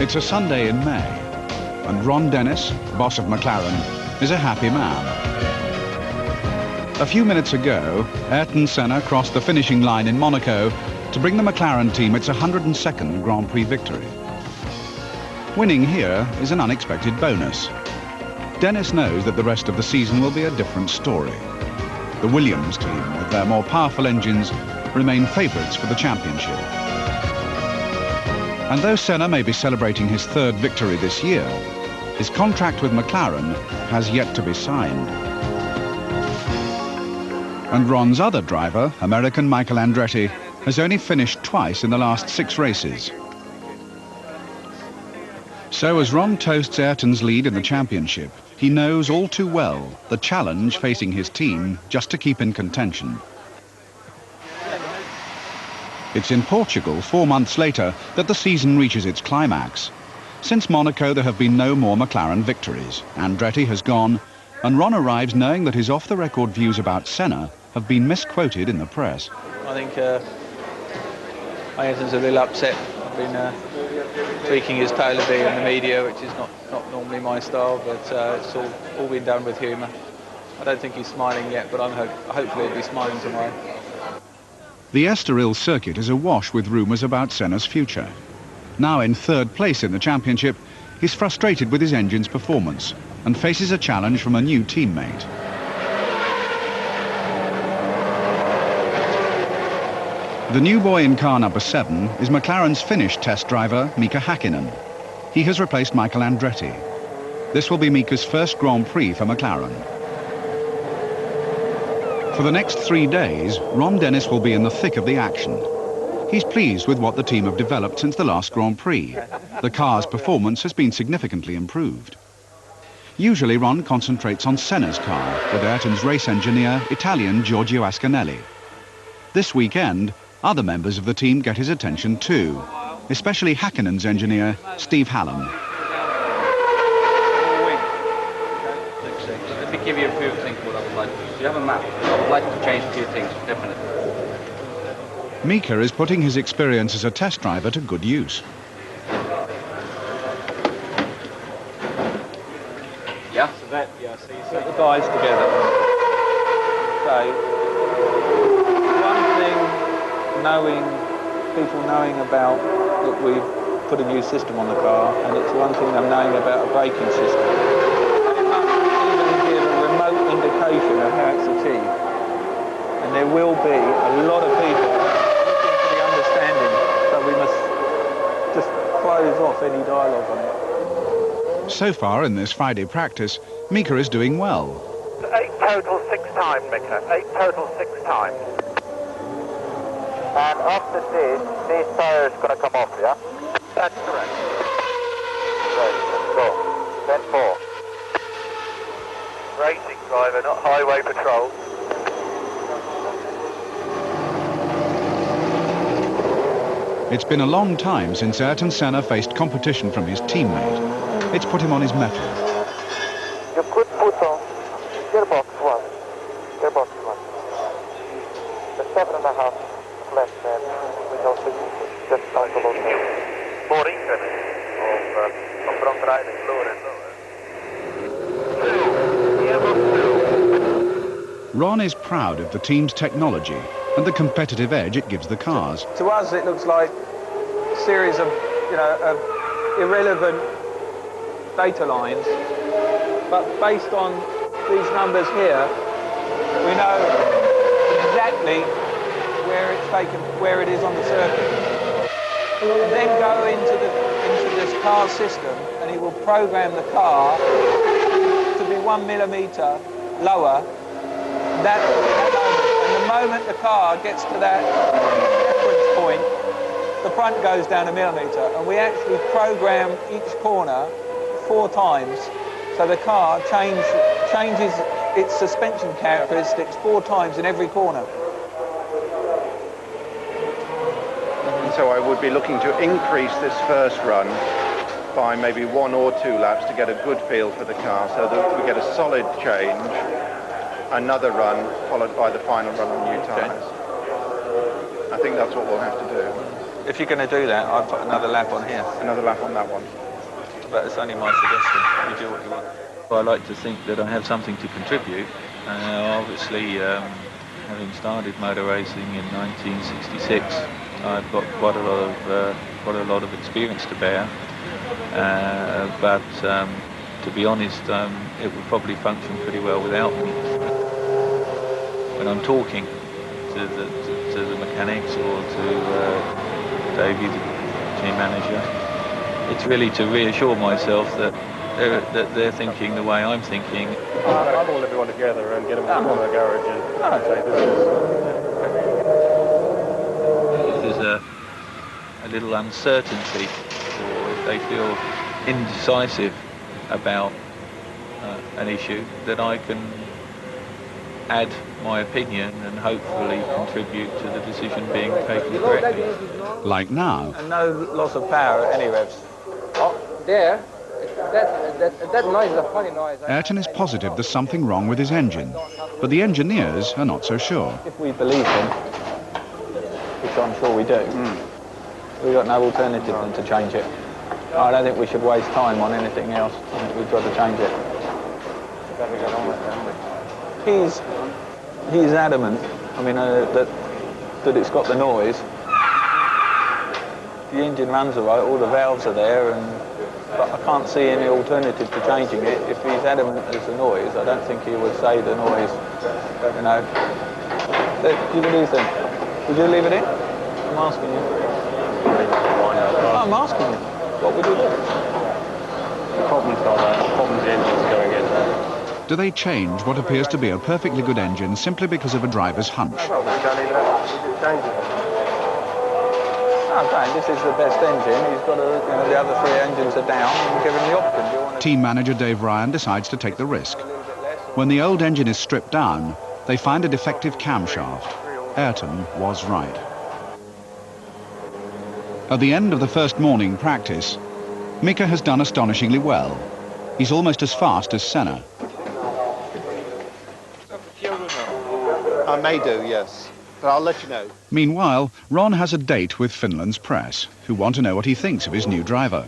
It's a Sunday in May, and Ron Dennis, boss of Mclaren, is a happy man. A few minutes ago, Ayrton Senna crossed the finishing line in Monaco to bring the Mclaren team its 102nd Grand Prix victory. Winning here is an unexpected bonus. Dennis knows that the rest of the season will be a different story. The Williams team, with their more powerful engines, remain favourites for the championship. And though Senna may be celebrating his third victory this year, his contract with McLaren has yet to be signed. And Ron's other driver, American Michael Andretti, has only finished twice in the last 6 races. So as Ron toasts Ayrton's lead in the championship, he knows all too well the challenge facing his team just to keep in contention. It's in Portugal 4 months later that the season reaches its climax. Since Monaco there have been no more McLaren victories. Andretti has gone, and Ron arrives knowing that his off-the-record views about Senna have been misquoted in the press. I think Ayrton's a little upset. I've been tweaking his tail a bit in the media, which is not normally my style, but it's all been done with humour. I don't think he's smiling yet, but hopefully he'll be smiling tomorrow. The Estoril circuit is awash with rumours about Senna's future. Now in 3rd place in the championship, he's frustrated with his engine's performance and faces a challenge from a new teammate. The new boy in car number 7 is McLaren's Finnish test driver, Mika Häkkinen. He has replaced Michael Andretti. This will be Mika's first Grand Prix for McLaren. For the next 3 days, Ron Dennis will be in the thick of the action. He's pleased with what the team have developed since the last Grand Prix. The car's performance has been significantly improved. Usually Ron concentrates on Senna's car with Ayrton's race engineer, Italian Giorgio Ascanelli. This weekend, other members of the team get his attention too, especially Häkkinen's engineer, Steve Hallam. Let me give you a few things what I would like to do. You have a map. I would like to change a few things, definitely. Mika is putting his experience as a test driver to good use. Yeah? So that, yeah, so you set the guys together. So, one thing, people knowing about that we've put a new system on the car, and it's one thing them knowing about a braking system. Indication of how it's achieved, and there will be a lot of people looking for the understanding, so we must just close off any dialogue on it. So far in this Friday practice, Mika is doing well. 8 total 6 times, Mika. 8 total 6 times. And after this tire is going to come off, yeah? That's correct. Right, let's go. Then 4. Racing driver, not highway patrol. It's been a long time since Ayrton Senna faced competition from his teammate. It's put him on his mettle. You could put on gearbox 1. Gearbox 1. The 7.5 left there without the just out below there. More increment of front right and lower and lower. Ron is proud of the team's technology and the competitive edge it gives the cars. To us, it looks like a series of, of irrelevant data lines, but based on these numbers here, we know exactly where it is on the circuit. Then go into this car system, and it will program the car to be 1 millimetre lower. That moment. And the moment the car gets to that reference point, the front goes down 1 millimetre, and we actually program each corner 4 times, so the car changes its suspension characteristics 4 times in every corner. So I would be looking to increase this first run by maybe 1 or 2 laps to get a good feel for the car, so that we get a solid change, another run followed by the final run on new tyres. I think that's what we'll have to do. if you're going to do that, I'd put another lap on here. Another lap on that one. But it's only my suggestion. You do what you want. I like to think that I have something to contribute. Obviously, having started motor racing in 1966, I've got quite a lot of experience to bear. But to be honest, it would probably function pretty well without me. When I'm talking to the mechanics or to Davey, the team manager, it's really to reassure myself that they're thinking the way I'm thinking. I'll call everyone together and get them to the garage and say this is... If there's a little uncertainty, or if they feel indecisive about an issue, that I can add my opinion and hopefully contribute to the decision being taken correctly. Like now. And no loss of power at any revs. Oh, there. That noise is a funny noise. Ayrton is positive there's something wrong with his engine, but the engineers are not so sure. If we believe him, which I'm sure we do, we've got no alternative than to change it. I don't think we should waste time on anything else. I think we've got to change it. He's adamant, I mean, that it's got the noise. The engine runs all right, all the valves are there, but I can't see any alternative to changing it. If he's adamant as the noise, I don't think he would say the noise, you know. What do you think? Would you leave it in? I'm asking you. I'm asking you. What would you do? The problem's not that. The problem's the engine's going in. Do they change what appears to be a perfectly good engine simply because of a driver's hunch? Well, we don't even have to change it. Okay, this is the best engine. He's got the other three engines are down, and give him the option. Do you want to... Team manager Dave Ryan decides to take the risk. When the old engine is stripped down, they find a defective camshaft. Ayrton was right. At the end of the first morning practice, Mika has done astonishingly well. He's almost as fast as Senna. I may do, yes. But I'll let you know. Meanwhile, Ron has a date with Finland's press, who want to know what he thinks of his new driver.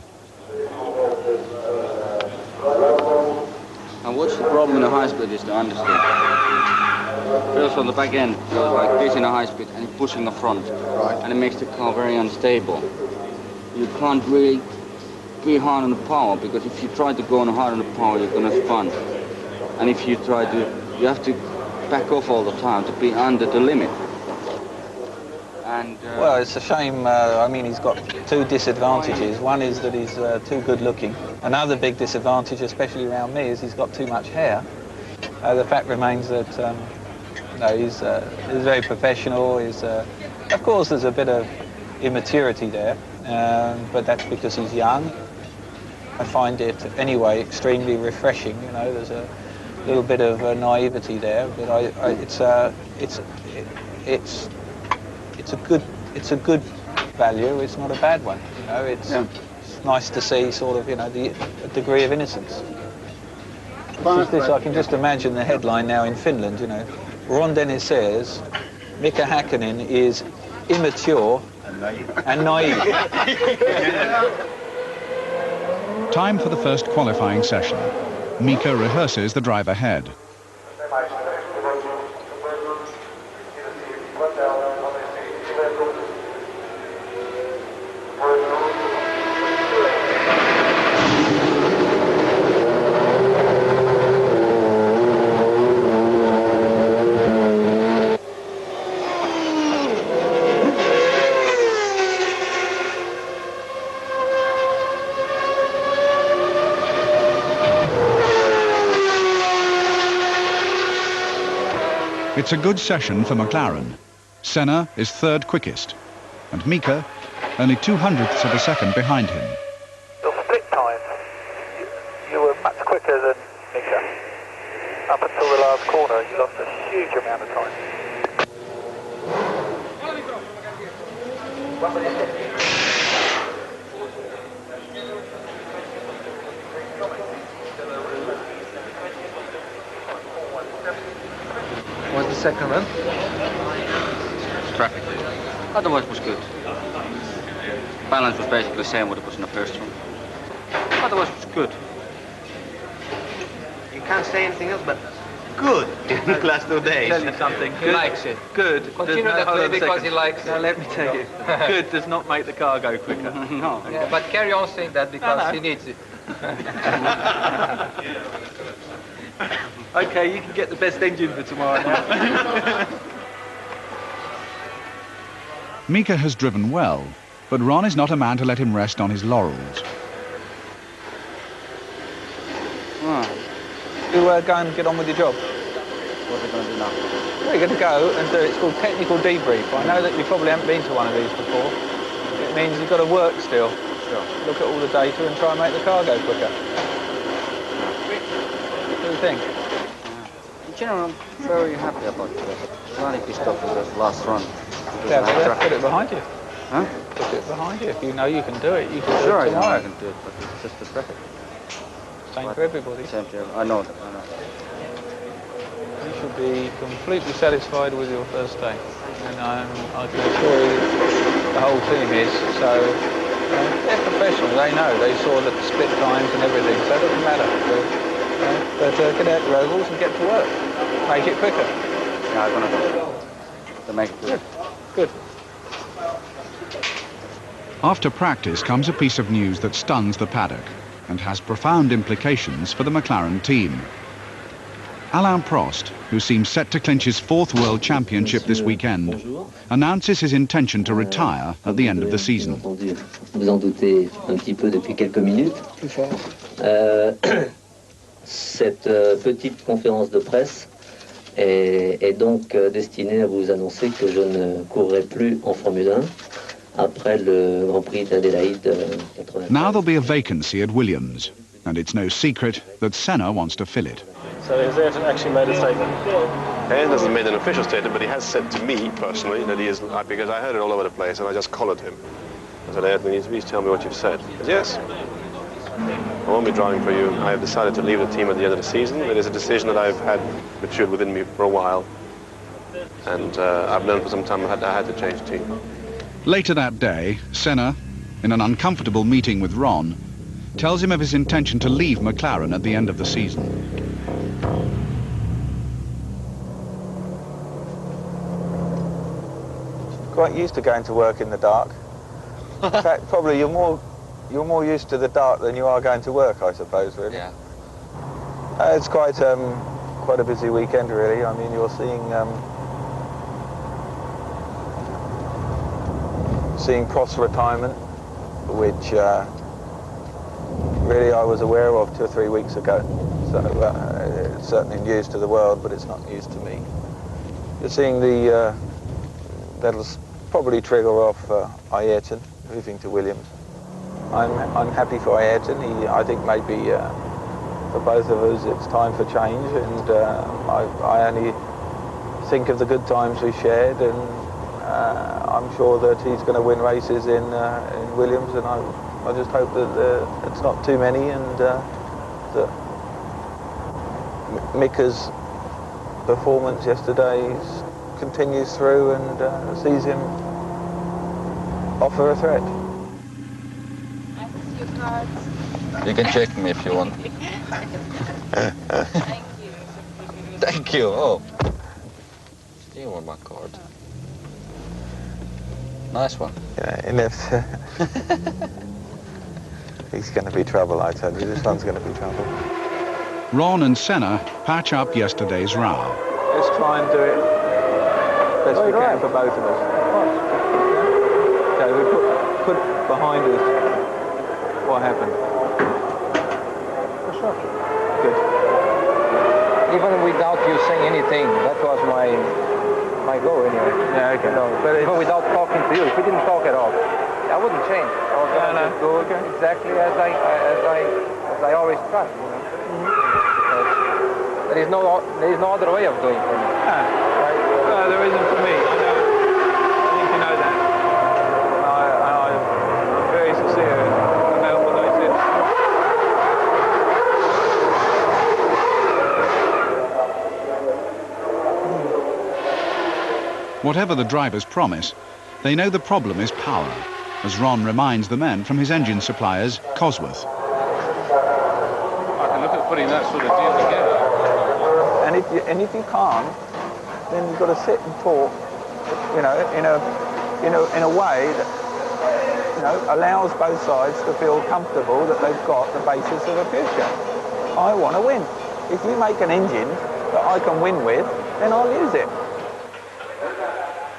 And what's the problem in a high speed is to understand. First on the back end, goes like this in a high speed and pushing the front. Right. And it makes the car very unstable. You can't really be hard on the power, because if you try to go on hard on the power, you're going to spun. And if you try to, you have to back off all the time to be under the limit. And, Well, it's a shame. I mean, he's got two disadvantages. One is that he's too good looking. Another big disadvantage, especially around me, is he's got too much hair. The fact remains that he's very professional. Of course, there's a bit of immaturity there, but that's because he's young. I find it anyway extremely refreshing. You know, there's a little bit of naivety there, but it's a good value. It's not a bad one. You know, it's nice to see sort of the degree of innocence. I can just imagine the headline now in Finland. You know, Ron Dennis says Mika Häkkinen is immature and naive. Time for the first qualifying session. Mika rehearses the drive ahead. It's a good session for Mclaren. Senna is third quickest, and Mika only 0.02 of a second behind him. Your split time, you were much quicker than Mika. Up until the last corner, you lost a huge amount of time. What's the second run? traffic. Otherwise it was good. Balance was basically the same what it was in the first run. Otherwise, it was good. You can't say anything else but good in the last 2 days. Tell you something. He likes it. Good. Continue that way because he likes Now it. let me tell you. Good does not make the car go quicker. No. Yeah, but carry on saying that because No. he needs it. Okay, you can get the best engine for tomorrow now. Mika has driven well, but Ron is not a man to let him rest on his laurels. You go and get on with your job. What are we going to do now? We're going to go and do, it's called technical debrief. I know that you probably haven't been to one of these before. It means you've got to work still. Sure. Look at all the data and try and make the car go quicker. What do you think? In general, I'm very happy about the running pissed off with the last run. Yeah, but let's put it behind you. Huh? Put it behind you. If you know you can do it, you can do Sure, it I know tomorrow. I can do it, but it's just the traffic. Same for everybody. Same to I know that, I know. You should be completely satisfied with your first day. And I can assure you the whole team is. So they're professional, they know. They saw the split times and everything, so it doesn't matter. But get out your ovals and get to work. Make it quicker. Yeah, I'm going to make it good. Good. After practice comes a piece of news that stuns the paddock and has profound implications for the McLaren team. Alain Prost, who seems set to clinch his 4th World Championship this weekend, announces his intention to retire at the end of the season. Vous en doutez un petit peu depuis quelques minutes. Cette petite conférence de presse est donc destinée à vous annoncer que je ne courrai plus en Formule 1 après le Grand Prix d'Adélaïde 93. Now there'll be a vacancy at Williams, and it's no secret that Senna wants to fill it. So has Ayrton actually made a statement? Ayrton hasn't made an official statement, but he has said to me personally that he is, because I heard it all over the place and I just collared him. I said, Ayrton, you please tell me what you've said. He said, yes. I won't be driving for you. I have decided to leave the team at the end of the season. It is a decision that I've had matured within me for a while. And I've learned for some time that I had to change the team. Later that day, Senna, in an uncomfortable meeting with Ron, tells him of his intention to leave McLaren at the end of the season. Quite used to going to work in the dark. In fact, probably you're more used to the dark than you are going to work, I suppose, really. Yeah. It's quite a busy weekend, really. I mean, you're seeing Prost's retirement, which really I was aware of 2 or 3 weeks ago. So it's certainly news to the world, but it's not news to me. You're seeing that'll probably trigger off Ayrton moving to Williams. I'm happy for Ayrton. I think maybe for both of us it's time for change, and I only think of the good times we shared, and I'm sure that he's going to win races in Williams, and I just hope that it's not too many, and that Mika's performance yesterday continues through and sees him offer a threat. You can check me if you want. Thank you. Thank you. Oh. Do you want my card? Nice one. Yeah, and he's going to be trouble, I tell you. This one's going to be trouble. Ron and Senna patch up yesterday's row. Let's try and do it best we can for both of us. Okay, we put behind us what happened. Good. Even without you saying anything, that was my goal anyway. Yeah, okay. You know, but even without talking to you, if we didn't talk at all, I wouldn't change. I was going to go exactly as I always try. You know? There is no other way of doing it for me. No, there isn't for me. I know. I think you know that. I'm very sincere about what I said. Whatever the drivers promise, they know the problem is power, as Ron reminds the men from his engine suppliers, Cosworth. I can look at putting that sort of deal together. And if you can't, then you've got to sit and talk, you know, in a way that, you know, allows both sides to feel comfortable that they've got the basis of a future. I want to win. If you make an engine that I can win with, then I'll use it.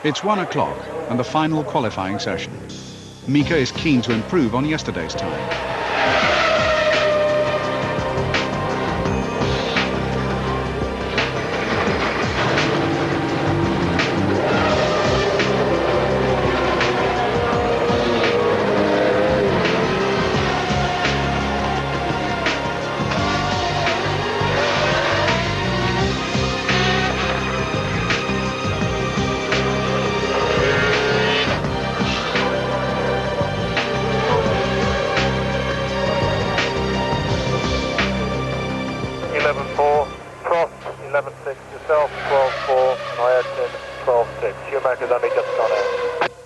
It's 1 o'clock and the final qualifying session. Mika is keen to improve on yesterday's time.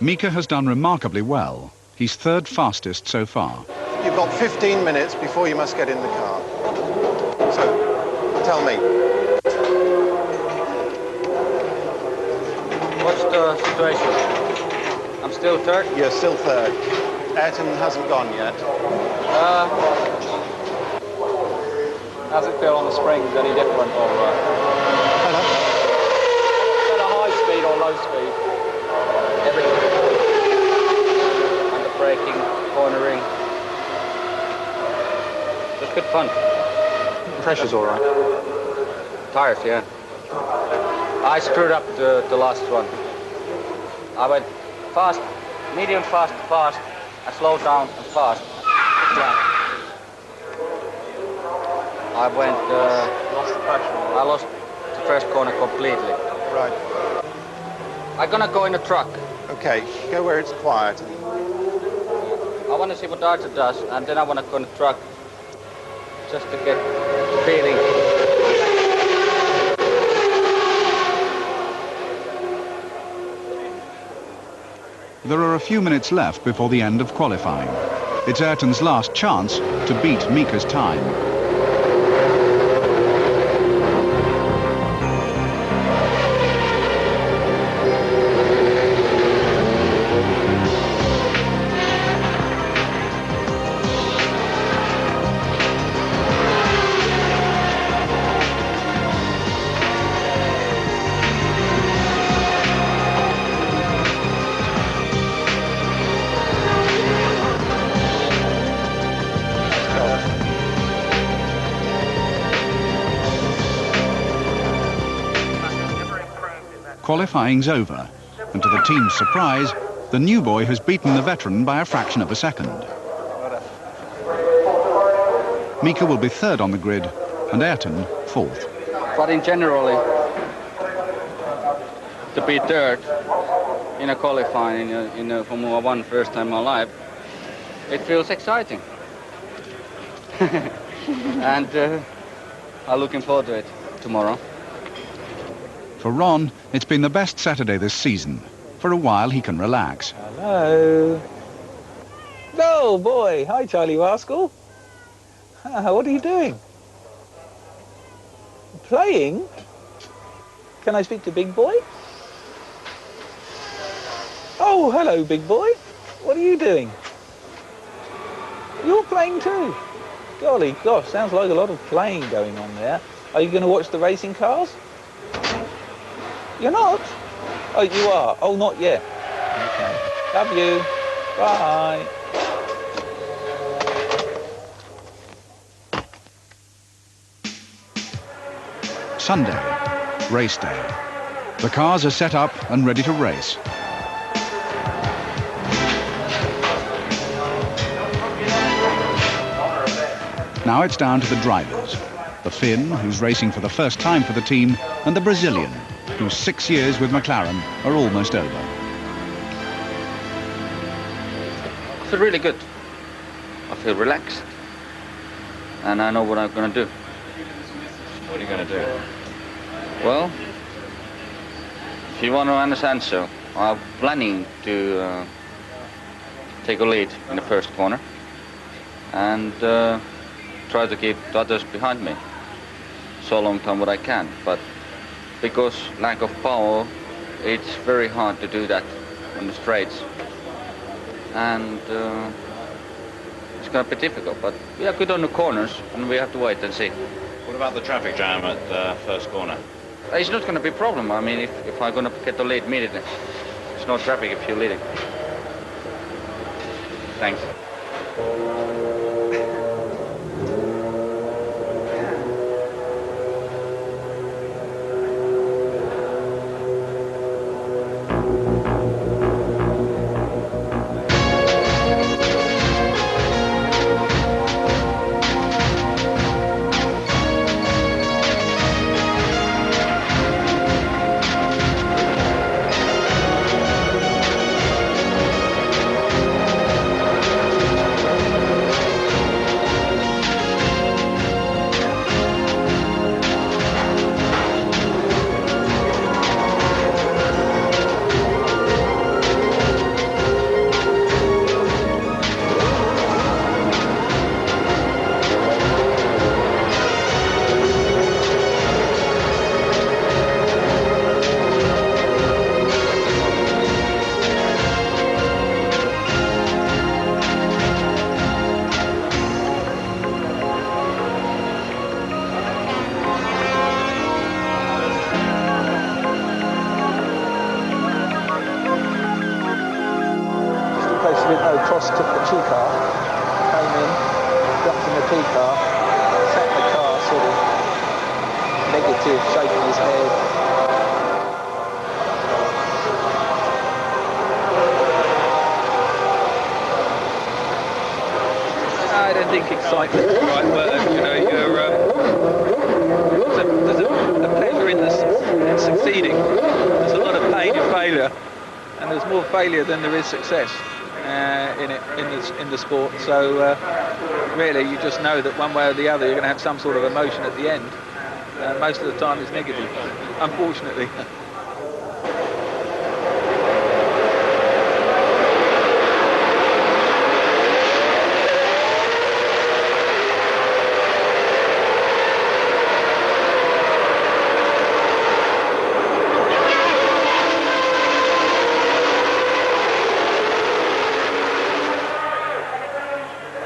Mika has done remarkably well. He's third fastest so far. You've got 15 minutes before you must get in the car. So, tell me. What's the situation? I'm still third? You're still third. Ayrton hasn't gone yet. How's it feel on the springs? Any different or? Hello? At a high speed or low speed? Everything. Under braking, cornering. It's good fun. Pressure's all right. Tires, yeah. I screwed up the last one. I went fast, medium fast, fast. I slowed down and fast. Yeah. I went. Lost the pressure. I lost the first corner completely. Right. I'm gonna go in a truck. Okay, go where it's quiet. I want to see what Arthur does, and then I want to go in a truck just to get the feeling. There are a few minutes left before the end of qualifying. It's Ayrton's last chance to beat Mika's time. Qualifying's over, and to the team's surprise, the new boy has beaten the veteran by a fraction of a second. Mika will be third on the grid, and Ayrton fourth. But in generally, to be third in a qualifying in a Formula One first time in my life, it feels exciting. And I'm looking forward to it tomorrow. For Ron, it's been the best Saturday this season. For a while, he can relax. Hello. Oh, boy. Hi, Charlie Rascal. What are you doing? Playing? Can I speak to Big Boy? Oh, hello, Big Boy. What are you doing? You're playing too. Golly gosh, sounds like a lot of playing going on there. Are you going to watch the racing cars? You're not? Oh, you are? Oh, not yet. Okay. Love you. Bye. Sunday, race day. The cars are set up and ready to race. Now it's down to the drivers. The Finn, who's racing for the first time for the team, and the Brazilian, whose 6 years with Mclaren are almost over. I feel really good. I feel relaxed. And I know what I'm going to do. What are you going to do? Well, if you want to understand so, I'm planning to take a lead in the first corner and try to keep the others behind me so long time what I can. But because lack of power, it's very hard to do that on the straights. And it's going to be difficult, but we are good on the corners and we have to wait and see. What about the traffic jam at the first corner? It's not going to be a problem. I mean, if I'm going to get the lead immediately, there's no traffic if you're leading. Thanks. Cross took the T car, came in, jumped in the T car, sat in the car, sort of negative, shaking his head. I don't think excitement is the right word. You know, there's a pleasure in succeeding. There's a lot of pain in failure, and there's more failure than there is success. In the sport, so really you just know that one way or the other you're going to have some sort of emotion at the end. Most of the time it's negative, unfortunately.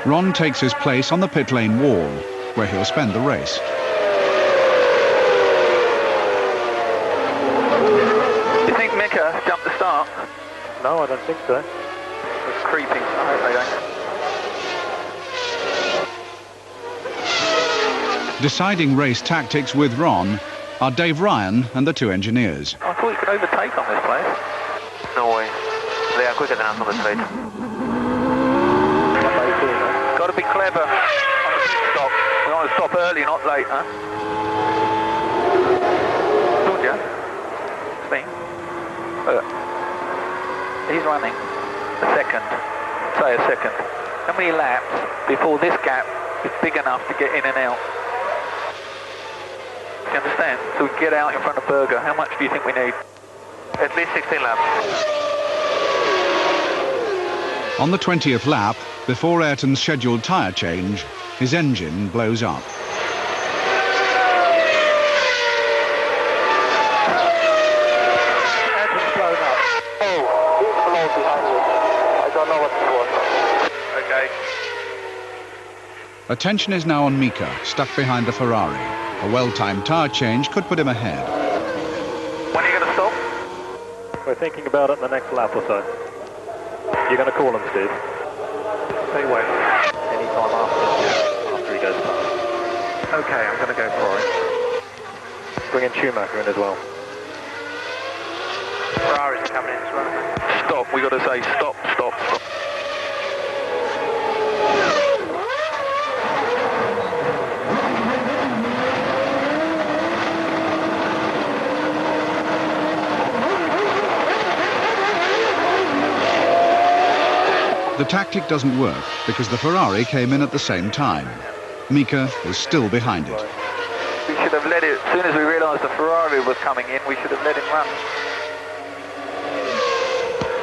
Ron takes his place on the pit lane wall, where he'll spend the race. Do you think Mika jumped the start? No, I don't think so. It's creeping. I hope they don't. Deciding race tactics with Ron are Dave Ryan and the two engineers. I thought you could overtake on this place. No way. They are quicker than us on the straight. Got to be clever on the pit stop. We want to stop early, not late, huh? Told ya. See? Look. He's running a second. Say a second. How many laps before this gap is big enough to get in and out? Do you understand? So we can get out in front of Berger. How much do you think we need? At least 16 laps. On the 20th lap, before Ayrton's scheduled tyre change, his engine blows up. Engine's blown up. Oh, he's blown behind you. I don't know what it was. Okay. Attention is now on Mika, stuck behind the Ferrari. A well-timed tyre change could put him ahead. When are you going to stop? We're thinking about it in the next lap or so. You're going to call him, Steve? Say when? Any time after he goes past. Okay, I'm going to go for it. Bring in Schumacher in as well. Ferraris coming in as well. Stop, we got to say stop, stop, stop. The tactic doesn't work because the Ferrari came in at the same time. Mika is still behind it. We should have let it, as soon as we realised the Ferrari was coming in, we should have let him run.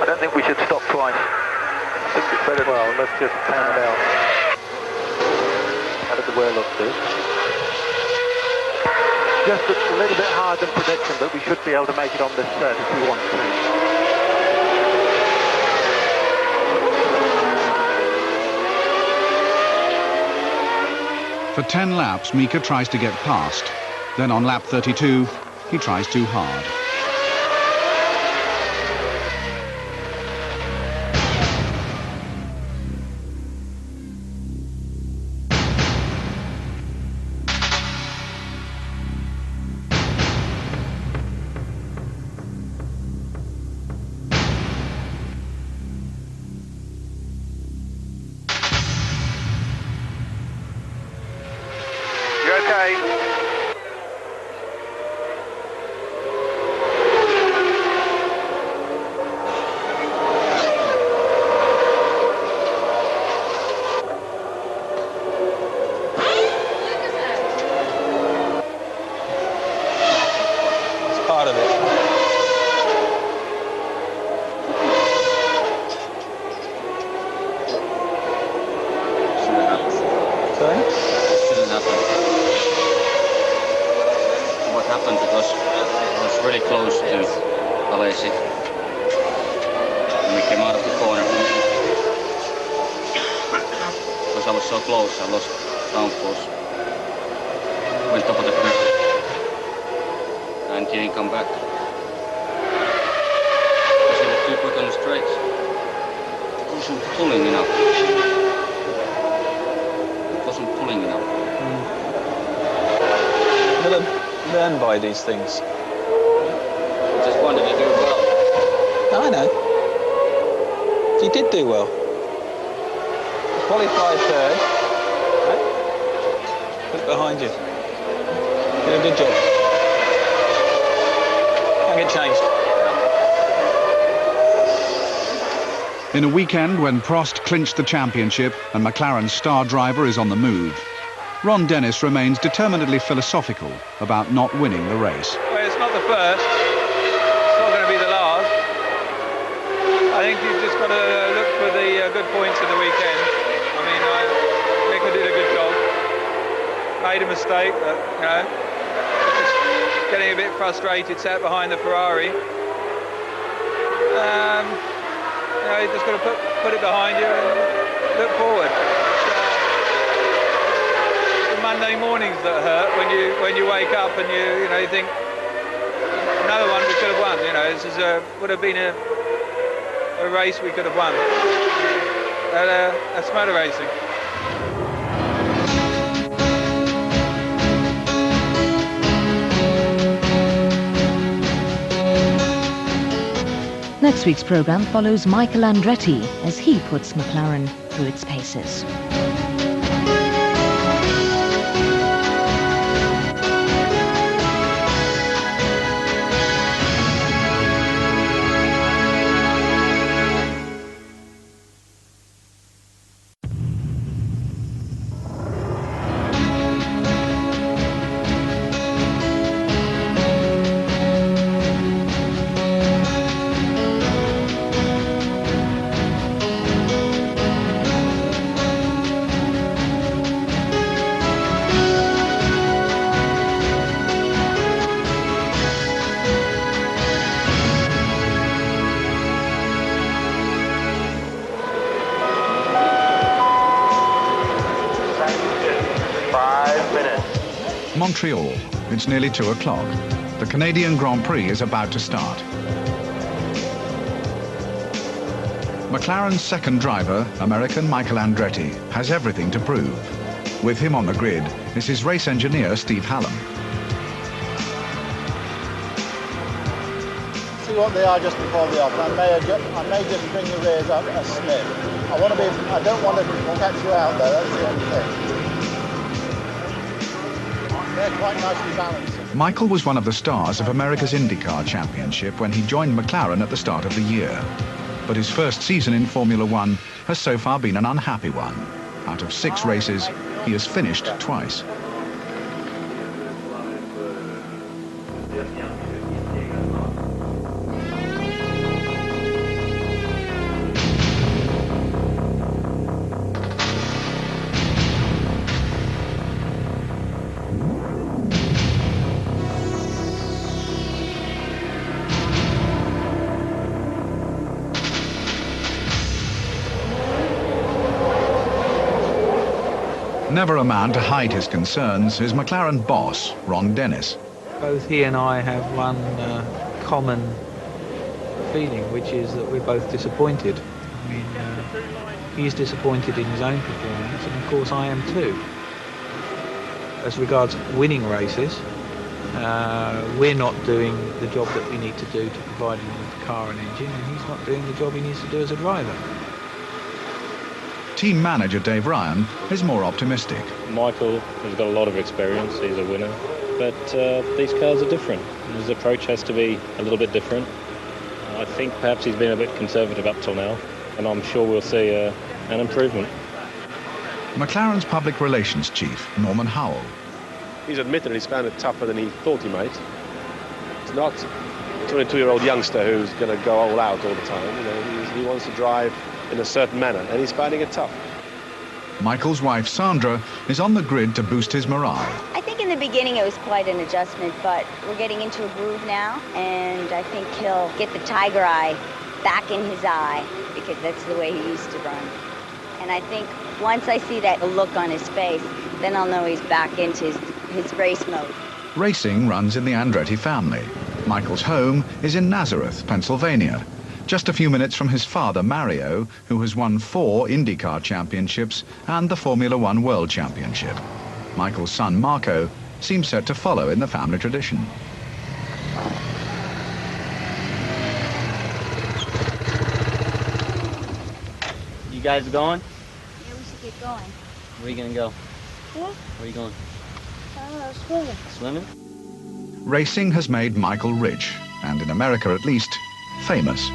I don't think we should stop twice. Well, let's just pan it out. How did the wear look, Steve? Just a little bit higher than prediction, but we should be able to make it on this set if we want to. For 10 laps, Mika tries to get past. Then on lap 32, he tries too hard. You okay? It's part of it. Shouldn't happen. Sorry? Shouldn't happen. What happened because I was really close to Alesi. And we came out of the corner. Because I was so close, I lost downforce. Went top of the curve. And didn't come back. Because he was too quick on the straights. It wasn't pulling enough. It wasn't pulling enough. Learn by these things. I just wanted to do well. I know. You did do well. Qualified third. Right? Put it behind you. Did a good job. Can't get changed. In a weekend when Prost clinched the championship and McLaren's star driver is on the move, Ron Dennis remains determinedly philosophical about not winning the race. Well, it's not the first. It's not going to be the last. I think you've just got to look for the good points of the weekend. I mean, Nico did a good job. Made a mistake, but, you know, just getting a bit frustrated, sat behind the Ferrari. You know, you just got to put it behind you and look forward. Monday mornings that hurt when you wake up and you think another one we could have won. You know, this would have been a race we could have won. That's motor racing. Next week's programme follows Michael Andretti as he puts McLaren through its paces. Montreal. It's nearly 2 o'clock. The Canadian Grand Prix is about to start. McLaren's second driver, American Michael Andretti, has everything to prove. With him on the grid is his race engineer, Steve Hallam. See what they are just before the off. I may just bring the rears up a snip. I don't want to catch you out there, that's the only thing. They're quite nicely balanced. Michael was one of the stars of America's IndyCar Championship when he joined McLaren at the start of the year. But his first season in Formula One has so far been an unhappy one. Out of 6 races, he has finished twice. Never a man to hide his concerns is McLaren boss, Ron Dennis. Both he and I have one common feeling, which is that we're both disappointed. I mean, he's disappointed in his own performance, and of course I am too. As regards winning races, we're not doing the job that we need to do to provide him with a car and engine, and he's not doing the job he needs to do as a driver. Team manager Dave Ryan is more optimistic. Michael has got a lot of experience, he's a winner, but these cars are different. His approach has to be a little bit different. I think perhaps he's been a bit conservative up till now, and I'm sure we'll see an improvement. McLaren's public relations chief, Norman Howell. He's admitted he's found it tougher than he thought he might. He's not a 22-year-old youngster who's going to go all out all the time. You know, he wants to drive in a certain manner, and he's finding it tough. Michael's wife, Sandra, is on the grid to boost his morale. I think in the beginning it was quite an adjustment, but we're getting into a groove now, and I think he'll get the tiger eye back in his eye, because that's the way he used to run. And I think once I see that look on his face, then I'll know he's back into his race mode. Racing runs in the Andretti family. Michael's home is in Nazareth, Pennsylvania, just a few minutes from his father, Mario, who has won 4 IndyCar championships and the Formula One World Championship. Michael's son, Marco, seems set to follow in the family tradition. You guys going? Yeah, we should get going. Where are you gonna go? Yeah? Where are you going? Swimming. Swimming? Racing has made Michael rich, and in America at least, famous.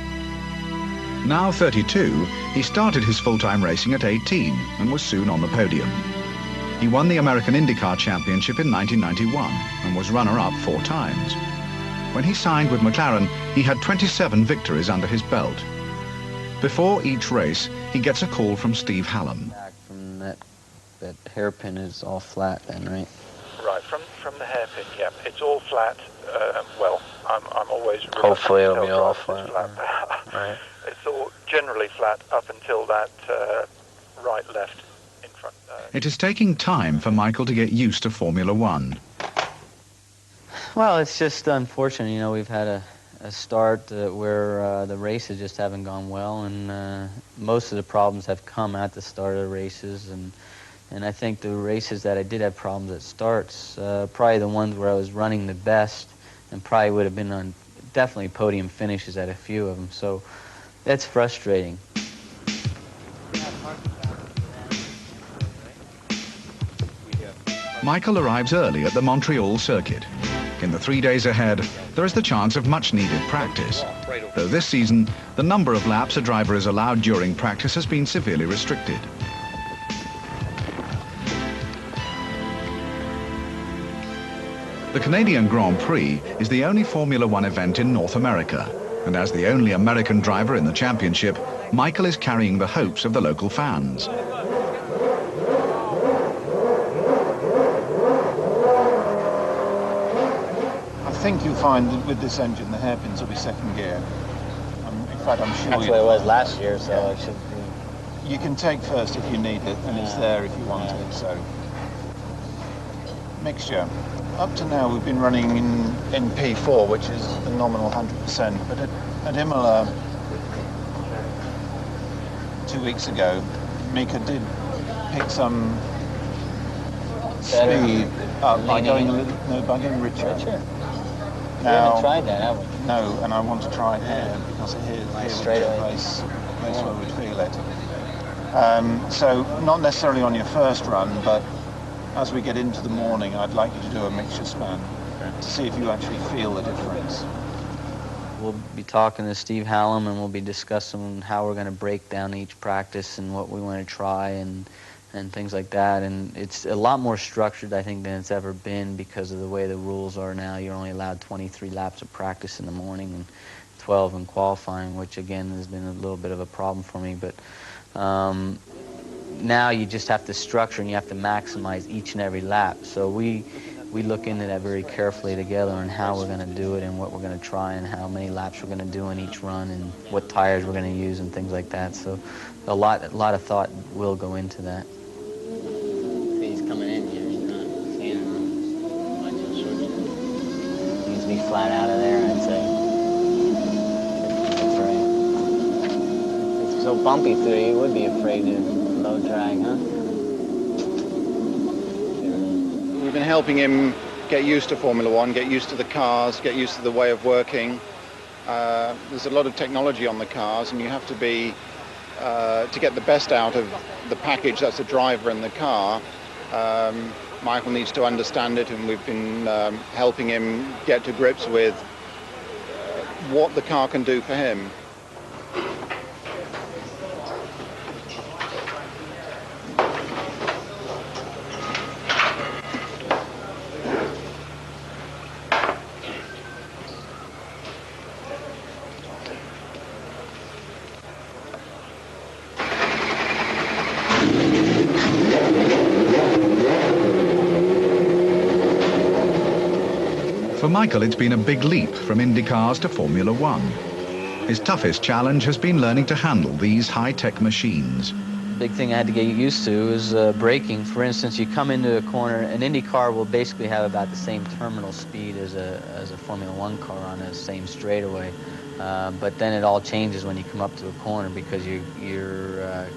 Now 32, he started his full-time racing at 18 and was soon on the podium. He won the American IndyCar Championship in 1991 and was runner-up 4 times. When he signed with McLaren, he had 27 victories under his belt. Before each race, he gets a call from Steve Hallam. Back from that hairpin is all flat then, right? Right, from the hairpin, yeah. It's all flat. Well, I'm always... Hopefully it'll be all flat. Right. It's all generally flat up until that right-left in front. It is taking time for Michael to get used to Formula One. Well, it's just unfortunate, you know, we've had a start where the races just haven't gone well, and most of the problems have come at the start of the races, and I think the races that I did have problems at starts, probably the ones where I was running the best, and probably would have been on definitely podium finishes at a few of them, so that's frustrating. Michael arrives early at the Montreal circuit. In the 3 days ahead, there is the chance of much-needed practice. Though this season, the number of laps a driver is allowed during practice has been severely restricted. The Canadian Grand Prix is the only Formula One event in North America, and as the only American driver in the championship, Michael is carrying the hopes of the local fans. I think you'll find that with this engine, the hairpins will be second gear. In fact, I'm sure that's what it was last year, so it should be. You can take first if you need it, and it's there if you want it, so. Mixture. Up to now, we've been running in P4, which is the nominal 100%, but at Imola 2 weeks ago, Mika did pick some speed up by going richer. We haven't tried that, have we? No, and I want to try it here because here would be a place where we'd feel it. So not necessarily on your first run, but as we get into the morning, I'd like you to do a mixture span to see if you actually feel the difference. We'll be talking to Steve Hallam, and we'll be discussing how we're going to break down each practice and what we want to try and things like that. And it's a lot more structured, I think, than it's ever been because of the way the rules are now. You're only allowed 23 laps of practice in the morning and 12 in qualifying, which again has been a little bit of a problem for me. But now you just have to structure and you have to maximize each and every lap. So we look into that very carefully together on how we're going to do it and what we're going to try and how many laps we're going to do in each run and what tires we're going to use and things like that. So a lot of thought will go into that. to be flat out of there, I'd say. That's right. It's so bumpy through here, you would be afraid to low drag, huh? We've been helping him get used to Formula One, get used to the cars, get used to the way of working. There's a lot of technology on the cars, and you have to be, to get the best out of the package, that's the driver and the car. Michael needs to understand it, and we've been helping him get to grips with what the car can do for him. For Michael, it's been a big leap from Indy cars to Formula One. His toughest challenge has been learning to handle these high-tech machines. Big thing I had to get used to is braking. For instance, you come into a corner, an Indy car will basically have about the same terminal speed as a Formula One car on the same straightaway. But then it all changes when you come up to a corner because you're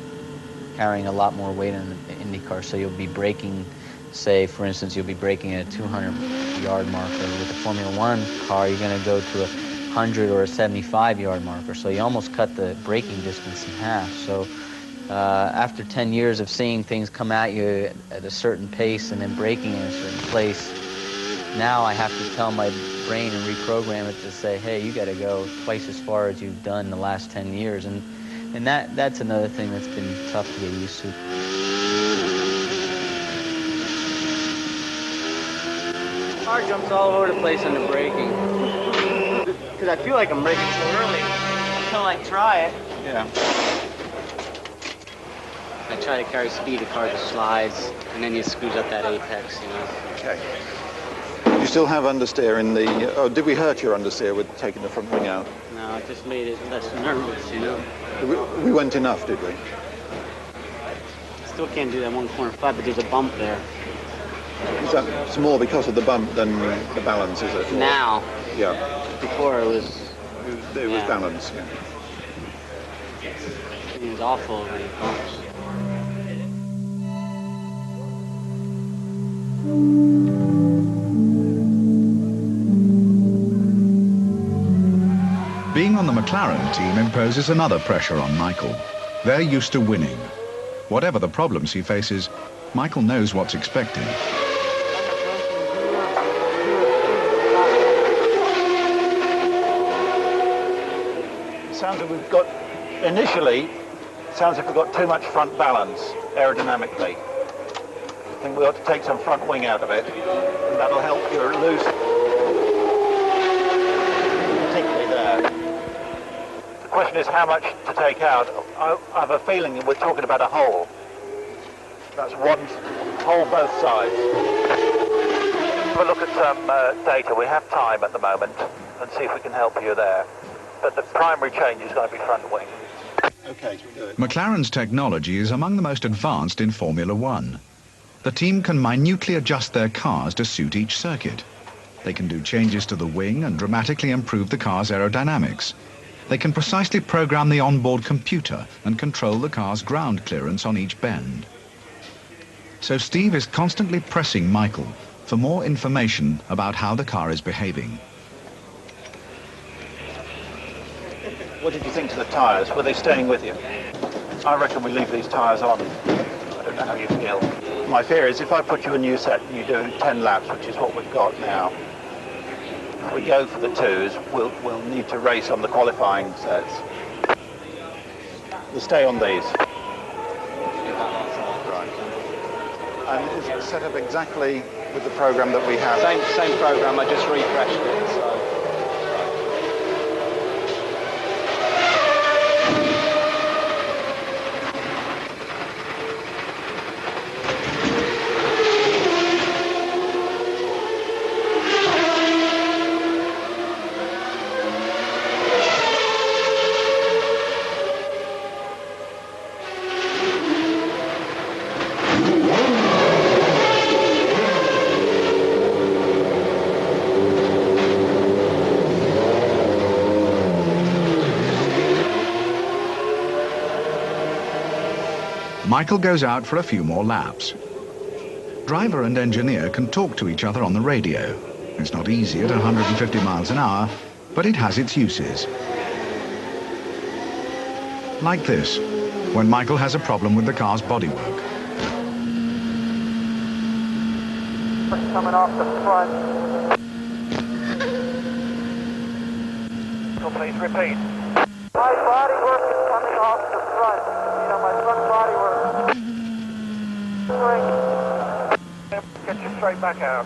carrying a lot more weight on the Indy car, so you'll be braking. Say, for instance, you'll be braking at a 200-yard marker. With a Formula One car, you're going to go to a 100 or a 75-yard marker. So you almost cut the braking distance in half. So after 10 years of seeing things come at you at a certain pace and then braking in a certain place, now I have to tell my brain and reprogram it to say, hey, you got to go twice as far as you've done in the last 10 years. And that's another thing that's been tough to get used to. Car jumps all over the place under braking. Because I feel like I'm braking so early until I try it. Yeah. I try to carry speed, the car just slides, and then you screws up that apex, you know. Okay. You still have understeer in the... Oh, did we hurt your understeer with taking the front wing out? No, it just made it less nervous, you know. We went enough, did we? Still can't do that one corner flat, but there's a bump there. Is that it's more because of the bump than the balance, is it? Now. Yeah. Before it was... It was balance, yeah. It was awful when it bumps. Being on the Mclaren team imposes another pressure on Michael. They're used to winning. Whatever the problems he faces, Michael knows what's expected. Sounds like we've got, initially, sounds like we've got too much front balance aerodynamically. I think we ought to take some front wing out of it, and that'll help you loose, particularly there. The question is how much to take out. I have a feeling that we're talking about a hole. That's one hole both sides. Have a look at some data. We have time at the moment, and see if we can help you there. But the primary change is going to be front wing. Okay, do it. McLaren's technology is among the most advanced in Formula One. The team can minutely adjust their cars to suit each circuit. They can do changes to the wing and dramatically improve the car's aerodynamics. They can precisely program the onboard computer and control the car's ground clearance on each bend. So Steve is constantly pressing Michael for more information about how the car is behaving. What did you think to the tyres? Were they staying with you? I reckon we leave these tyres on. I don't know how you feel. My fear is if I put you a new set and you do 10 laps, which is what we've got now, if we go for the twos, we'll need to race on the qualifying sets. We'll stay on these. Right. And is it set up exactly with the program that we have? Same program, I just refreshed it, so... Michael goes out for a few more laps. Driver and engineer can talk to each other on the radio. It's not easy at 150 miles an hour, but it has its uses. Like this, when Michael has a problem with the car's bodywork. Coming off the front. So please repeat. My bodywork is coming off the front. You know, my front bodywork. Get you straight back out.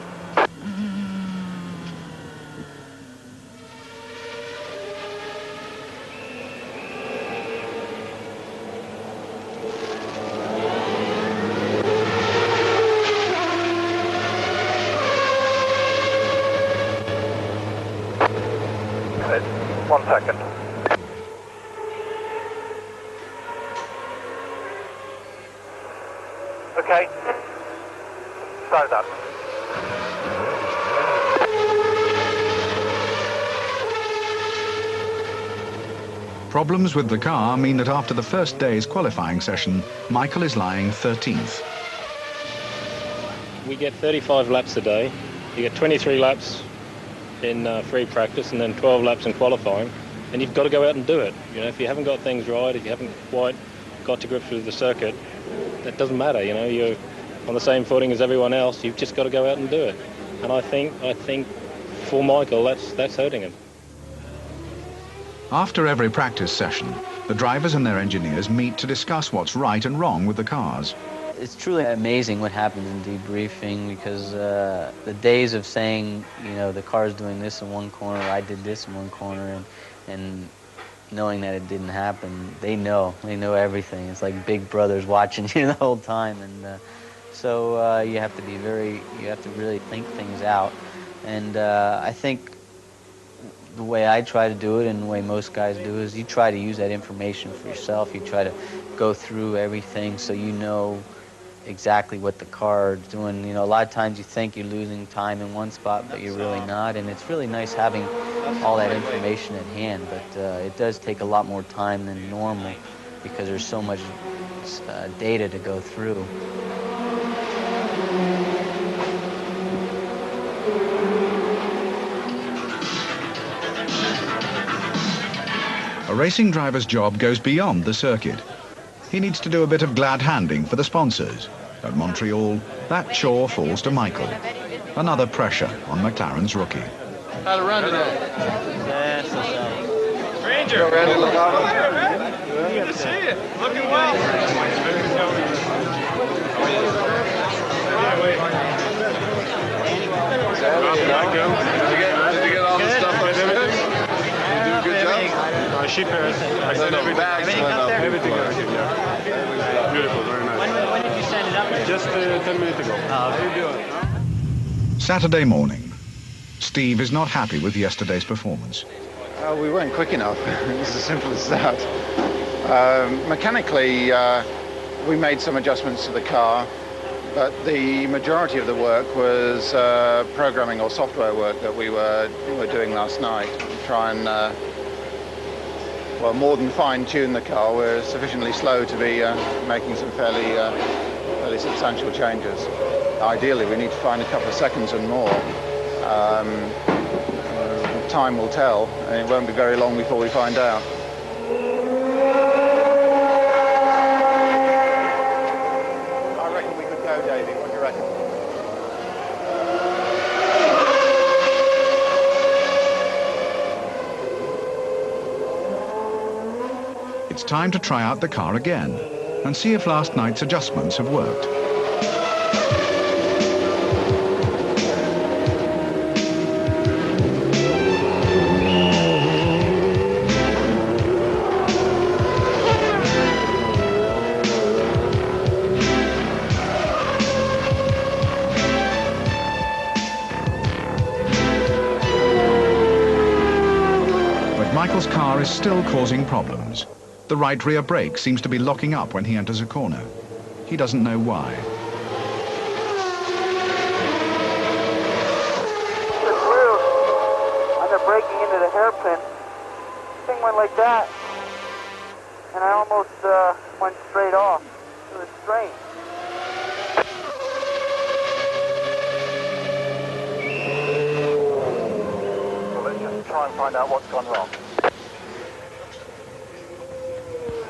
Good. 1 second. Okay. Start it up. Problems with the car mean that after the first day's qualifying session, Michael is lying 13th. We get 35 laps a day. You get 23 laps in free practice and then 12 laps in qualifying, and you've got to go out and do it. You know, if you haven't got things right, if you haven't quite got to grips with the circuit, that doesn't matter. You know, you're on the same footing as everyone else. You've just got to go out and do it. And I think for Michael, that's hurting him. After every practice session, the drivers and their engineers meet to discuss what's right and wrong with the cars. It's truly amazing what happens in debriefing, because the days of saying, you know, the car's doing this in one corner, I did this in one corner, and knowing that it didn't happen, they know everything. It's like big brothers watching you the whole time, and so you have to really think things out. And I think the way I try to do it and the way most guys do is you try to use that information for yourself. You try to go through everything so you know exactly what the car is doing. You know, a lot of times you think you're losing time in one spot, but you're really not. And it's really nice having all that information at hand, but it does take a lot more time than normal because there's so much data to go through. A racing driver's job goes beyond the circuit. He needs to do a bit of glad handing for the sponsors. At Montreal, that chore falls to Michael. Another pressure on McLaren's rookie. How to run today? Stranger. Good to see you. Looking well. Did you get all the stuff on everything? You do a good job? I ship everything. I sent everything. Everything. Beautiful, very nice. When did you send it up? Just 10 minutes ago. How do you do it? Saturday morning. Steve is not happy with yesterday's performance. We weren't quick enough. It's as simple as that. Mechanically, we made some adjustments to the car, but the majority of the work was programming or software work that we were doing last night. Try and well, more than fine-tune the car. We're sufficiently slow to be making some fairly substantial changes. Ideally, we need to find a couple of seconds and more. Time will tell, and it won't be very long before we find out. I reckon we could go, Davey. What do you reckon? It's time to try out the car again and see if last night's adjustments have worked. Michael's car is still causing problems. The right rear brake seems to be locking up when he enters a corner. He doesn't know why. The screw on the braking into the hairpin, thing went like that, and I almost went straight off. It it's strange. Well, let's just try and find out what's gone wrong.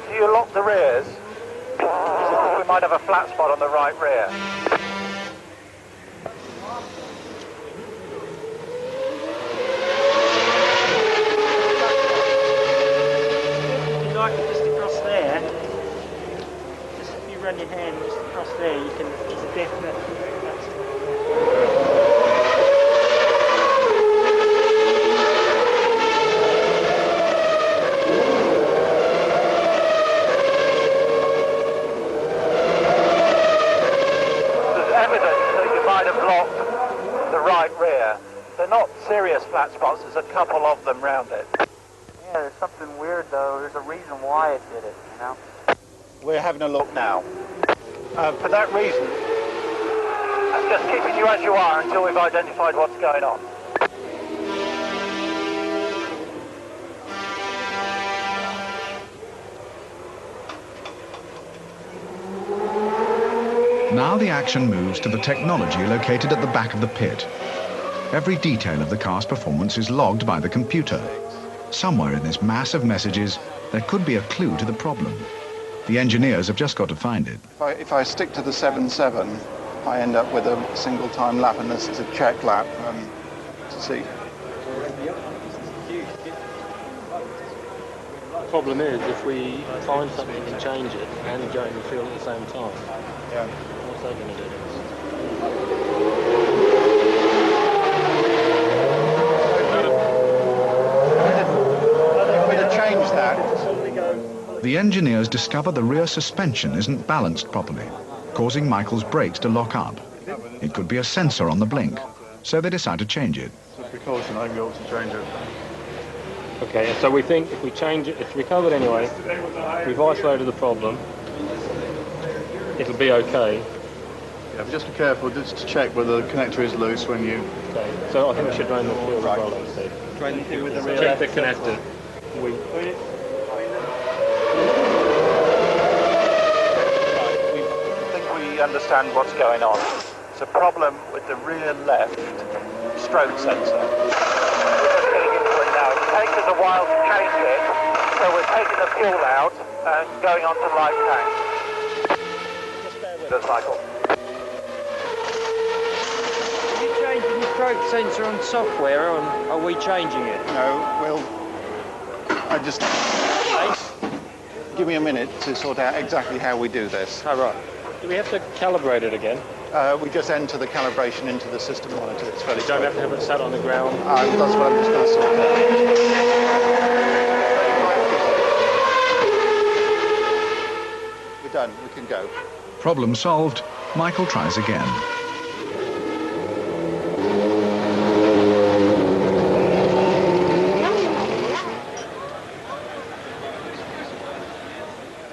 Do you lock the rears? We might have a flat spot on the right rear. Like just across there, just if you run your hand just across there, you can, it's a definite. There's evidence that you might have locked the right rear. They're not serious flat spots, there's a couple of them round it. Yeah, there's something weird though. There's a reason why it did it, you know? We're having a look now. For that reason, I'm just keeping you as you are until we've identified what's going on. Now the action moves to the technology located at the back of the pit. Every detail of the car's performance is logged by the computer. Somewhere in this mass of messages, there could be a clue to the problem. The engineers have just got to find it. If I stick to the 7.7, I end up with a single time lap, and this is a check lap to see. The problem is if we find something and change it and go in the field at the same time. Yeah. What's that going to do? Change that. The engineers discover the rear suspension isn't balanced properly, causing Michael's brakes to lock up. It could be a sensor on the blink, so they decide to change it. So precaution, I can be able to change it. Okay, so we think if we change it, it's recovered anyway, we've isolated the problem, it'll be okay. Yeah, but just be careful, just to check whether the connector is loose when you... Okay, so I think we should drain the fuel right. Roll instead. Drain the fuel with the rear. Check the connector. I think we understand what's going on. It's a problem with the rear left stroke sensor. We're just getting into it now. It takes us a while to change it, so we're taking the fuel out and going on to the right tank. Just bear with us, Michael. Are you changing the stroke sensor on software, or are we changing it? No, I just... Give me a minute to sort out exactly how we do this. Oh, right. Do we have to calibrate it again? We just enter the calibration into the system monitor. It's fairly You don't have to have it sat on the ground? That's what I'm just going to sort out. We're done. We can go. Problem solved. Michael tries again.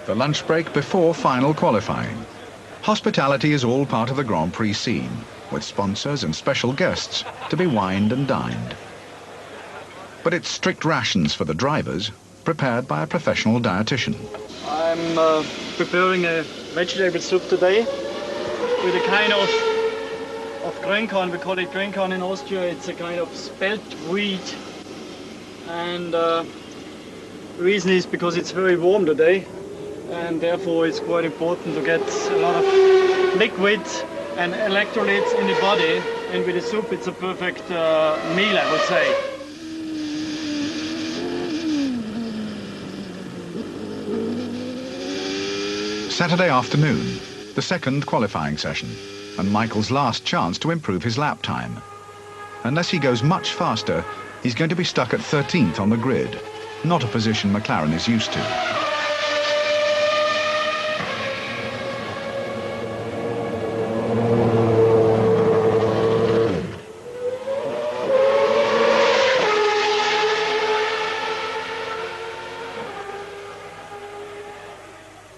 The lunch break before final qualifying. Hospitality is all part of the Grand Prix scene, with sponsors and special guests to be wined and dined. But it's strict rations for the drivers, prepared by a professional dietitian. I'm preparing a vegetable soup today with a kind of grain corn. We call it grain corn in Austria. It's a kind of spelt wheat. And the reason is because it's very warm today. And therefore it's quite important to get a lot of liquid and electrolytes in the body, and with the soup it's a perfect meal, I would say. Saturday afternoon, the second qualifying session, and Michael's last chance to improve his lap time. Unless he goes much faster, he's going to be stuck at 13th on the grid, not a position Mclaren is used to.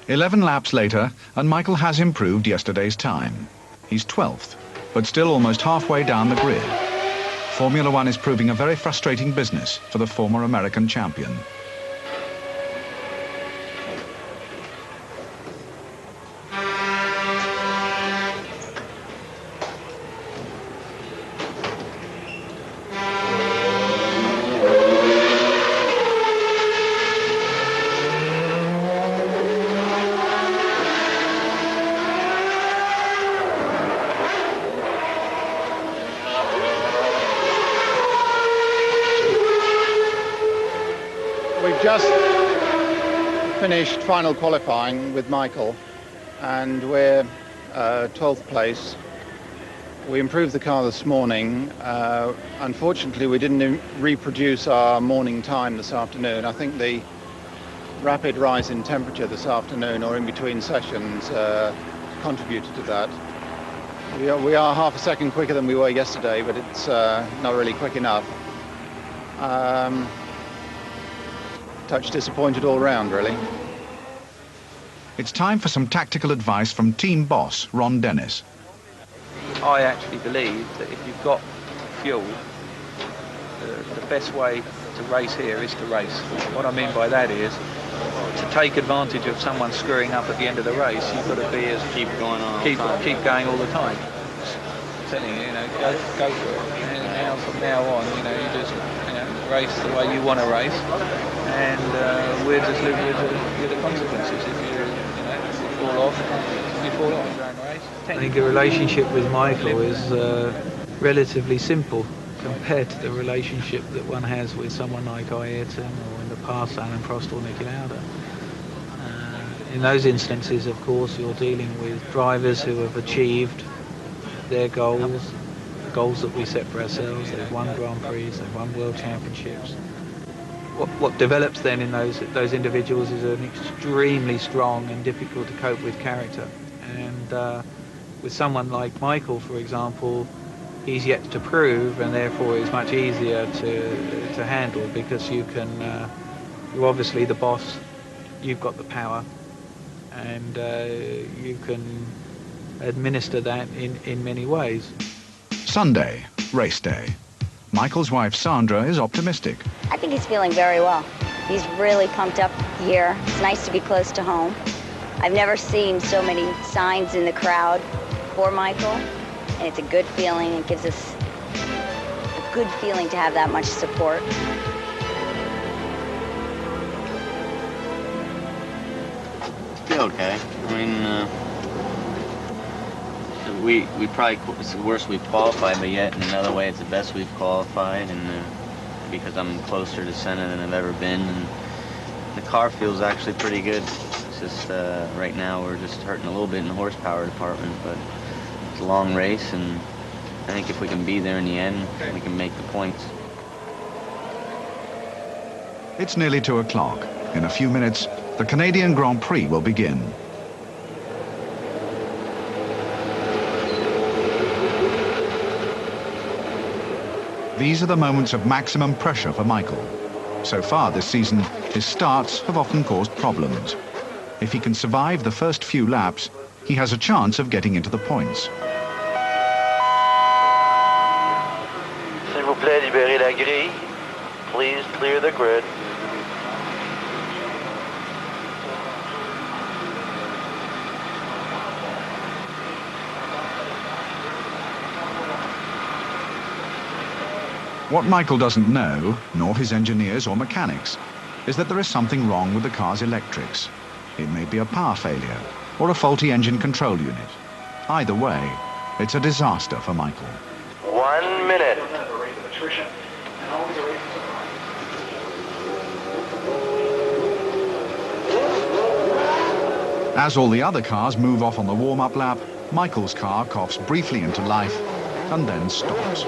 11 laps later, and Michael has improved yesterday's time. He's 12th, but still almost halfway down the grid. Formula One is proving a very frustrating business for the former American champion. just finished final qualifying with Michael, and we're 12th place. We improved the car this morning. Unfortunately, we didn't reproduce our morning time this afternoon. I think the rapid rise in temperature this afternoon, or in between sessions, contributed to that. We are half a second quicker than we were yesterday, but it's not really quick enough. Touch disappointed all round, really. It's time for some tactical advice from team boss Ron Dennis. I actually believe that if you've got fuel, the best way to race here is to race. What I mean by that is to take advantage of someone screwing up at the end of the race. You've got to be as keep going all the time. I'm telling you, go for it. And now from now on, you just race the way you want to race, and we'll just live with the consequences. If you fall off, you fall off. I think a relationship with Michael is relatively simple compared to the relationship that one has with someone like Ayrton, or in the past Alan Prost or Niki Lauda. In those instances, of course, you're dealing with drivers who have achieved their goals, the goals that we set for ourselves. They've won Grand Prix, they've won World Championships. What develops then in those individuals is an extremely strong and difficult to cope with character. And with someone like Michael, for example, he's yet to prove, and therefore it's much easier to handle, because you're obviously the boss, you've got the power, and you can administer that in many ways. Sunday, race day. Michael's wife Sandra is optimistic. I think he's feeling very well. He's really pumped up here. It's nice to be close to home. I've never seen so many signs in the crowd for Michael, and it's a good feeling. It gives us a good feeling to have that much support. Feel okay. I mean, we probably, it's the worst we've qualified, but yet in another way it's the best we've qualified, and because I'm closer to Senna than I've ever been, and the car feels actually pretty good. It's just right now we're just hurting a little bit in the horsepower department, but it's a long race, and I think if we can be there in the end, we can make the points. It's nearly 2 o'clock. In a few minutes, the Canadian Grand Prix will begin. These are the moments of maximum pressure for Michael. So far this season, his starts have often caused problems. If he can survive the first few laps, he has a chance of getting into the points. S'il vous plaît, libérez la grille. Please clear the grid. What Michael doesn't know, nor his engineers or mechanics, is that there is something wrong with the car's electrics. It may be a power failure or a faulty engine control unit. Either way, it's a disaster for Michael. 1 minute. As all the other cars move off on the warm-up lap, Michael's car coughs briefly into life and then stops.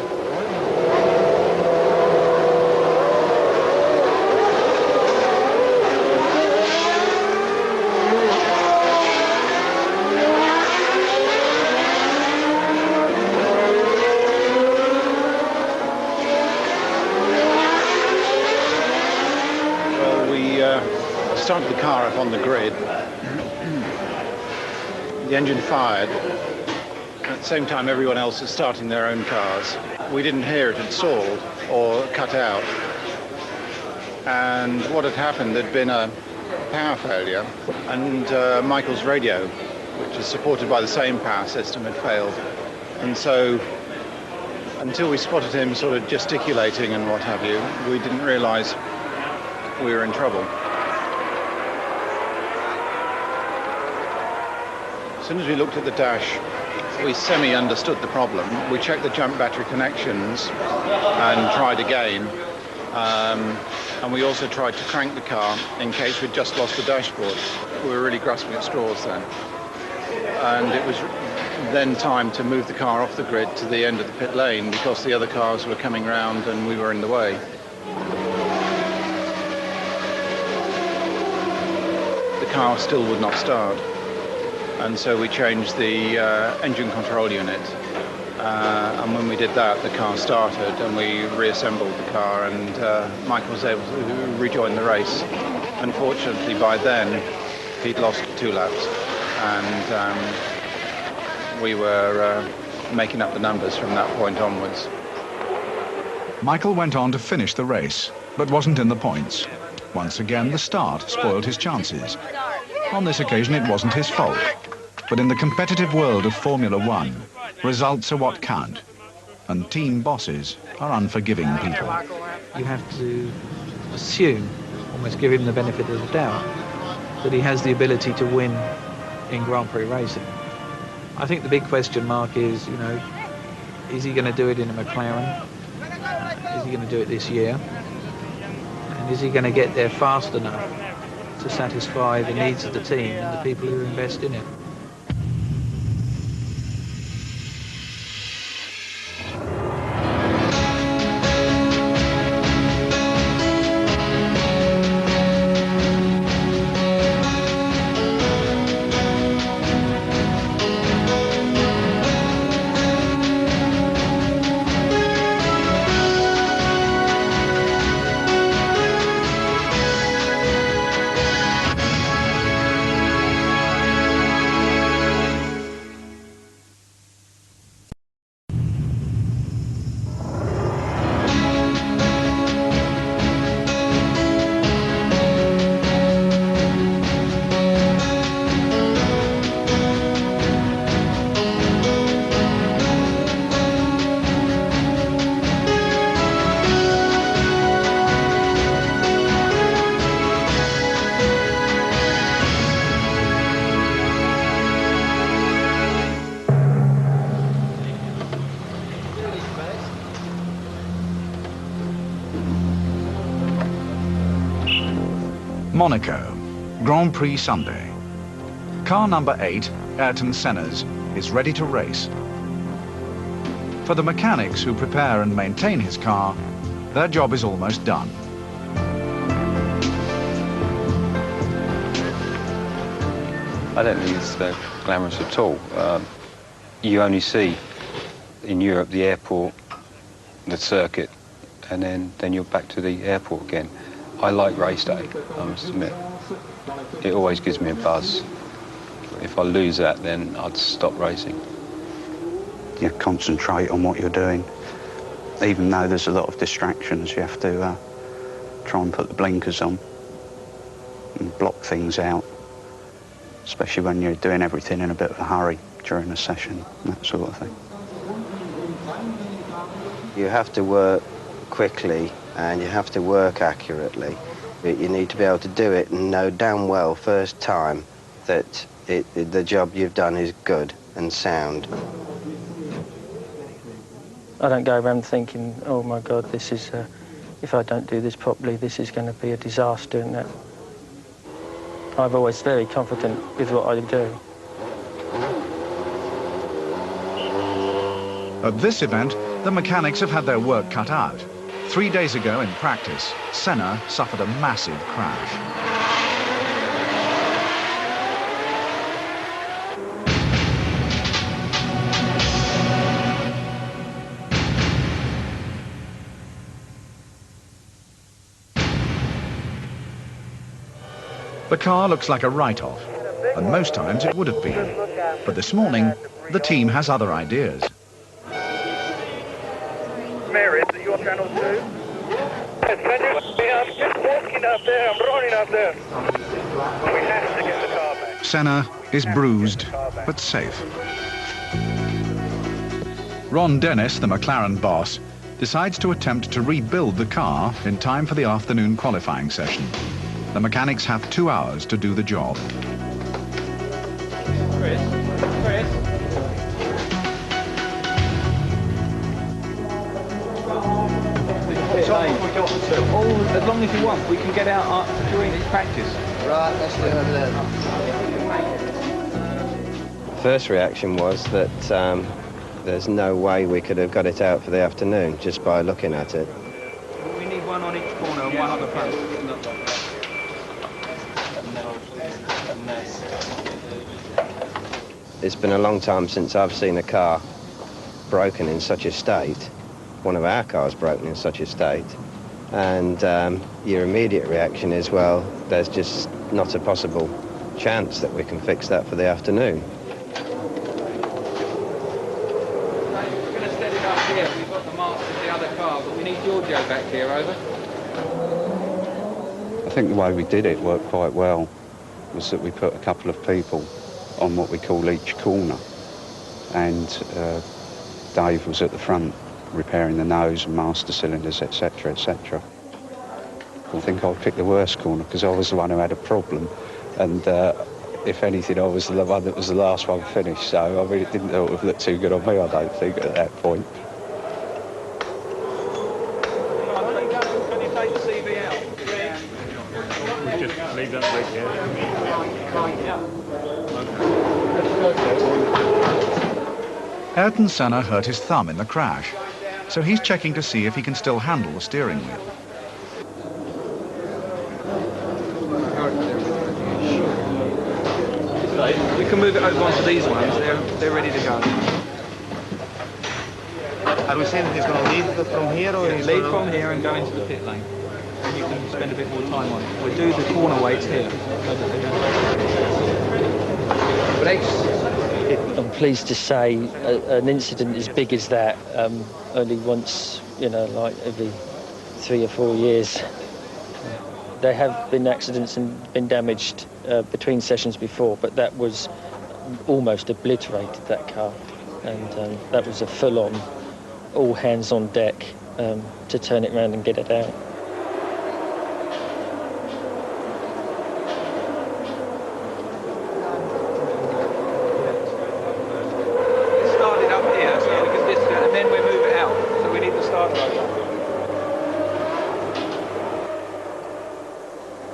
Started the car up on the grid. The engine fired. At the same time, everyone else is starting their own cars. We didn't hear it had stalled or cut out. And what had happened, there'd been a power failure, and Michael's radio, which is supported by the same power system, had failed. And so, until we spotted him sort of gesticulating and what have you, we didn't realize we were in trouble. As soon as we looked at the dash, we semi-understood the problem. We checked the jump battery connections and tried again. And we also tried to crank the car in case we'd just lost the dashboard. We were really grasping at straws then. And it was then time to move the car off the grid to the end of the pit lane because the other cars were coming round and we were in the way. The car still would not start. And so we changed the engine control unit. And when we did that, the car started and we reassembled the car and Michael was able to rejoin the race. Unfortunately, by then, he'd lost 2 laps and we were making up the numbers from that point onwards. Michael went on to finish the race, but wasn't in the points. Once again, the start spoiled his chances. On this occasion, it wasn't his fault. But in the competitive world of Formula One, results are what count, and team bosses are unforgiving people. You have to assume, almost give him the benefit of the doubt, that he has the ability to win in Grand Prix racing. I think the big question mark is, you know, is he going to do it in a McLaren? Is he going to do it this year? And is he going to get there fast enough to satisfy the needs of the team and the people who invest in it? Monaco, Grand Prix Sunday. Car number 8, Ayrton Senna's, is ready to race. For the mechanics who prepare and maintain his car, their job is almost done. I don't think it's glamorous at all. You only see in Europe the airport, the circuit, and then you're back to the airport again. I like race day, I must admit. It always gives me a buzz. If I lose that, then I'd stop racing. You concentrate on what you're doing. Even though there's a lot of distractions, you have to try and put the blinkers on and block things out, especially when you're doing everything in a bit of a hurry during a session, that sort of thing. You have to work quickly and you have to work accurately, but you need to be able to do it and know damn well first time that the job you've done is good and sound. I don't go around thinking, oh my God, this is, if I don't do this properly, this is going to be a disaster and that. I'm always very confident with what I do. At this event, the mechanics have had their work cut out. 3 days ago in practice, Senna suffered a massive crash. The car looks like a write-off, and most times it would have been. But this morning, the team has other ideas. Mary, is it your channel too? I'm just walking up there, I'm running up there. We have to get the car back. Senna is bruised, but safe. Ron Dennis, the McLaren boss, decides to attempt to rebuild the car in time for the afternoon qualifying session. The mechanics have 2 hours to do the job. Chris. All the as long as you want. We can get out during practice. Right, let's do it then. First reaction was that there's no way we could have got it out for the afternoon just by looking at it. We need one on each corner and one on the front. It's been a long time since I've seen a car broken in such a state, one of our cars broken in such a state, and your immediate reaction is, well, there's just not a possible chance that we can fix that for the afternoon. We're going to set it up here. We've got the marks of the other car, but we need Giorgio back here, over. I think the way we did it worked quite well, was that we put a couple of people on what we call each corner, and Dave was at the front repairing the nose and master cylinders, etc, etc. I think I picked the worst corner because I was the one who had a problem, and if anything I was the one that was the last one finished, so I mean it didn't look too good on me, I don't think, at that point. Can you take the CV out? We'll just leave that right here. Ayrton Senna hurt his thumb in the crash, so he's checking to see if he can still handle the steering wheel. We can move it over onto these ones. They're ready to go. Are we saying that he's going to lead from here, or lead from here and go into the pit lane? And you can spend a bit more time on it. We'll do the corner weights here. I'm pleased to say an incident as big as that only once, you know, like every 3 or 4 years. There have been accidents and been damaged between sessions before, but that was almost obliterated, that car. And that was a full-on, all hands on deck to turn it around and get it out.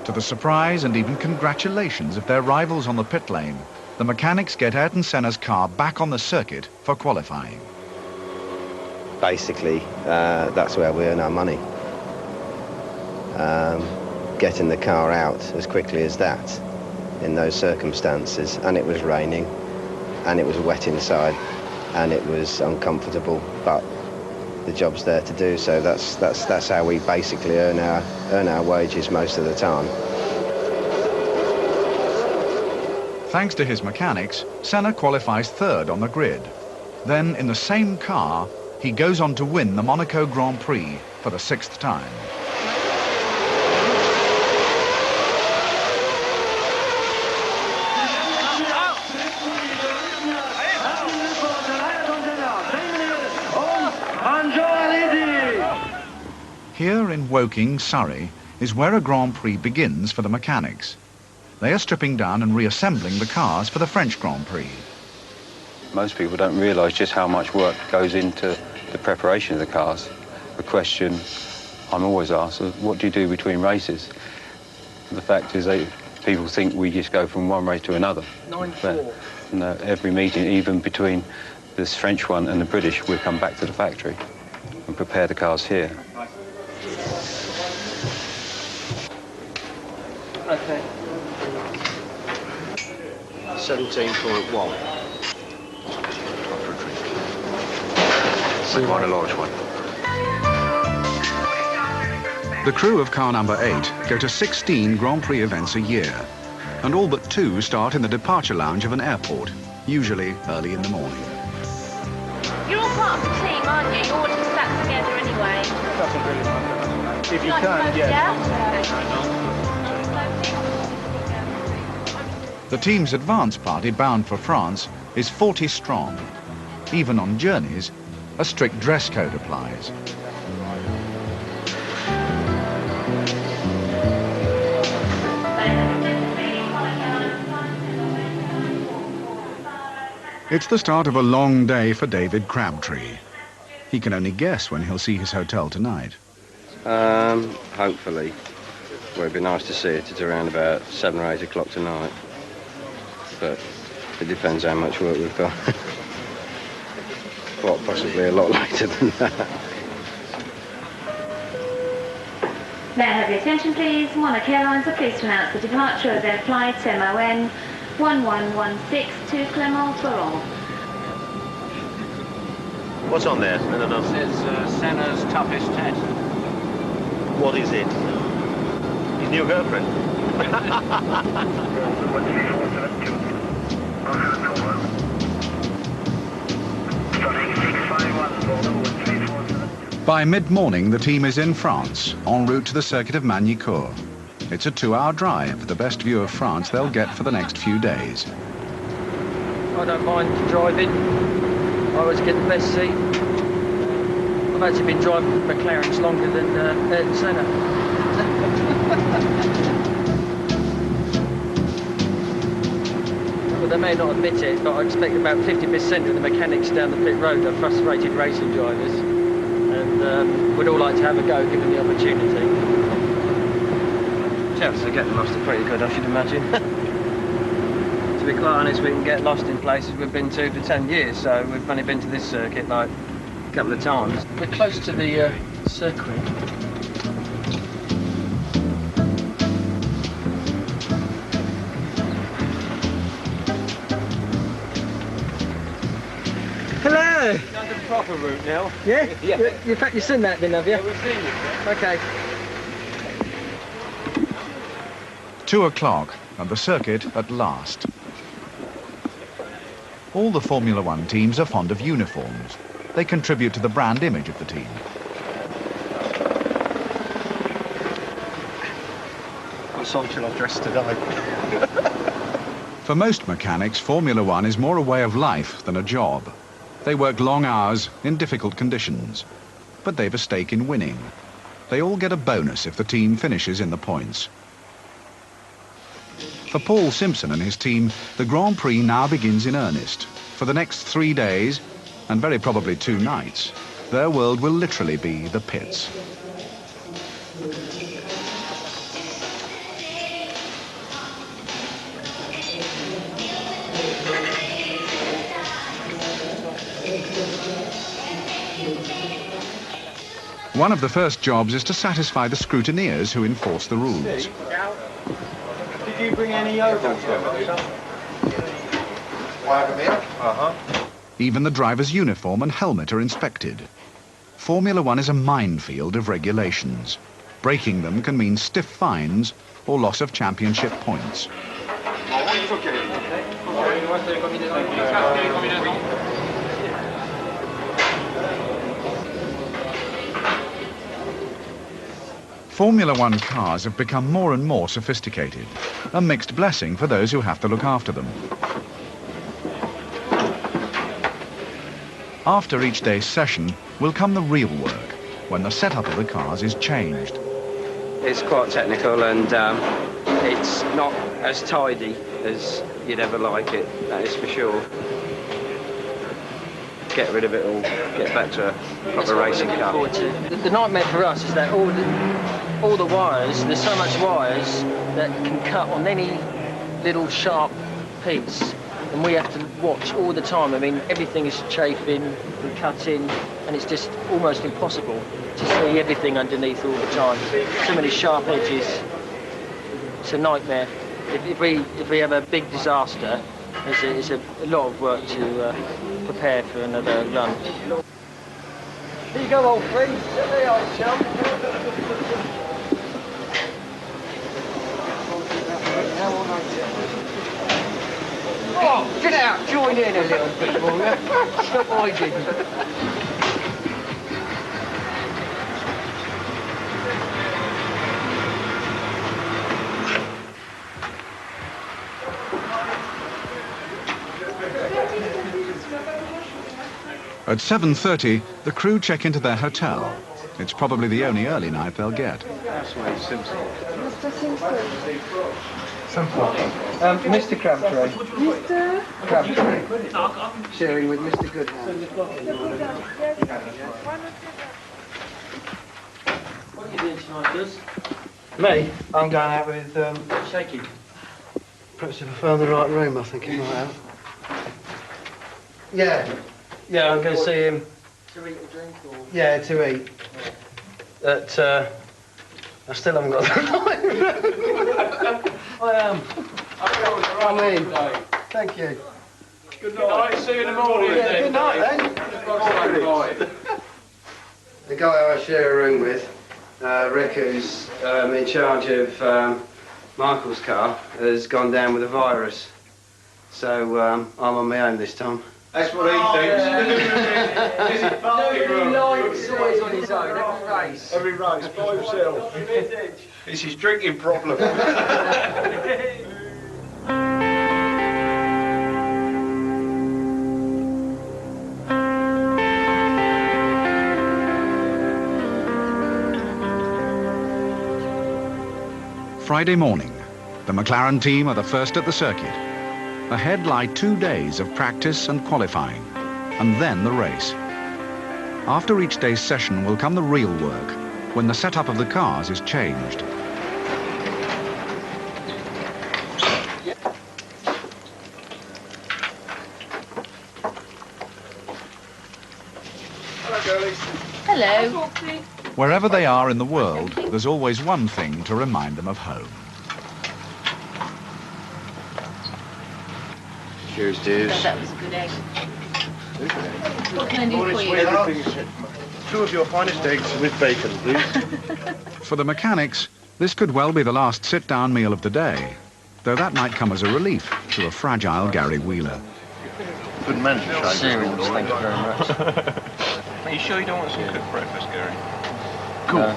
To the surprise and even congratulations of their rivals on the pit lane, the mechanics get Ayrton Senna's car back on the circuit for qualifying. Basically, that's where we earn our money. Getting the car out as quickly as that in those circumstances, and it was raining, and it was wet inside, and it was uncomfortable, but the job's there to do, so that's how we basically earn our wages most of the time. Thanks to his mechanics, Senna qualifies third on the grid. Then, in the same car, he goes on to win the Monaco Grand Prix for the 6th time. Here in Woking, Surrey, is where a Grand Prix begins for the mechanics. They are stripping down and reassembling the cars for the French Grand Prix. Most people don't realise just how much work goes into the preparation of the cars. The question I'm always asked is, what do you do between races? The fact is people think we just go from one race to another. 9-4. No, every meeting, even between this French one and the British, we come back to the factory and prepare the cars here. Okay. 17.1. See, quite a large one. The crew of car number 8 go to 16 Grand Prix events a year, and all but 2 start in the departure lounge of an airport, usually early in the morning. You're all part of the team, aren't you? You're all just sat together anyway. Doesn't really matter. If you can, yeah. The team's advance party bound for France is 40 strong. Even on journeys, a strict dress code applies. It's the start of a long day for David Crabtree. He can only guess when he'll see his hotel tonight. Hopefully. Well, it'd be nice to see it at around about 7 or 8 o'clock tonight. But it depends how much work we've got. Quite possibly a lot later than that. May I have your attention, please? Monarch Airlines are pleased to announce the departure of their flight MON 1116 to Clermont-Ferrand. What's on there? I don't know. It says Senna's toughest test. What is it? His new girlfriend. By mid-morning, the team is in France, en route to the circuit of Magny-Cours. It's a 2-hour drive, the best view of France they'll get for the next few days. I don't mind driving. I always get the best seat. I've actually been driving Mclarens longer than Ayrton Senna. Well, they may not admit it, but I expect about 50% of the mechanics down the pit road are frustrated racing drivers, and would all like to have a go given the opportunity. Chances of getting lost are pretty good, I should imagine. To be quite honest, we can get lost in places we've been to for 10 years, so we've only been to this circuit like a couple of times. We're close to the circuit. Hello! Down the proper route now. Yeah? Yeah. In fact, you've seen that then, have you? Yeah, we've seen it. Yeah. Okay. 2 o'clock, and the circuit at last. All the Formula One teams are fond of uniforms. They contribute to the brand image of the team. What song shall I dress today? For most mechanics, Formula One is more a way of life than a job. They work long hours in difficult conditions, but they've a stake in winning. They all get a bonus if the team finishes in the points. For Paul Simpson and his team, the Grand Prix now begins in earnest. For the next 3 days, and very probably 2 nights, their world will literally be the pits. One of the first jobs is to satisfy the scrutineers who enforce the rules. Did you bring any over? Even the driver's uniform and helmet are inspected. Formula One is a minefield of regulations. Breaking them can mean stiff fines or loss of championship points. Formula One cars have become more and more sophisticated, a mixed blessing for those who have to look after them. After each day's session will come the real work, when the setup of the cars is changed. It's quite technical, and it's not as tidy as you'd ever like it, that is for sure. Get rid of it all, get back to a proper racing car. The nightmare for us is that all the wires, there's so much wires that can cut on any little sharp piece, and we have to watch all the time. I mean, everything is chafing and cutting, and it's just almost impossible to see everything underneath all the time. So many sharp edges. It's a nightmare. If we have a big disaster, it's a lot of work to prepare for another run. Here you go, old friend. There you are, chum. Oh, get out, join in a little bit, will you? Stop hiding. At 7:30, the crew check into their hotel. It's probably the only early night they'll get. Mr. Simpson. Mr. Crabtree. Mr. Crabtree. Sharing with Mr. Goodham. What are you doing tonight, Gus? Me? I'm going out with, Shaky. perhaps if I found the right room, I think it might help. Yeah. Yeah, I'm going to see him. To eat or drink or? Yeah, to eat. But, I still haven't got the right. I am. I'm in. Thank you. Good night. See you in the morning. Yeah, good night then. The guy I share a room with, Rick, who's in charge of Michael's car, has gone down with a virus. So I'm on my own this time. That's what he thinks. Nobody likes always on his own, every race. Every race, by himself. It's his drinking problem. Friday morning, the Mclaren team are the first at the circuit. Ahead lie 2 days of practice and qualifying, and then the race. After each day's session will come the real work, when the setup of the cars is changed. Hello, girlies. Hello. Wherever they are in the world, there's always one thing to remind them of home. Cheers, dudes. That was a good egg. What can I do for you? Two of your finest eggs with bacon, please. For the mechanics, this could well be the last sit-down meal of the day, though that might come as a relief to a fragile Gary Wheeler. Good manage, Cereals, thank you very much. Are you sure you don't want some cooked breakfast, Gary? Cool.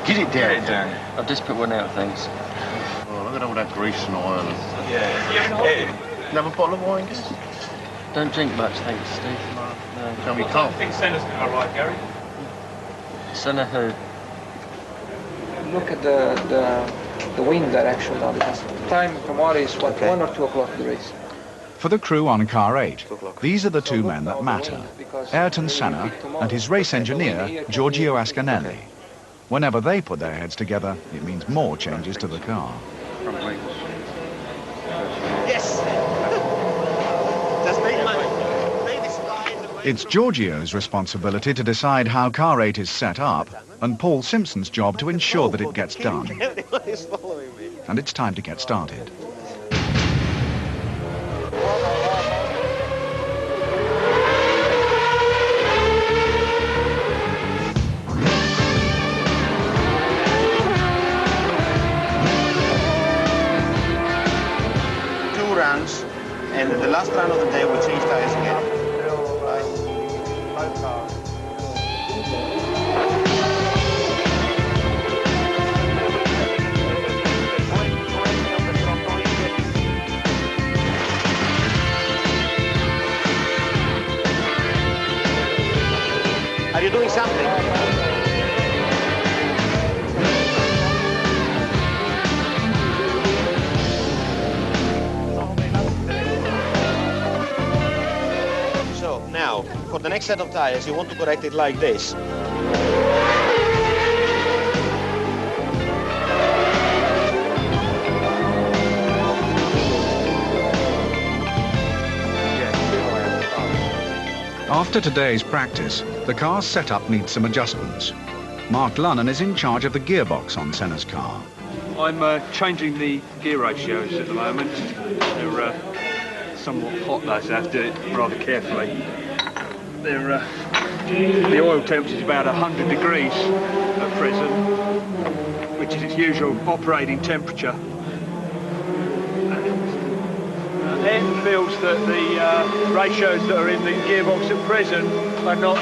Get it down. I've just put one out, thanks. Oh, look at all that grease and oil. Yeah. Another bottle of wine, Gus? Don't drink much, thanks, Steve. No. Tell me, Carl. I think Senna's all right, Gary. Senna who? Look at the wind direction now, because time tomorrow is what, 1 or 2 o'clock the race. For the crew on car 8, these are the two men that matter, Ayrton Senna and his race engineer, Giorgio Ascanelli. Whenever they put their heads together, it means more changes to the car. Yes! It's Giorgio's responsibility to decide how car 8 is set up, and Paul Simpson's job to ensure that it gets done. And it's time to get started. Runs, and the last run of the day we change tires again. Are you doing something? Now, for the next set of tires, you want to correct it like this. After today's practice, the car's setup needs some adjustments. Mark Lunnan is in charge of the gearbox on Senna's car. I'm changing the gear ratios at the moment. They're somewhat hot, though, so I have to do it rather carefully. The oil temperature is about 100 degrees at present, which is its usual operating temperature. Ayrton feels that the ratios that are in the gearbox at present are not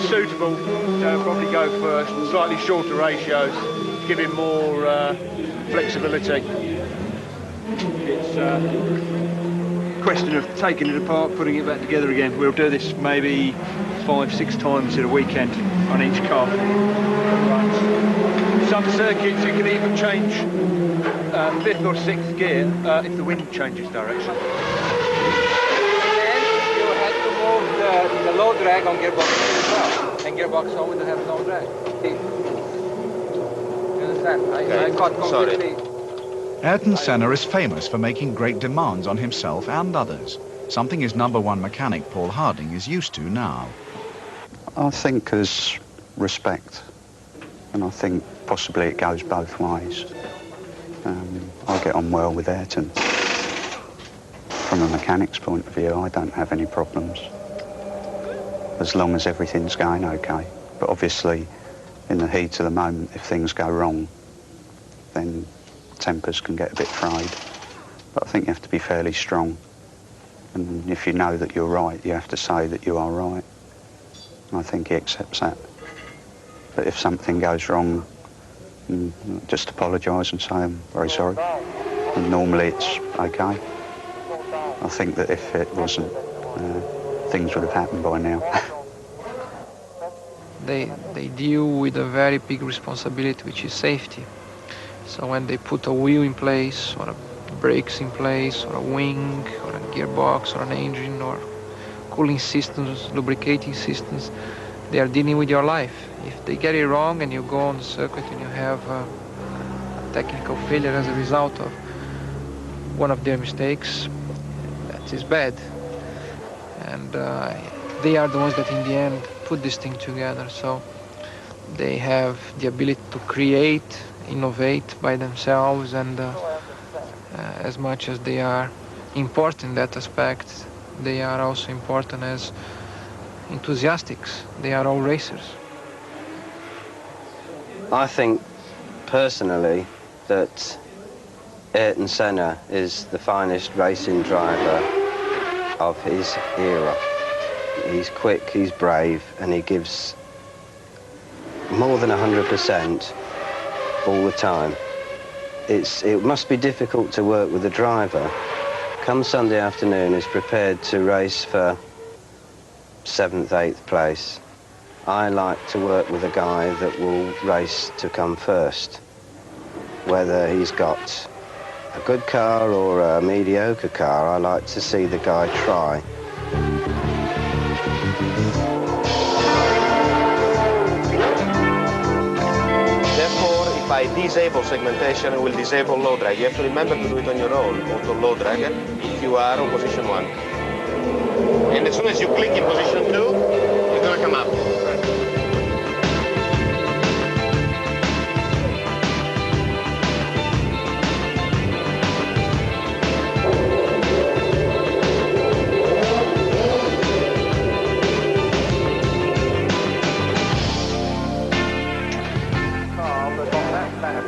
suitable, so I'll probably go for slightly shorter ratios to give him more flexibility. It's a question of taking it apart, putting it back together again. We'll do this maybe 5-6 times in a weekend on each car. Some circuits you can even change 5th or 6th gear if the wind changes direction. And you had to move the low drag on gearbox as well, and gearbox always have no drag. understand. I got completely... Ayrton Senna is famous for making great demands on himself and others, something his #1 mechanic Paul Harding is used to now. I think there's respect, and I think possibly it goes both ways. I get on well with Ayrton. From a mechanic's point of view, I don't have any problems, as long as everything's going okay. But obviously, in the heat of the moment, if things go wrong, then tempers can get a bit frayed. But I think you have to be fairly strong. And if you know that you're right, you have to say that you are right. And I think he accepts that. But if something goes wrong, just apologise and say I'm very sorry. And normally it's okay. I think that if it wasn't, things would have happened by now. They deal with a very big responsibility, which is safety. So when they put a wheel in place, or brakes in place, or a wing, or a gearbox, or an engine, or cooling systems, lubricating systems, they are dealing with your life. If they get it wrong and you go on the circuit and you have a technical failure as a result of one of their mistakes, that is bad. And they are the ones that in the end put this thing together. So they have the ability to create, innovate by themselves, and as much as they are important in that aspect, they are also important as enthusiastics. They are all racers. I think personally that Ayrton Senna is the finest racing driver of his era. He's quick, he's brave, and he gives more than 100% all the time. It must be difficult to work with a driver. Come Sunday afternoon, he's prepared to race for 7th, 8th place. I like to work with a guy that will race to come first. Whether he's got a good car or a mediocre car, I like to see the guy try. Therefore, if I disable segmentation, I will disable low drag. You have to remember to do it on your own, auto low drag, if you are on position 1. And as soon as you click in position 2, you're going to come up.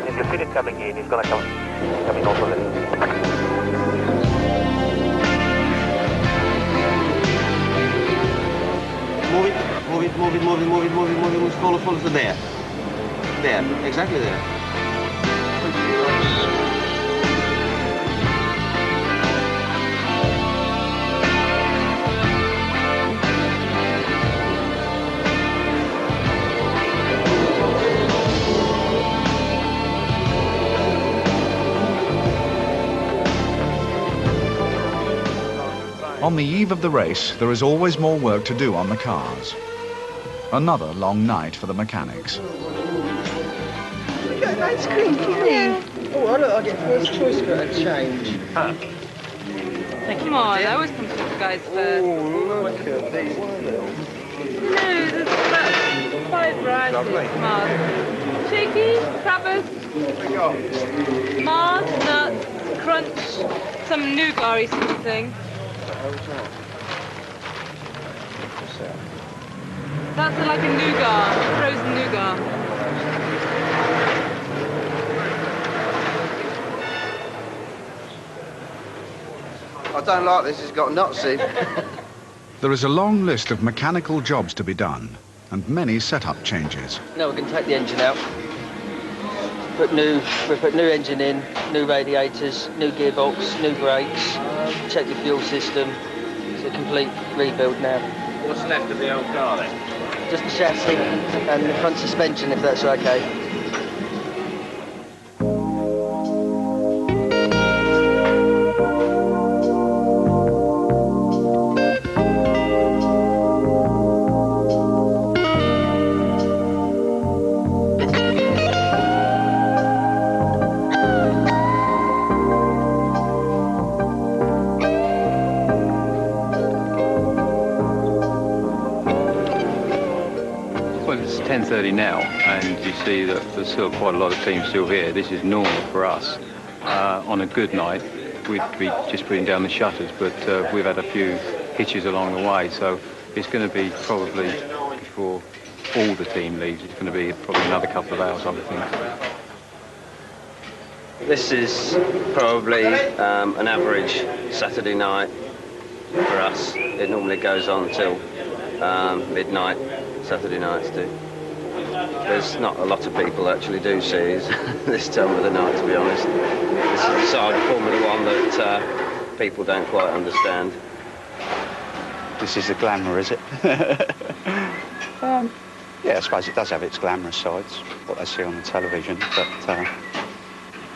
If you feel it coming in, it's going to come coming off a little. Move it, follow to there. There, exactly there. On the eve of the race, there is always more work to do on the cars. Another long night for the mechanics. We got an ice cream, please. Oh, I get first choice for a change. Come on, I always come to the guys first. Oh, look at these. No, there's about 5 varieties of Mars. Shaky, Travis, Mars, nuts, crunch, some nougat-y sort of thing. That's like a nougat, frozen nougat. I don't like this, it's got nuts in. There is a long list of mechanical jobs to be done, and many setup changes. Now we can take the engine out. We put new engine in, new radiators, new gearbox, new brakes, check the fuel system. It's a complete rebuild now. What's left of the old car then? Just the chassis and the front suspension, if that's okay. 10:30 now, and you see that there's still quite a lot of teams still here. This is normal for us. On a good night, we'd be just putting down the shutters, but we've had a few hitches along the way, so it's going to be probably, before all the team leaves, it's going to be probably another couple of hours, I would think. This is probably an average Saturday night for us. It normally goes on till midnight, Saturday nights do. There's not a lot of people actually do series this time of the night, to be honest. This is the side of Formula One that people don't quite understand. This is the glamour, is it? Yeah, I suppose it does have its glamorous sides, what they see on the television, but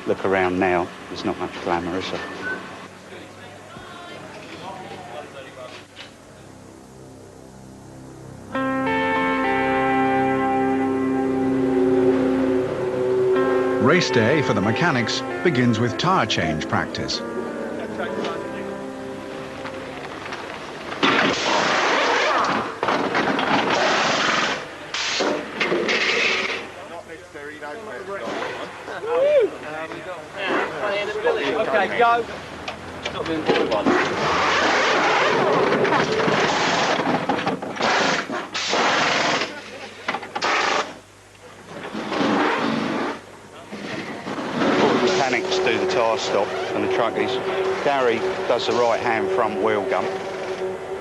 look around now, there's not much glamour, is there? Race day for the mechanics begins with tyre change practice. Okay, go. Stop being bored by Mechanics do the tyre stop and the truckies. Gary does the right-hand front wheel gump.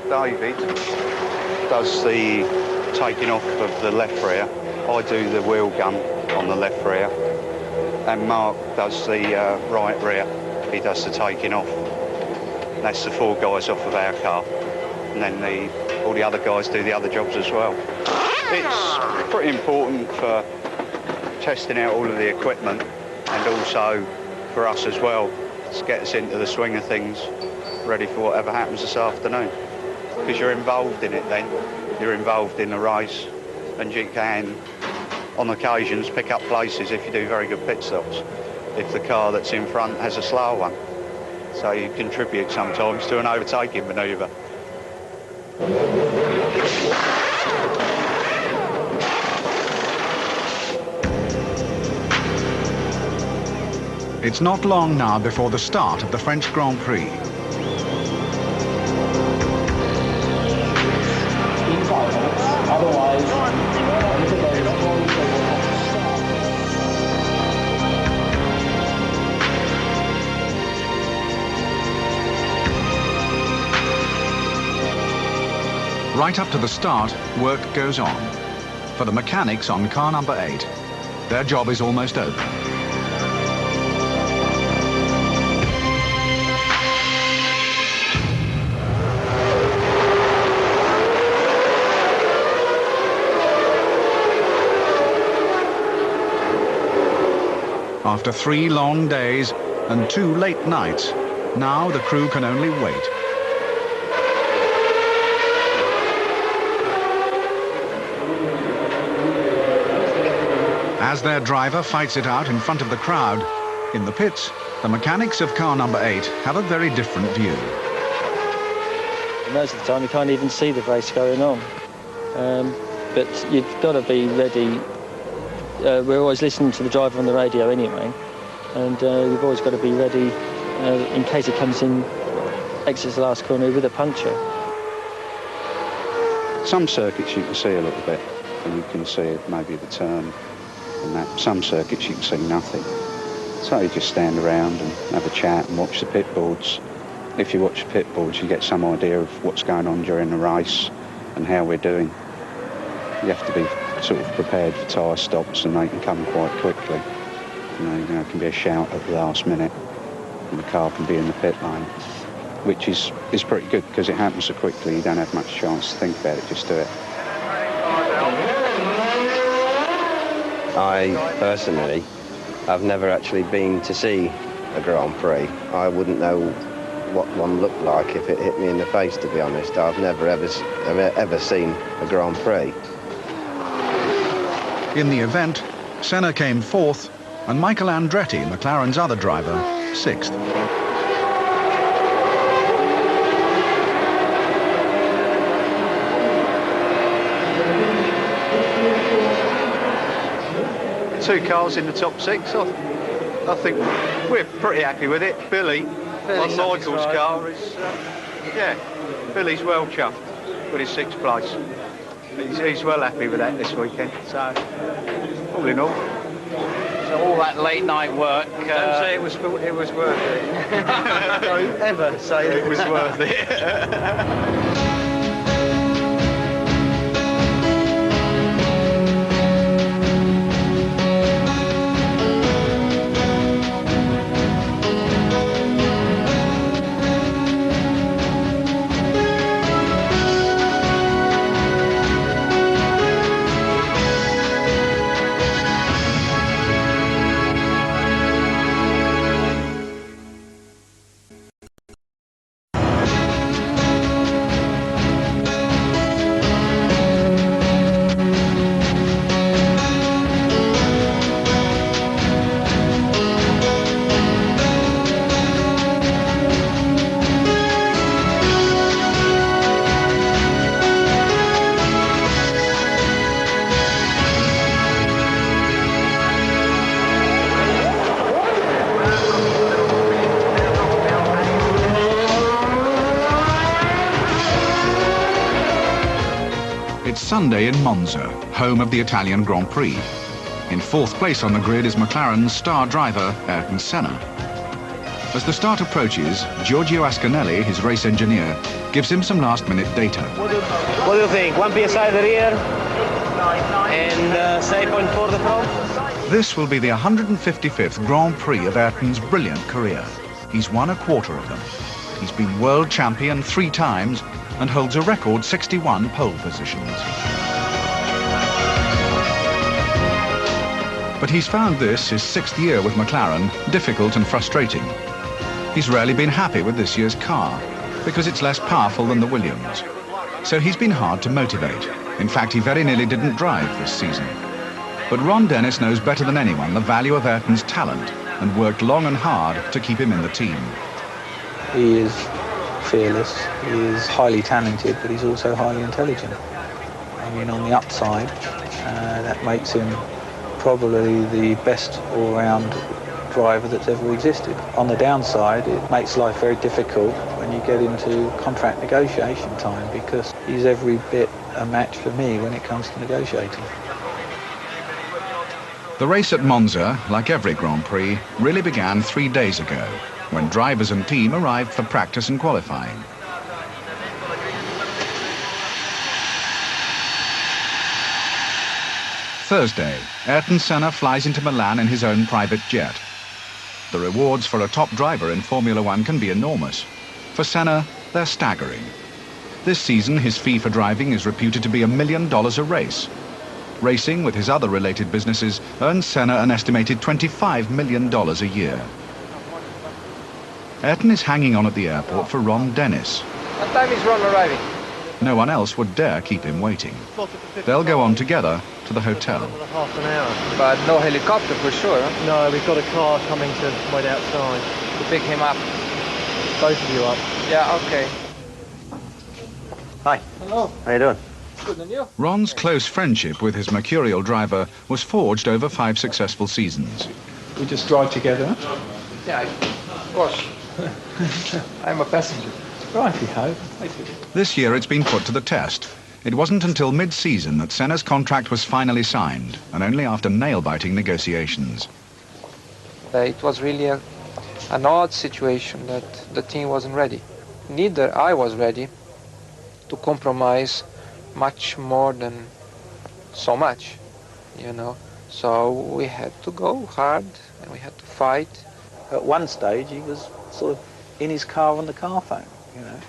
David does the taking off of the left rear. I do the wheel gump on the left rear. And Mark does the right rear. He does the taking off. That's the 4 guys off of our car. And then all the other guys do the other jobs as well. It's pretty important for testing out all of the equipment, and also for us as well, to get us into the swing of things, ready for whatever happens this afternoon. Because you're involved in it then, you're involved in the race, and you can, on occasions, pick up places if you do very good pit stops, if the car that's in front has a slower one. So you contribute sometimes to an overtaking manoeuvre. It's not long now before the start of the French Grand Prix. Right up to the start, work goes on. For the mechanics on car number 8, their job is almost over. After 3 long days and 2 late nights, now the crew can only wait. As their driver fights it out in front of the crowd, in the pits, the mechanics of car number 8 have a very different view. Most of the time you can't even see the race going on. But you've got to be ready. We're always listening to the driver on the radio anyway, and you've always got to be ready in case he comes in, exits the last corner with a puncture. Some circuits you can see a little bit, and you can see maybe the turn and that. Some circuits you can see nothing. So you just stand around and have a chat and watch the pit boards. If you watch the pit boards, you get some idea of what's going on during the race and how we're doing. You have to be sort of prepared for tyre stops, and they can come quite quickly. You know, it can be a shout at the last minute, and the car can be in the pit lane, which is pretty good because it happens so quickly. You don't have much chance to think about it, just do it. I personally have never actually been to see a Grand Prix. I wouldn't know what one looked like if it hit me in the face, to be honest. I've never ever seen a Grand Prix. In the event, Senna came 4th and Michael Andretti, McLaren's other driver, 6th. 2 cars in the top 6. I think we're pretty happy with it. Billy on Michael's car is, yeah, Billy's well chuffed with his 6th place. He's well happy with that this weekend. So, all in all. So all that late night work. Don't say it was worth it. Don't ever say it was worth it. It's Sunday in Monza, home of the Italian Grand Prix. In 4th place on the grid is McLaren's star driver, Ayrton Senna. As the start approaches, Giorgio Ascanelli, his race engineer, gives him some last-minute data. What do you think? 1 PSI the rear and 7.4 the front? This will be the 155th Grand Prix of Ayrton's brilliant career. He's won a quarter of them. He's been world champion 3 times and holds a record 61 pole positions. But he's found this, his 6th year with McLaren, difficult and frustrating. He's rarely been happy with this year's car, because it's less powerful than the Williams. So he's been hard to motivate. In fact, he very nearly didn't drive this season. But Ron Dennis knows better than anyone the value of Ayrton's talent and worked long and hard to keep him in the team. He is fearless, he is highly talented, but he's also highly intelligent. I mean, on the upside, that makes him probably the best all-round driver that's ever existed. On the downside, it makes life very difficult when you get into contract negotiation time, because he's every bit a match for me when it comes to negotiating. The race at Monza, like every Grand Prix, really began 3 days ago, when drivers and team arrived for practice and qualifying. Thursday, Ayrton Senna flies into Milan in his own private jet. The rewards for a top driver in Formula One can be enormous. For Senna, they're staggering. This season, his fee for driving is reputed to be $1 million a race. Racing, with his other related businesses, earns Senna an estimated $25 million a year. Ayrton is hanging on at the airport for Ron Dennis. What time is Ron arriving? No one else would dare keep him waiting. They'll go on together to the hotel. Half an hour. But no helicopter for sure, huh? No, we've got a car coming to wait outside. To pick him up. Both of you up. Yeah, okay. Hi. Hello. How you doing? Good, and you? Ron's close friendship with his mercurial driver was forged over 5 successful seasons. We just drive together? Yeah, of course. I'm a passenger. Righty-ho. This year it's been put to the test. It wasn't until mid-season that Senna's contract was finally signed, and only after nail-biting negotiations. It was really an odd situation that the team wasn't ready. Neither I was ready to compromise much more than so much, you know. So we had to go hard and we had to fight. At one stage he was sort of in his car on the car phone, you know,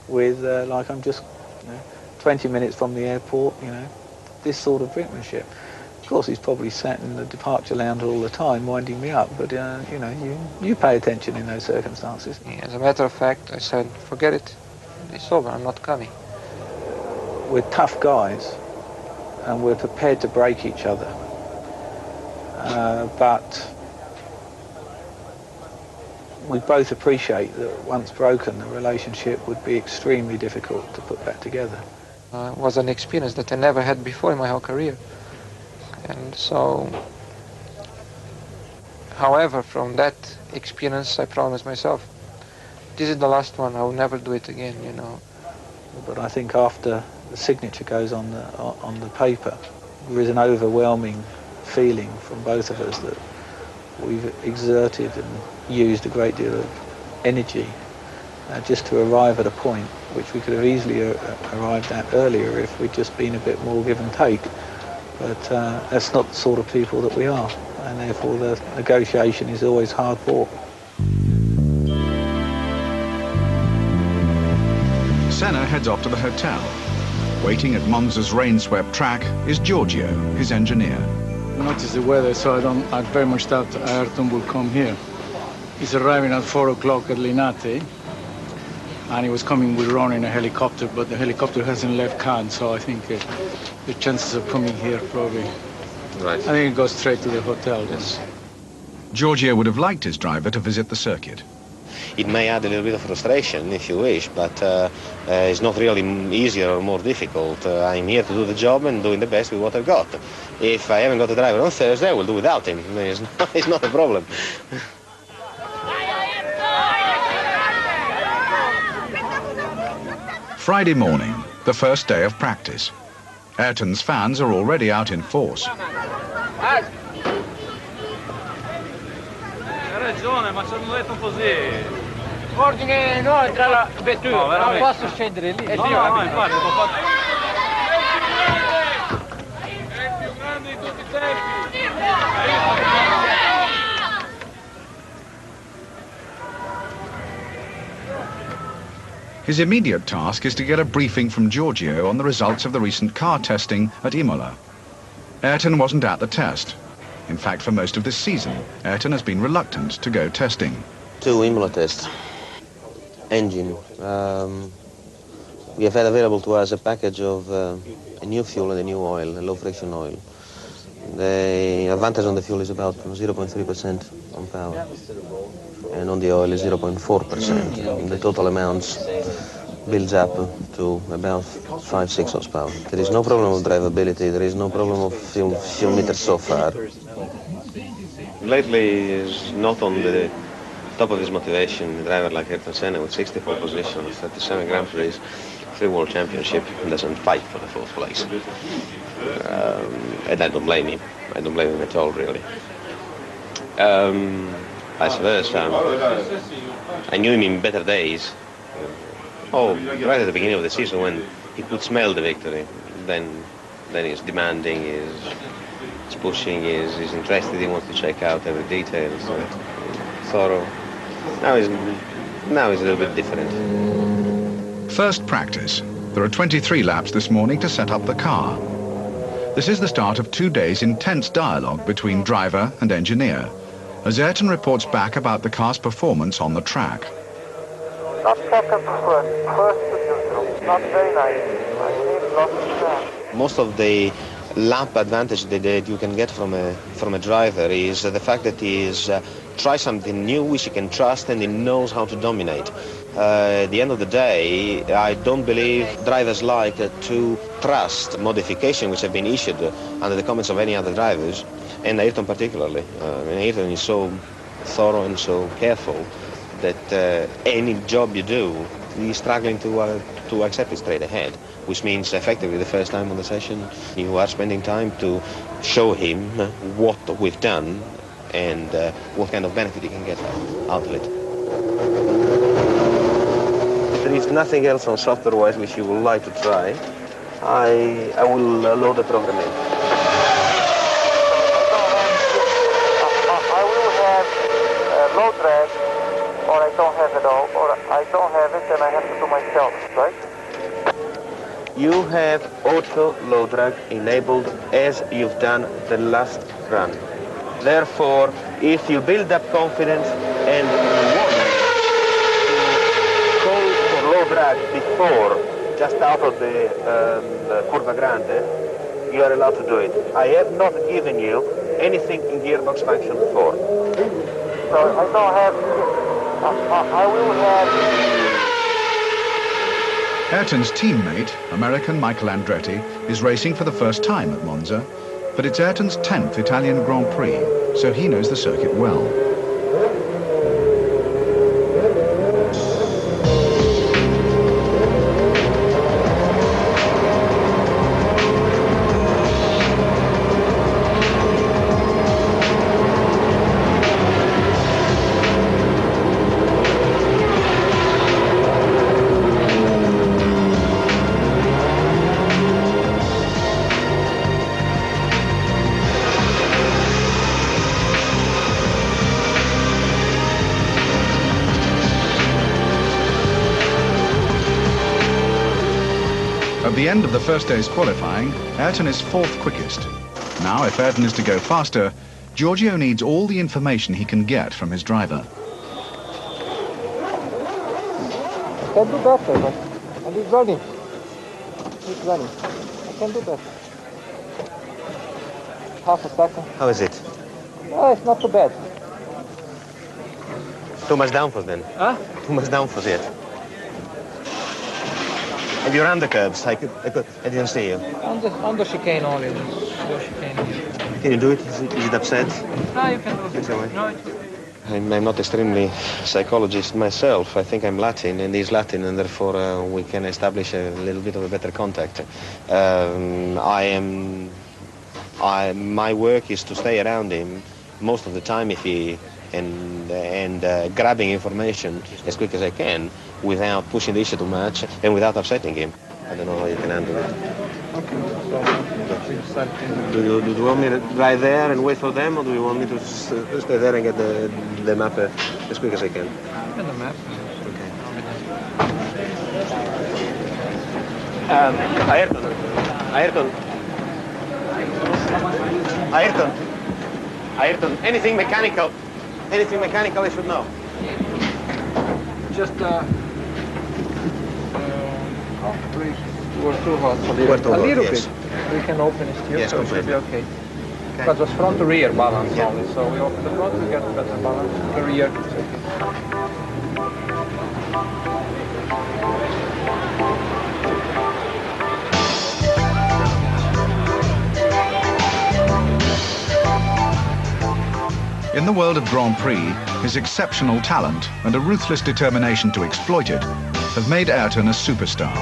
with like I'm just, you know, 20 minutes from the airport, you know, this sort of brinkmanship. Of course, he's probably sat in the departure lounge all the time winding me up, but, you know, you pay attention in those circumstances. As a matter of fact, I said, forget it. It's over, I'm not coming. We're tough guys, and we're prepared to break each other. But we both appreciate that once broken, the relationship would be extremely difficult to put back together. It was an experience that I never had before in my whole career. And so However, from that experience, I promised myself, this is the last one, I will never do it again, you know. But I think after the signature goes on the paper, there is an overwhelming feeling from both of us that we've exerted and used a great deal of energy just to arrive at a point which we could have easily arrived at earlier if we'd just been a bit more give and take. But that's not the sort of people that we are, and therefore the negotiation is always hard fought. Senna heads off to the hotel. Waiting at Monza's rain-swept track is Giorgio, his engineer. Notice the weather, so I very much doubt Ayrton will come here. He's arriving at 4 o'clock at Linate, and he was coming with Ron in a helicopter, but the helicopter hasn't left Cannes, so I think the chances of coming here probably... Right. I think it goes straight to the hotel. Yes. Giorgio would have liked his driver to visit the circuit. It may add a little bit of frustration, if you wish, but it's not really easier or more difficult. I'm here to do the job and doing the best with what I've got. If I haven't got a driver on Thursday, I will do without him. It's not a problem. Friday morning, the first day of practice. Ayrton's fans are already out in force. Hai ragione, ma ci hanno detto così. Ordine, no, tra la vettura, no, non posso scendere lì. No, no, infatti, ho fatto... È il più grande di tutti i tempi. His immediate task is to get a briefing from Giorgio on the results of the recent car testing at Imola. Ayrton wasn't at the test. In fact, for most of this season, Ayrton has been reluctant to go testing. 2 Imola tests. Engine. We have had available to us a package of a new fuel and a new oil, a low-friction oil. The advantage on the fuel is about 0.3% on power, and on the oil is 0.4%. The total amounts builds up to about 5-6 horsepower. There is no problem of drivability, there is no problem of fuel meters so far. Lately is not on the top of his motivation. A driver like Ayrton Senna with 64 positions, 37 Grand Prix, 3 World Championship, and doesn't fight for the 4th place. And I don't blame him. I don't blame him at all, really. Vice versa. I knew him in better days. Right at the beginning of the season when he could smell the victory. Then he's demanding, he's pushing, he's interested, he wants to check out every detail, thorough. Now he's a little bit different. First practice. There are 23 laps this morning to set up the car. This is the start of 2 days' intense dialogue between driver and engineer, as Ayrton reports back about the car's performance on the track. Second first to neutral. Not very nice. I think lost the track. Most of the lap advantage that you can get from a driver is the fact that he is try something new which he can trust and he knows how to dominate. At the end of the day, I don't believe drivers like to trust modifications which have been issued under the comments of any other drivers, and Ayrton particularly. Ayrton is so thorough and so careful that any job you do, he's struggling to accept it straight ahead, which means effectively the first time on the session you are spending time to show him what we've done and what kind of benefit he can get out of it. There is nothing else on software-wise which you would like to try. I will load the program in. I will have low drag, or I don't have it all, or I don't have it and I have to do myself, right? You have auto low drag enabled as you've done the last run. Therefore, if you build up confidence and you want to call for low drag before, just out of the Curva Grande, you are allowed to do it. I have not given you anything in gearbox function before. So I don't have, I will have... Ayrton's teammate, American Michael Andretti, is racing for the first time at Monza, but it's Ayrton's 10th Italian Grand Prix. so he knows the circuit well. At the end of the first day's qualifying, Ayrton is fourth quickest. Now, if Ayrton is to go faster, Giorgio needs all the information he can get from his driver. I can do better, but I need running. Keep running. I can do better. Half a second. How is it? No, it's not too bad. Too much downforce then? Huh? Too much downforce yet. And you ran the curbs. I didn't see you. On the chicane only. Slow chicane. Can you do it? Is it upset? No, you can do it. It's all right. No, it's okay. I'm not extremely psychologist myself. I think I'm Latin, and he's Latin, and therefore we can establish a little bit of a better contact. My work is to stay around him most of the time if he and grabbing information as quick as I can without pushing the issue too much and without upsetting him. I don't know how you can handle it. Do you want me to drive there and wait for them, or do you want me to stay there and get the map as quick as I can? Get the map. Okay. Ayrton, anything mechanical I should know? Just brake were too hot. A little bit. We can open it here, yes, so it should be completely. okay. Because it was front to rear balance only, so we open the front to get better balance. The rear, it's okay. In the world of Grand Prix, his exceptional talent and a ruthless determination to exploit it have made Ayrton a superstar.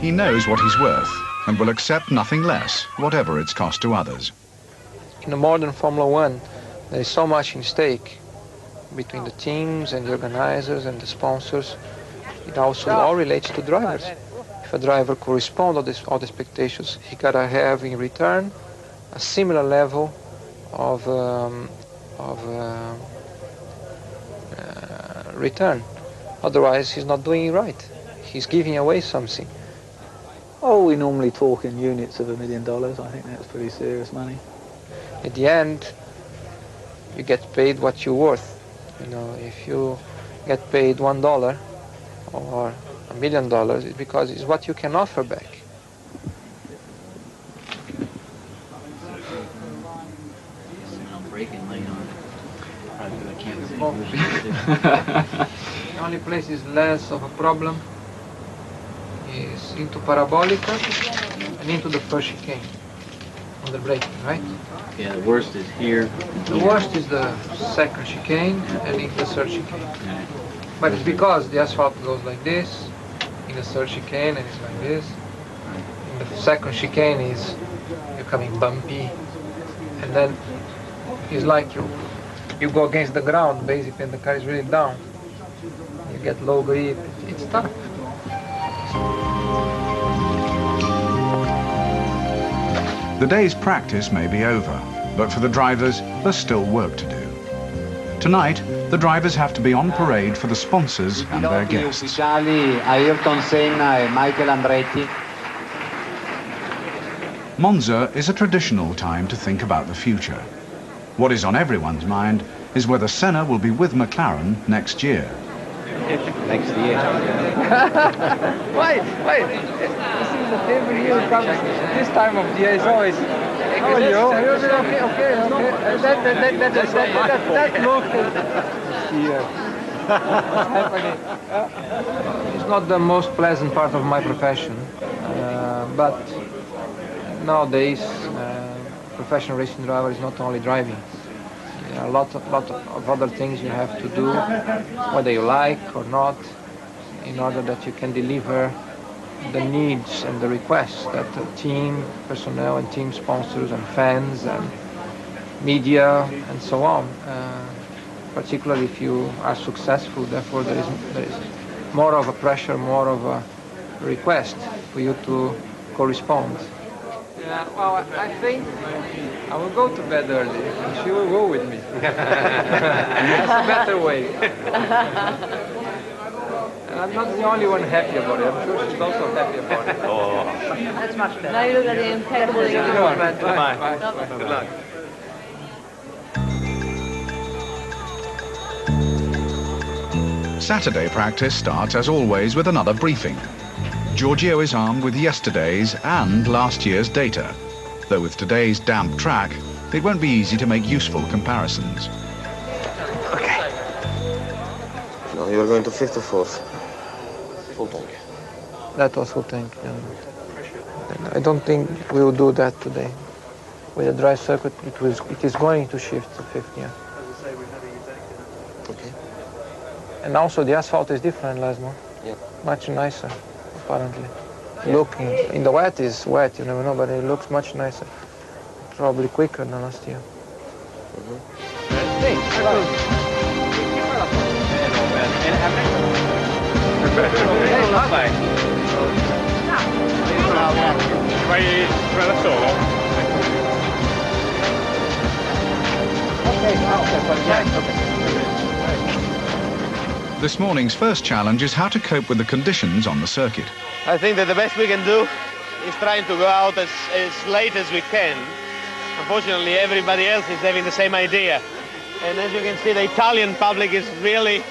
He knows what he's worth and will accept nothing less, whatever its cost to others. In the modern Formula One, there is so much in stake between the teams and the organizers and the sponsors. It also all relates to drivers. If a driver corresponds to all the expectations, he gotta have in return a similar level of return. Otherwise, he's not doing it right. He's giving away something. Oh, we normally talk in units of $1 million. I think that's pretty serious money. At the end, you get paid what you're worth. You know, if you get paid $1 or $1 million, it's because it's what you can offer back. The only place is less of a problem is into Parabolica and into the first chicane on the braking, right? Yeah, the worst is here. The worst is the second chicane and into the third chicane. But it's because the asphalt goes like this, in the third chicane and it's like this. In the second chicane is you're coming bumpy, and then it's like you go against the ground basically, and the car is really down. You get low grip. It's tough. The day's practice may be over, but for the drivers, there's still work to do. Tonight, the drivers have to be on parade for the sponsors and their guests. Ufficiali Ayrton Senna e Michael Andretti. Monza is a traditional time to think about the future. What is on everyone's mind is whether Senna will be with McLaren next year. Next year. Wait. that every year comes this time of the year is always. How are you? Okay. That look is here. What's happening? It's not the most pleasant part of my profession, but nowadays, professional racing driver is not only driving. There are a lot of other things you have to do, whether you like or not, in order that you can deliver the needs and the requests that the team personnel and team sponsors and fans and media and so on. Particularly if you are successful, therefore there is more of a pressure, more of a request for you to correspond. Yeah, well, I think I will go to bed early and she will go with me. That's a better way. And I'm not the only one happy about it. I'm sure she's also happy about it. Oh. That's much better. Now you look at the impeccable uniform. Bye. Good luck. Saturday practice starts as always with another briefing. Giorgio is armed with yesterday's and last year's data, though with today's damp track, it won't be easy to make useful comparisons. Okay. No, you're going to 5th or 4th? Full tank. That was full tank. Yeah. I don't think we will do that today. With a dry circuit, it is going to shift to 5th, yeah. Okay. And also the asphalt is different, Lasmo. Yeah. Much nicer, apparently. Yeah. Looking in the wet is wet, you never know, but it looks much nicer. Probably quicker than last year. Hey, This morning's first challenge is how to cope with the conditions on the circuit. I think that the best we can do is trying to go out as late as we can. Unfortunately, everybody else is having the same idea. And as you can see, the Italian public is really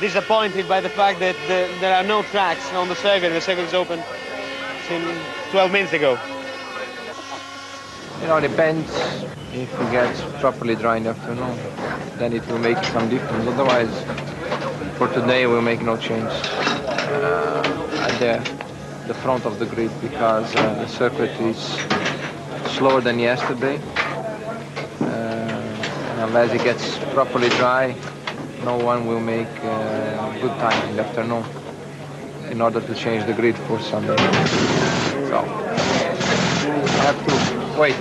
disappointed by the fact that there are no tracks on the circuit. The circuit is open since 12 minutes ago. You know, it depends if it gets properly dry in the afternoon, then it will make some difference. Otherwise, for today, we'll make no change at the front of the grid because the circuit is slower than yesterday. And unless it gets properly dry, no one will make good time in the afternoon in order to change the grid for Sunday. So, I have to wait.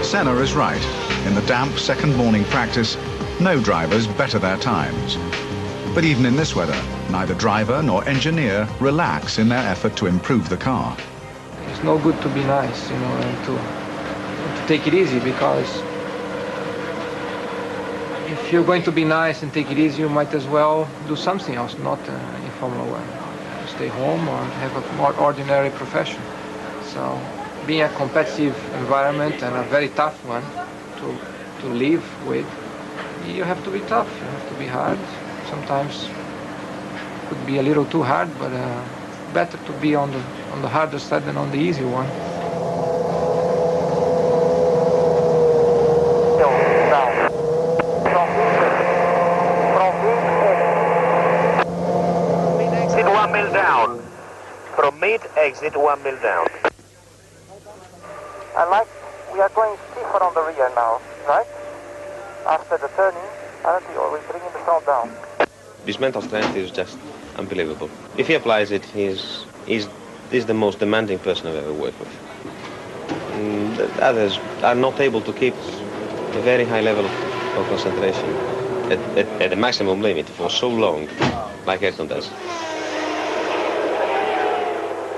Senna is right. In the damp second morning practice, no drivers better their times. But even in this weather, neither driver nor engineer relax in their effort to improve the car. It's no good to be nice, you know, and to take it easy, because if you're going to be nice and take it easy, you might as well do something else, not in Formula One. Stay home or have a more ordinary profession. So being a competitive environment and a very tough one to live with, you have to be tough, you have to be hard. Sometimes it could be a little too hard, but better to be on the harder side than on the easy one. Exit 1 mil down. From mid, exit 1 mil down. And Mike, we are going stiffer on the rear now, right? After the turning, apparently we're bringing the front down. His mental strength is just unbelievable. If he applies it, he's the most demanding person I've ever worked with. The others are not able to keep a very high level of concentration at the maximum limit for so long, like Ayrton does.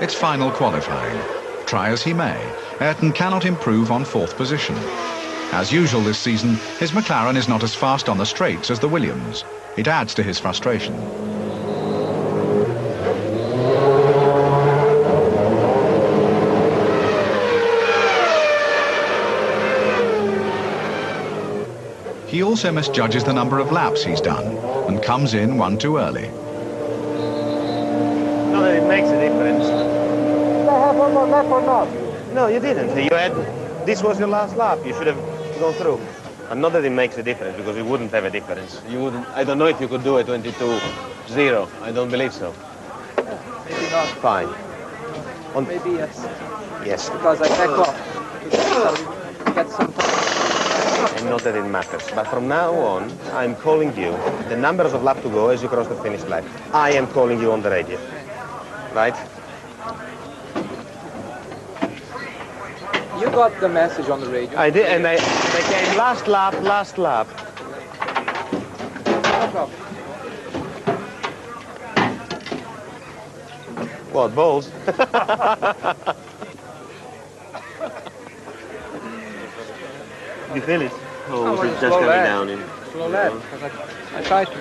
It's final qualifying. Try as he may, Ayrton cannot improve on fourth position. As usual this season, his Mclaren is not as fast on the straights as the Williams. It adds to his frustration. he also misjudges the number of laps he's done and comes in one too early. Not that it makes a difference. Did I have one more lap or not? No, you didn't. This was your last lap. You should have gone through. And not that it makes a difference, because it wouldn't have a difference. You wouldn't. I don't know if you could do a 22.0. I don't believe so. Maybe not. Fine. Maybe yes. Yes. Because I back off. Get some time. And not that it matters. But from now on, I'm calling you the numbers of laps to go as you cross the finish line. I am calling you on the radio. Right? You got the message on the radio. I did, and they came last lap, last lap. No problem. What, balls? You feel it? Or was it just coming down in? Slow lap, because I tried to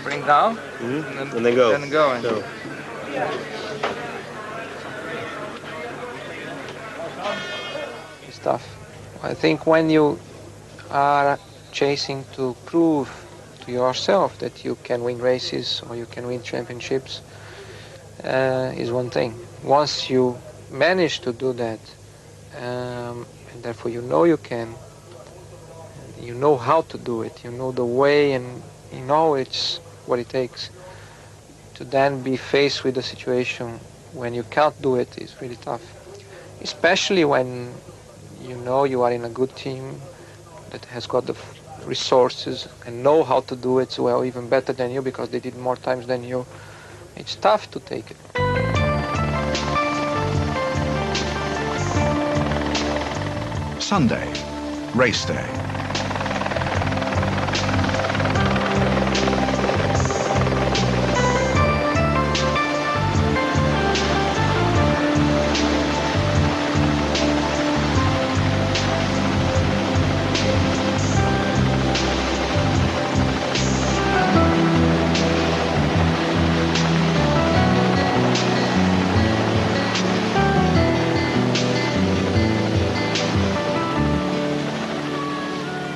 bring down, and then go. And go. So. It's tough. I think when you are chasing to prove to yourself that you can win races or you can win championships, is one thing. Once you manage to do that, and therefore you know you can, you know how to do it, you know the way, and you know it's what it takes, to then be faced with a situation when you can't do it is really tough. Especially when you know you are in a good team that has got the resources and know how to do it so well, even better than you because they did more times than you. It's tough to take it. Sunday, race day.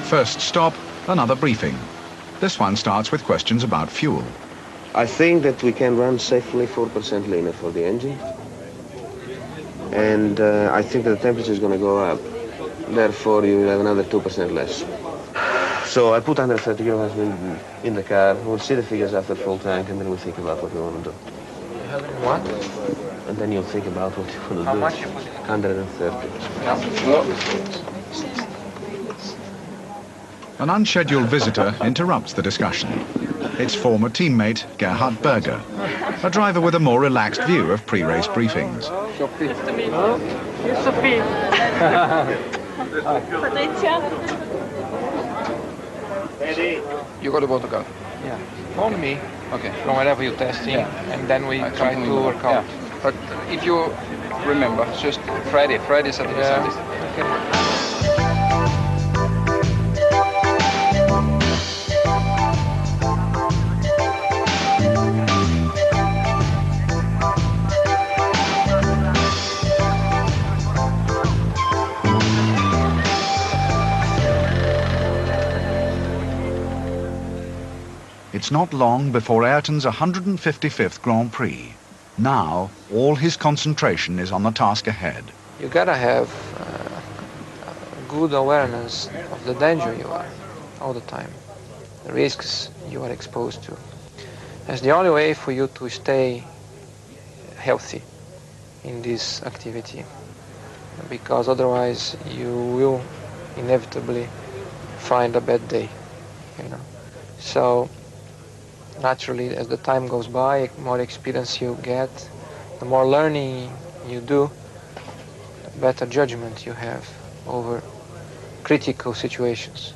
First stop, another briefing. This one starts with questions about fuel. I think that we can run safely 4% leaner for the engine. And I think that the temperature is going to go up. Therefore, you will have another 2% less. So I put 130 kilograms in the car. We'll see the figures after full tank, and then we'll think about what we want to do. What? And then you'll think about what you want to do. How much you put? 130. An unscheduled visitor interrupts the discussion. It's former teammate Gerhard Berger, a driver with a more relaxed view of pre-race briefings. Nice to meet you. You're Sophie. Patricia. You got about to go? Yeah. Phone me. Okay. From wherever you're testing, and then we try to work out. Yeah. But if you remember, it's just Friday, Saturday, Sunday. Okay. It's not long before Ayrton's 155th Grand Prix. Now, all his concentration is on the task ahead. You gotta have good awareness of the danger you are all the time, the risks you are exposed to. That's the only way for you to stay healthy in this activity, because otherwise you will inevitably find a bad day, you know. So naturally, as the time goes by, the more experience you get, the more learning you do, the better judgment you have over critical situations.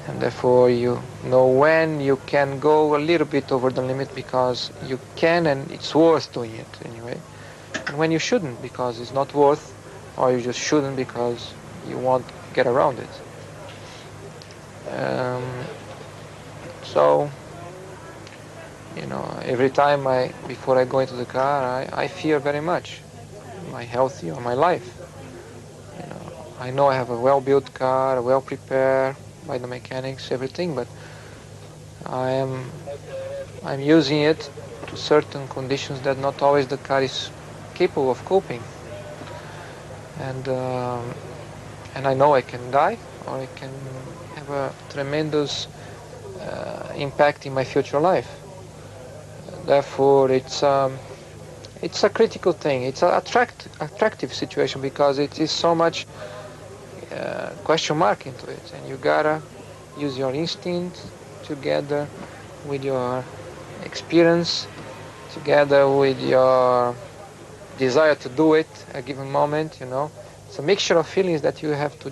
And therefore you know when you can go a little bit over the limit because you can and it's worth doing it anyway. And when you shouldn't because it's not worth, or you just shouldn't because you won't get around it. So, you know, every time before I go into the car, I fear very much my health or my life. You know, I know I have a well-built car, well-prepared, by the mechanics, everything, but I'm using it to certain conditions that not always the car is capable of coping. And I know I can die, or I can have a tremendous impact in my future life. Therefore, it's a critical thing. It's an attractive situation because it is so much question mark into it, and you gotta use your instinct together with your experience, together with your desire to do it at a given moment. It's a mixture of feelings that you have to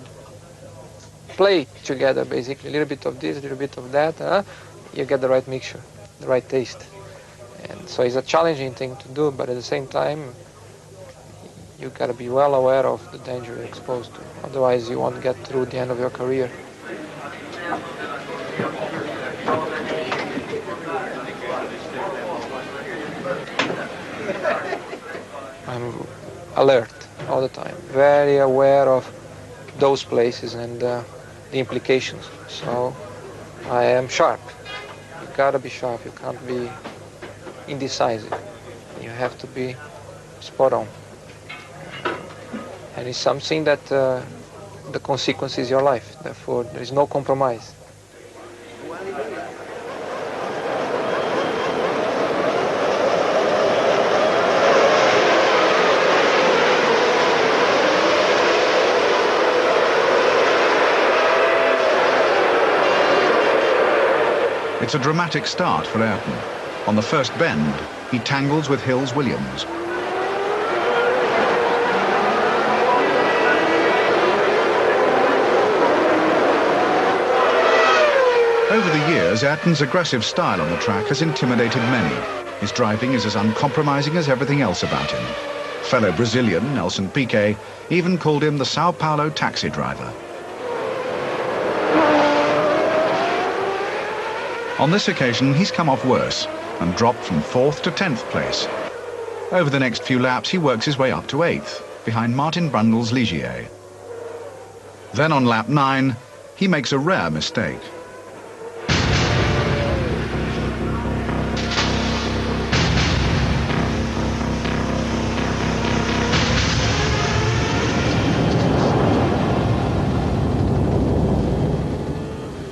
play together, basically. A little bit of this, a little bit of that. You get the right mixture, the right taste. And so it's a challenging thing to do, but at the same time, you got to be well aware of the danger you're exposed to. Otherwise, you won't get through the end of your career. I'm alert all the time, very aware of those places and the implications. So I am sharp. You got to be sharp. You can't be indecisive. You have to be spot on. And it's something that the consequence is your life. Therefore, there is no compromise. It's a dramatic start for Ayrton. On the first bend, he tangles with Hills Williams. Over the years, Ayrton's aggressive style on the track has intimidated many. His driving is as uncompromising as everything else about him. Fellow Brazilian Nelson Piquet even called him the Sao Paulo taxi driver. On this occasion, he's come off worse and dropped from 4th to 10th place. Over the next few laps, he works his way up to 8th, behind Martin Brundle's Ligier. Then on lap 9, he makes a rare mistake.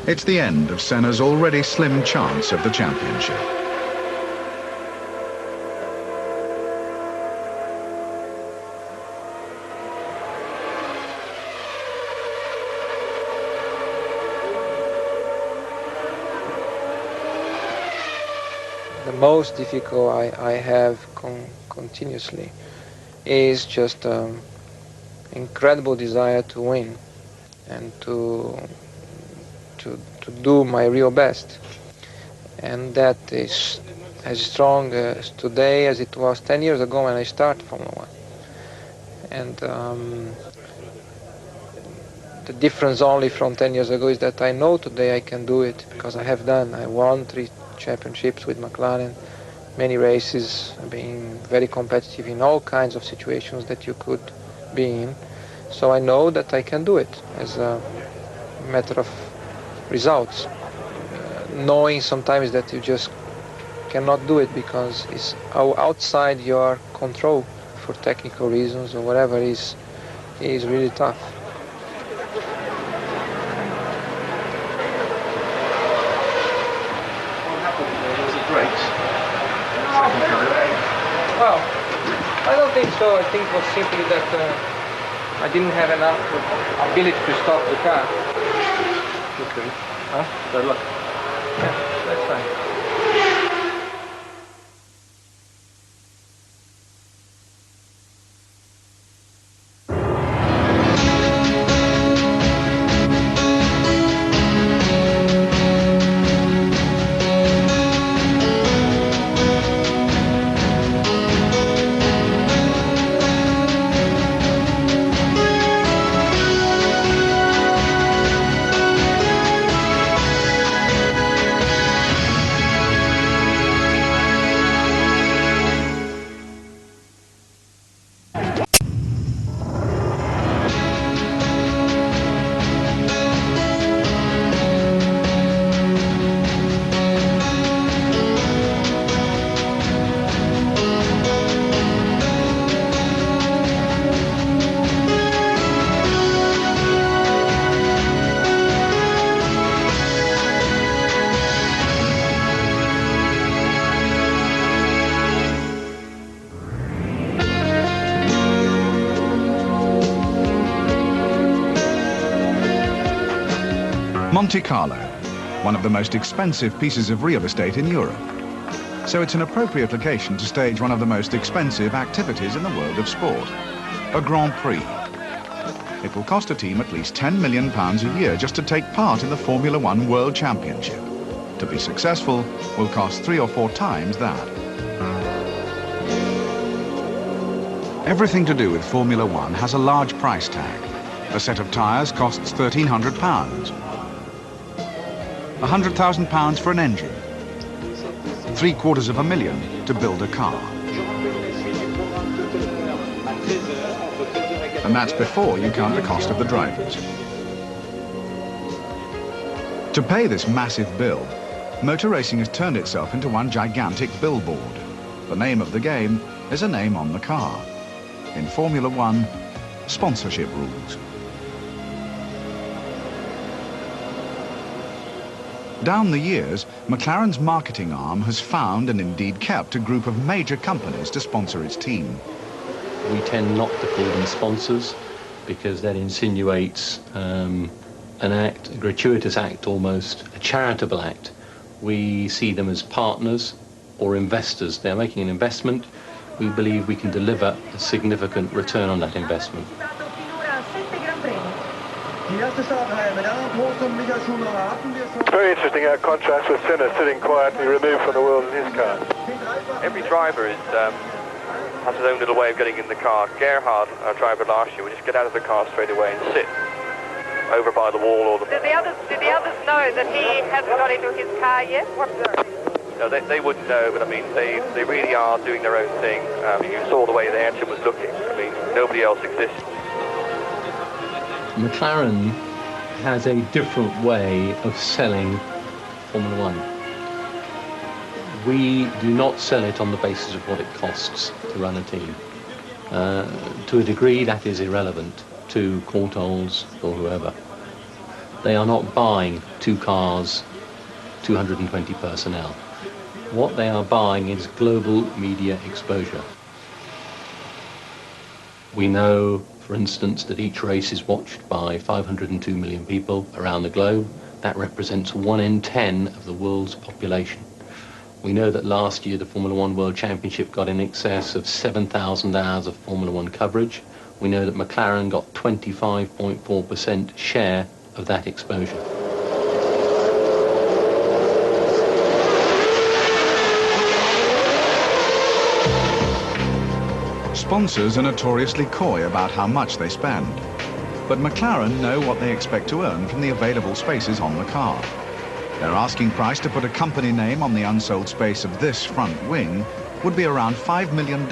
It's the end of Senna's already slim chance of the championship. The most difficult I have continuously is just incredible desire to win and to do my real best, and that is as strong as today as it was 10 years ago when I started Formula One. And the difference only from 10 years ago is that I know today I can do it because I have done. I won 3 championships with Mclaren, many races, being very competitive in all kinds of situations that you could be in. So I know that I can do it as a matter of results, knowing sometimes that you just cannot do it because it's outside your control for technical reasons or whatever is really tough. Well, I don't think so. I think it was simply that I didn't have enough ability to stop the car. Okay. Huh? Good luck. Yeah, that's fine. Monte Carlo, one of the most expensive pieces of real estate in Europe. So it's an appropriate location to stage one of the most expensive activities in the world of sport, a Grand Prix. It will cost a team at least £10 million a year just to take part in the Formula One World Championship. To be successful will cost 3 or 4 times that. Everything to do with Formula One has a large price tag. A set of tyres costs £1,300. £100,000 for an engine. £750,000 to build a car. And that's before you count the cost of the drivers. To pay this massive bill, motor racing has turned itself into one gigantic billboard. The name of the game is a name on the car. In Formula One, sponsorship rules. Down the years, McLaren's marketing arm has found and indeed kept a group of major companies to sponsor its team. We tend not to call them sponsors because that insinuates an act, a gratuitous act almost, a charitable act. We see them as partners or investors. They're making an investment. We believe we can deliver a significant return on that investment. Very interesting contrast with Senna sitting quietly removed from the world in his car. Every driver has his own little way of getting in the car. Gerhard, our driver last year, would just get out of the car straight away and sit over by the wall or the... Did the others know that he hasn't got into his car yet? No, they wouldn't know, but I mean, they really are doing their own thing. You saw the way the engine was looking. I mean, nobody else exists. McLaren has a different way of selling Formula One. We do not sell it on the basis of what it costs to run a team. To a degree, that is irrelevant to Courtaulds or whoever. They are not buying 2 cars, 220 personnel. What they are buying is global media exposure. We know, for instance, that each race is watched by 502 million people around the globe. That represents 1 in 10 of the world's population. We know that last year the Formula One World Championship got in excess of 7,000 hours of Formula One coverage. We know that McLaren got 25.4% share of that exposure. Sponsors are notoriously coy about how much they spend. But McLaren know what they expect to earn from the available spaces on the car. Their asking price to put a company name on the unsold space of this front wing would be around $5 million.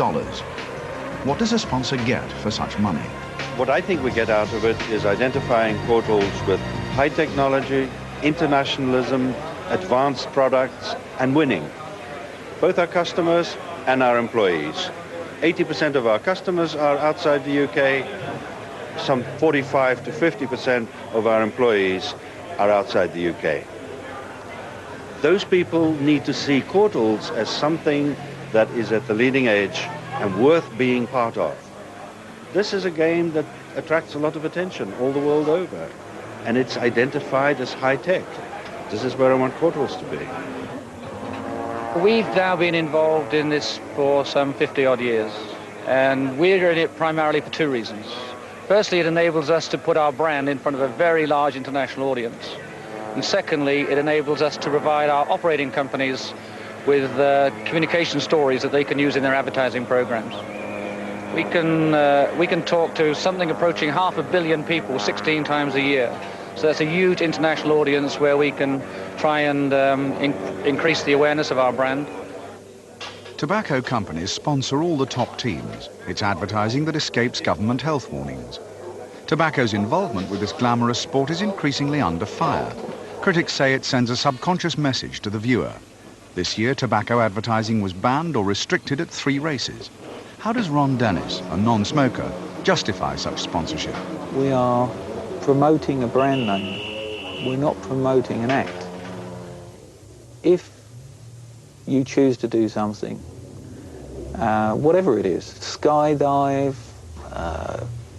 What does a sponsor get for such money? What I think we get out of it is identifying Courtaulds with high technology, internationalism, advanced products, and winning. Both our customers and our employees. 80% of our customers are outside the UK. Some 45 to 50% of our employees are outside the UK. Those people need to see Courtaulds as something that is at the leading edge and worth being part of. This is a game that attracts a lot of attention all the world over, and it's identified as high-tech. This is where I want Courtaulds to be. We've now been involved in this for some 50-odd years, and we're in it primarily for 2 reasons. Firstly, it enables us to put our brand in front of a very large international audience. And secondly, it enables us to provide our operating companies with communication stories that they can use in their advertising programs. We can talk to something approaching 500 million people 16 times a year. So that's a huge international audience where we can try and increase the awareness of our brand. Tobacco companies sponsor all the top teams. It's advertising that escapes government health warnings. Tobacco's involvement with this glamorous sport is increasingly under fire. Critics say it sends a subconscious message to the viewer. This year, tobacco advertising was banned or restricted at 3 races. How does Ron Dennis, a non-smoker, justify such sponsorship? We are promoting a brand name. We're not promoting an act. If you choose to do something, whatever it is, skydive,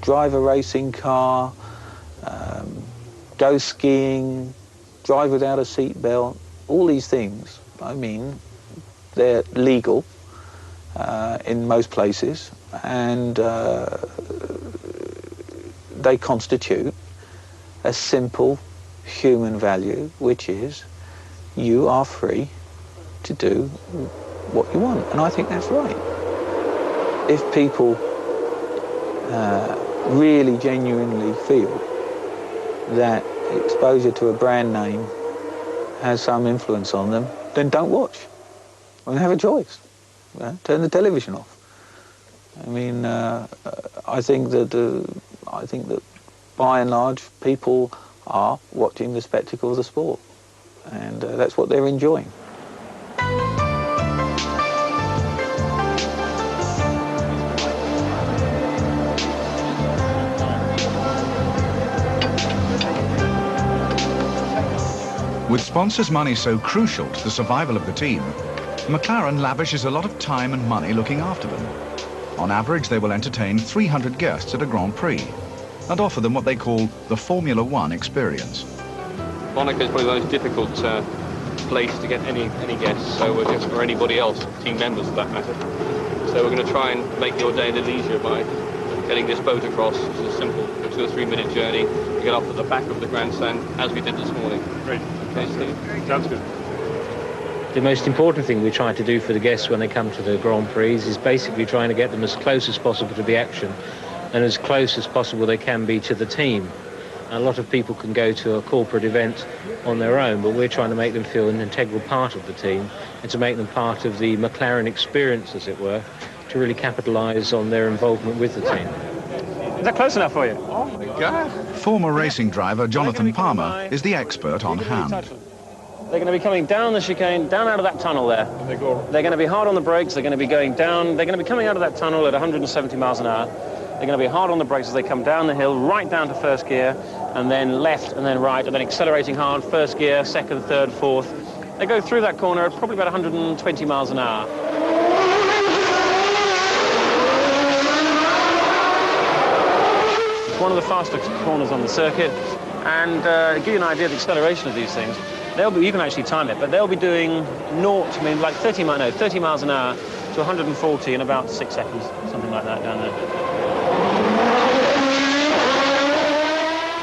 drive a racing car, go skiing, drive without a seat belt, all these things, I mean, they're legal in most places, and they constitute a simple human value, which is you are free to do what you want, and I think that's right. If people really genuinely feel that exposure to a brand name has some influence on them, then don't watch. And have a choice. Turn the television off. I mean, I think that by and large people are watching the spectacle of the sport, and that's what they're enjoying. With sponsors' money so crucial to the survival of the team, McLaren lavishes a lot of time and money looking after them. On average, they will entertain 300 guests at a Grand Prix and offer them what they call the Formula One experience. Monaco is probably the most difficult place to get any guests, or anybody else, team members for that matter. So we're going to try and make your day the leisure by getting this boat across. It's a simple 2 or 3 minute journey. We get off at the back of the grandstand, as we did this morning. Great. Okay, Steve? Sounds good. The most important thing we try to do for the guests when they come to the Grand Prix is basically trying to get them as close as possible to the action and as close as possible they can be to the team. A lot of people can go to a corporate event on their own, but we're trying to make them feel an integral part of the team and to make them part of the McLaren experience, as it were, to really capitalise on their involvement with the team. Is that close enough for you? Oh my God. Former racing driver Jonathan Palmer is the expert on hand. They're going to be coming down the chicane, down out of that tunnel there. They're going to be hard on the brakes, they're going to be going down, they're going to be coming out of that tunnel at 170 miles an hour. They're going to be hard on the brakes as they come down the hill, right down to first gear, and then left, and then right, and then accelerating hard, first gear, second, third, fourth. They go through that corner at probably about 120 miles an hour. It's one of the fastest corners on the circuit, and to give you an idea of the acceleration of these things, you can actually time it, but they'll be doing 30 miles an hour to 140 in about 6 seconds, something like that down there.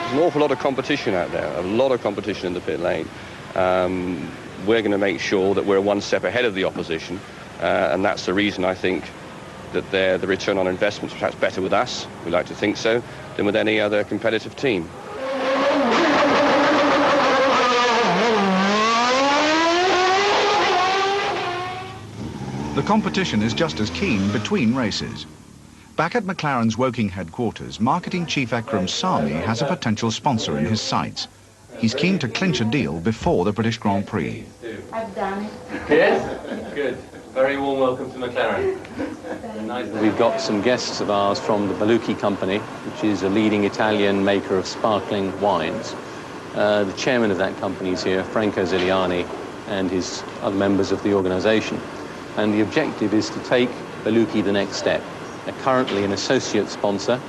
There's an awful lot of competition out there, a lot of competition in the pit lane. We're going to make sure that we're one step ahead of the opposition, and that's the reason I think that the return on investment is perhaps better with us, we like to think so, than with any other competitive team. The competition is just as keen between races. Back at McLaren's Woking headquarters, marketing chief Akram Sami has a potential sponsor in his sights. He's keen to clinch a deal before the British Grand Prix. I've done it. Yes? Good. Very warm welcome to McLaren. We've got some guests of ours from the Baluchi company, which is a leading Italian maker of sparkling wines. The chairman of that company is here, Franco Ziliani, and his other members of the organisation. And the objective is to take Baluchi the next step. They're currently an associate sponsor.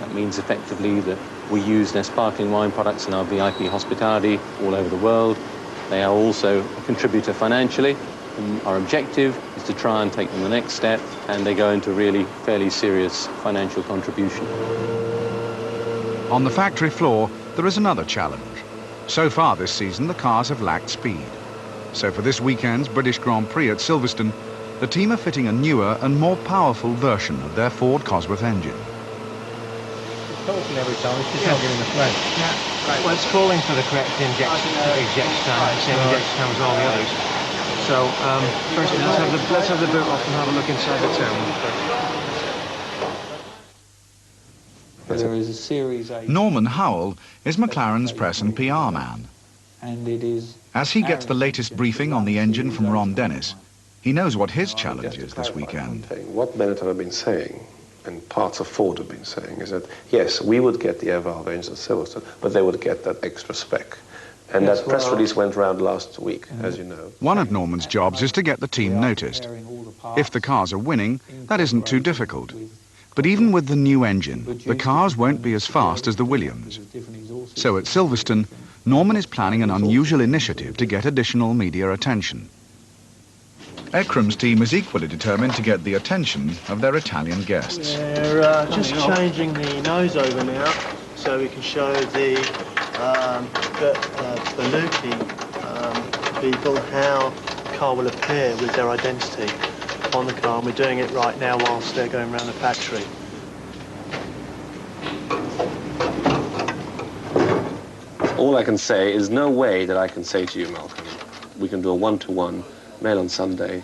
That means effectively that we use their sparkling wine products in our VIP hospitality all over the world. They are also a contributor financially. And our objective is to try and take them the next step, and they go into really fairly serious financial contribution. On the factory floor, there is another challenge. So far this season, the cars have lacked speed. So for this weekend's British Grand Prix at Silverstone, the team are fitting a newer and more powerful version of their Ford Cosworth engine. It's talking every time, it's just not giving the flow. Yeah, right. Well, it's calling for the correct ejection time, the same ejection time as all the others. So, first let's have the boot off and have a look inside the town. There is a Series 8. Norman Howell is McLaren's press and PR man. And it is... As he gets the latest briefing on the engine from Ron Dennis, he knows what his challenge is this weekend. What Benetton have been saying, and parts of Ford have been saying, is that, yes, we would get the air valve engine at Silverstone, but they would get that extra spec. And that press release went around last week, as you know. One of Norman's jobs is to get the team noticed. If the cars are winning, that isn't too difficult. But even with the new engine, the cars won't be as fast as the Williams. So at Silverstone, Norman is planning an unusual initiative to get additional media attention. Ekram's team is equally determined to get the attention of their Italian guests. They're just changing the nose over now, so we can show the Beluki people how the car will appear with their identity on the car, and we're doing it right now whilst they're going around the factory. All I can say is no way that I can say to you, Malcolm, we can do a one-to-one, Mail on Sunday,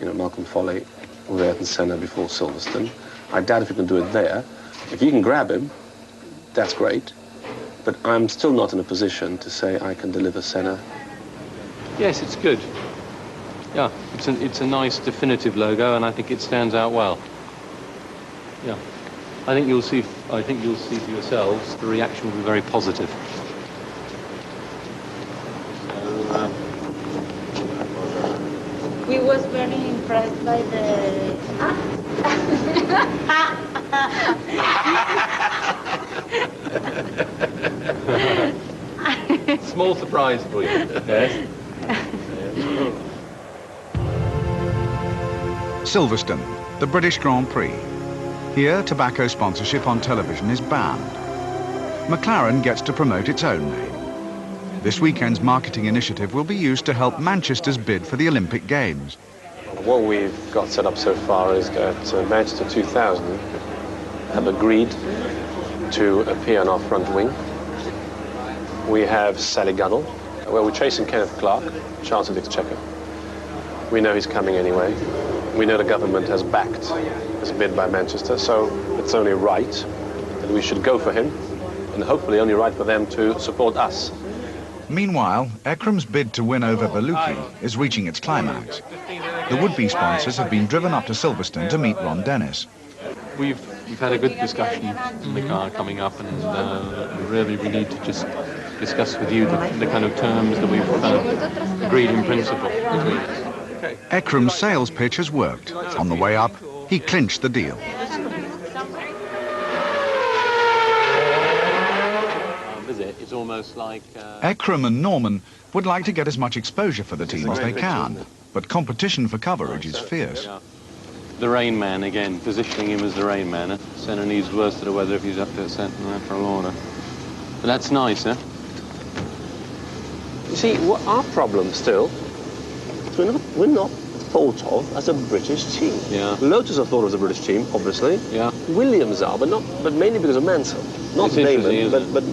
you know, Malcolm Foley with Ayrton Senna before Silverstone. I doubt if you can do it there. If you can grab him, that's great. But I'm still not in a position to say I can deliver Senna. Yes, it's good. Yeah, it's a nice definitive logo, and I think it stands out well. Yeah, I think you'll see for yourselves the reaction will be very positive. We was very impressed by the... Small surprise for you. Yes. Silverstone, the British Grand Prix. Here, tobacco sponsorship on television is banned. Mclaren gets to promote its own name. This weekend's marketing initiative will be used to help Manchester's bid for the Olympic Games. What we've got set up so far is that Manchester 2000 have agreed to appear on our front wing. We have Sally Gunnell, where we're chasing Kenneth Clark, Chancellor of the Exchequer. We know he's coming anyway. We know the government has backed this bid by Manchester, so it's only right that we should go for him, and hopefully only right for them to support us. Meanwhile, Ekram's bid to win over Beluki is reaching its climax. The would-be sponsors have been driven up to Silverstone to meet Ron Dennis. We've had a good discussion in the car coming up, and really we need to just discuss with you the kind of terms that we've agreed in principle between us. Okay. Ekram's sales pitch has worked. On the way up, he clinched the deal. It's almost like... Ekram and Norman would like to get as much exposure for the team as they can, but competition for coverage is fierce. The Rain Man again, positioning him as the Rain Man. Senna needs worse to the weather if he's up to for a Lorna. But that's nice, huh? You see, what our problem still, we're not thought of as a British team. Yeah. Lotus are thought of as a British team, obviously. Yeah. Williams are, but mainly because of Mansell. Not Damon,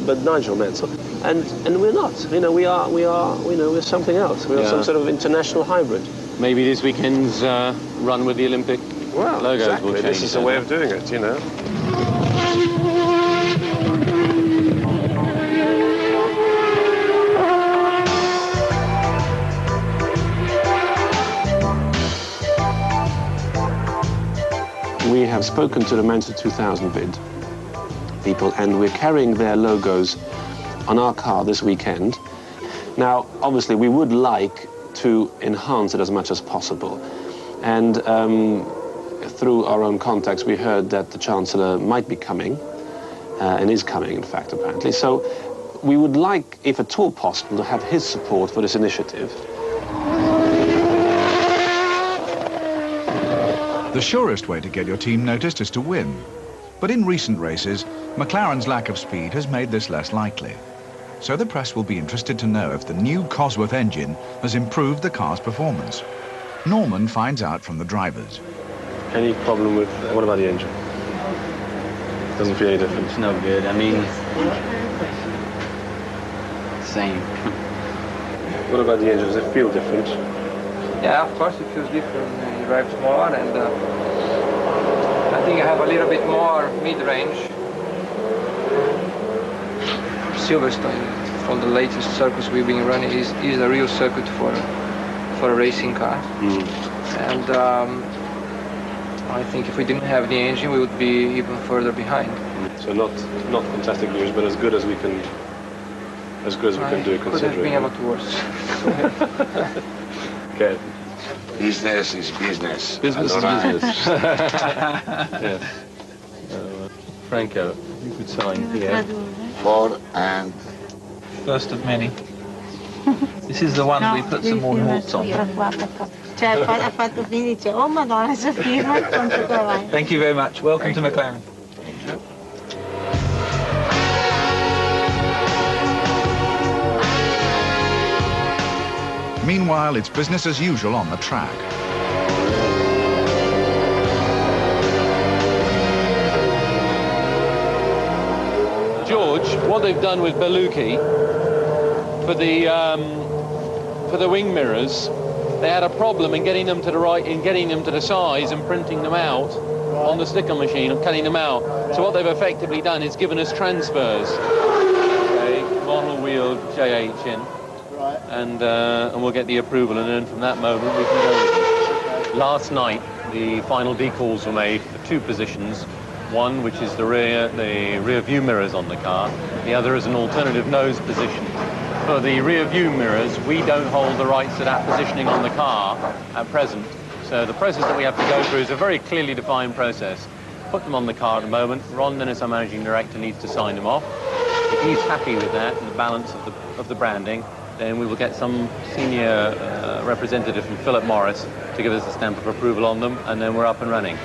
but Nigel Mansell. And we're not. You know, we're something else. We're some sort of international hybrid. Maybe this weekend's run with the Olympic logos exactly. will change. This is a way of doing it, you know. We have spoken to the Manchester 2000 bid people, and we're carrying their logos on our car this weekend. Now, obviously, we would like to enhance it as much as possible. And through our own contacts, we heard that the Chancellor might be coming, and is coming, in fact, apparently. So we would like, if at all possible, to have his support for this initiative. The surest way to get your team noticed is to win. But in recent races, McLaren's lack of speed has made this less likely. So the press will be interested to know if the new Cosworth engine has improved the car's performance. Norman finds out from the drivers. Any problem with... What about the engine? Doesn't feel any different. It's no good. I mean... Same. What about the engine? Does it feel different? Yeah, of course it feels different. You drive more, and I think I have a little bit more mid-range. Silverstone, for the latest circuits we've been running, is a real circuit for a racing car. And I think if we didn't have the engine, we would be even further behind. So not fantastic news, but as good as we can do, considering. Could have been a lot worse. Okay. Business is business. Business is business. Yes. Franco, you could sign here. 4 and first of many. This is the one we put some more malts on. Cioè, ha fatto finire, dice, oh Madonna, si firma quanto vai. Thank you very much. Welcome to Mclaren. Meanwhile, it's business as usual on the track. George, what they've done with Beluki for the wing mirrors, they had a problem in getting them to the right, in getting them to the size and printing them out on the sticker machine and cutting them out. So what they've effectively done is given us transfers. Okay, model wheel JH in, and we'll get the approval, and then from that moment we can go with them. Last night, the final decals were made for 2 positions. One, which is the rear view mirrors on the car. The other is an alternative nose position. For the rear view mirrors, we don't hold the rights to that positioning on the car at present. So the process that we have to go through is a very clearly defined process. Put them on the car at the moment. Ron Dennis, our managing director, needs to sign them off. If he's happy with that and the balance of the branding, then we will get some senior representative from Philip Morris to give us a stamp of approval on them, and then we're up and running.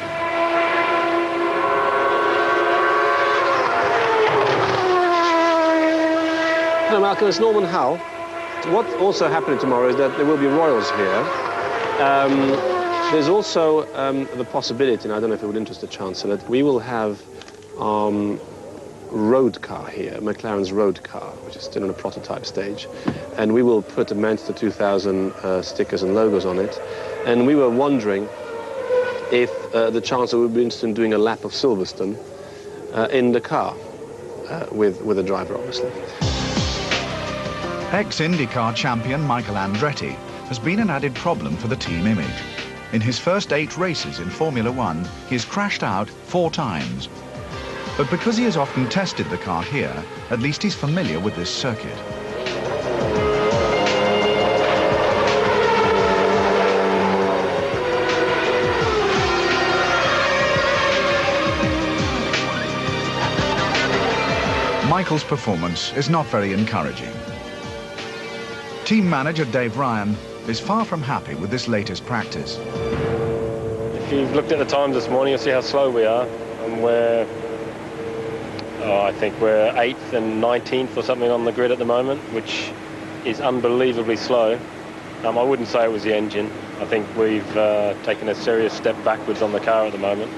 Hello, Malcolm, it's Norman Hull. What also happening tomorrow is that there will be royals here. There's also the possibility, and I don't know if it would interest the Chancellor, that we will have road car here, McLaren's road car, which is still in a prototype stage. And we will put the Manchester 2000 stickers and logos on it. And we were wondering if the Chancellor would be interested in doing a lap of Silverstone in the car, with a driver, obviously. Ex-IndyCar champion Michael Andretti has been an added problem for the team image. In his first 8 races in Formula One, he has crashed out 4 times. But because he has often tested the car here, at least he's familiar with this circuit. Michael's performance is not very encouraging. Team manager Dave Ryan is far from happy with this latest practice. If you've looked at the times this morning, you'll see how slow we are. And I think we're 8th and 19th or something on the grid at the moment, which is unbelievably slow. I wouldn't say it was the engine. I think we've taken a serious step backwards on the car at the moment.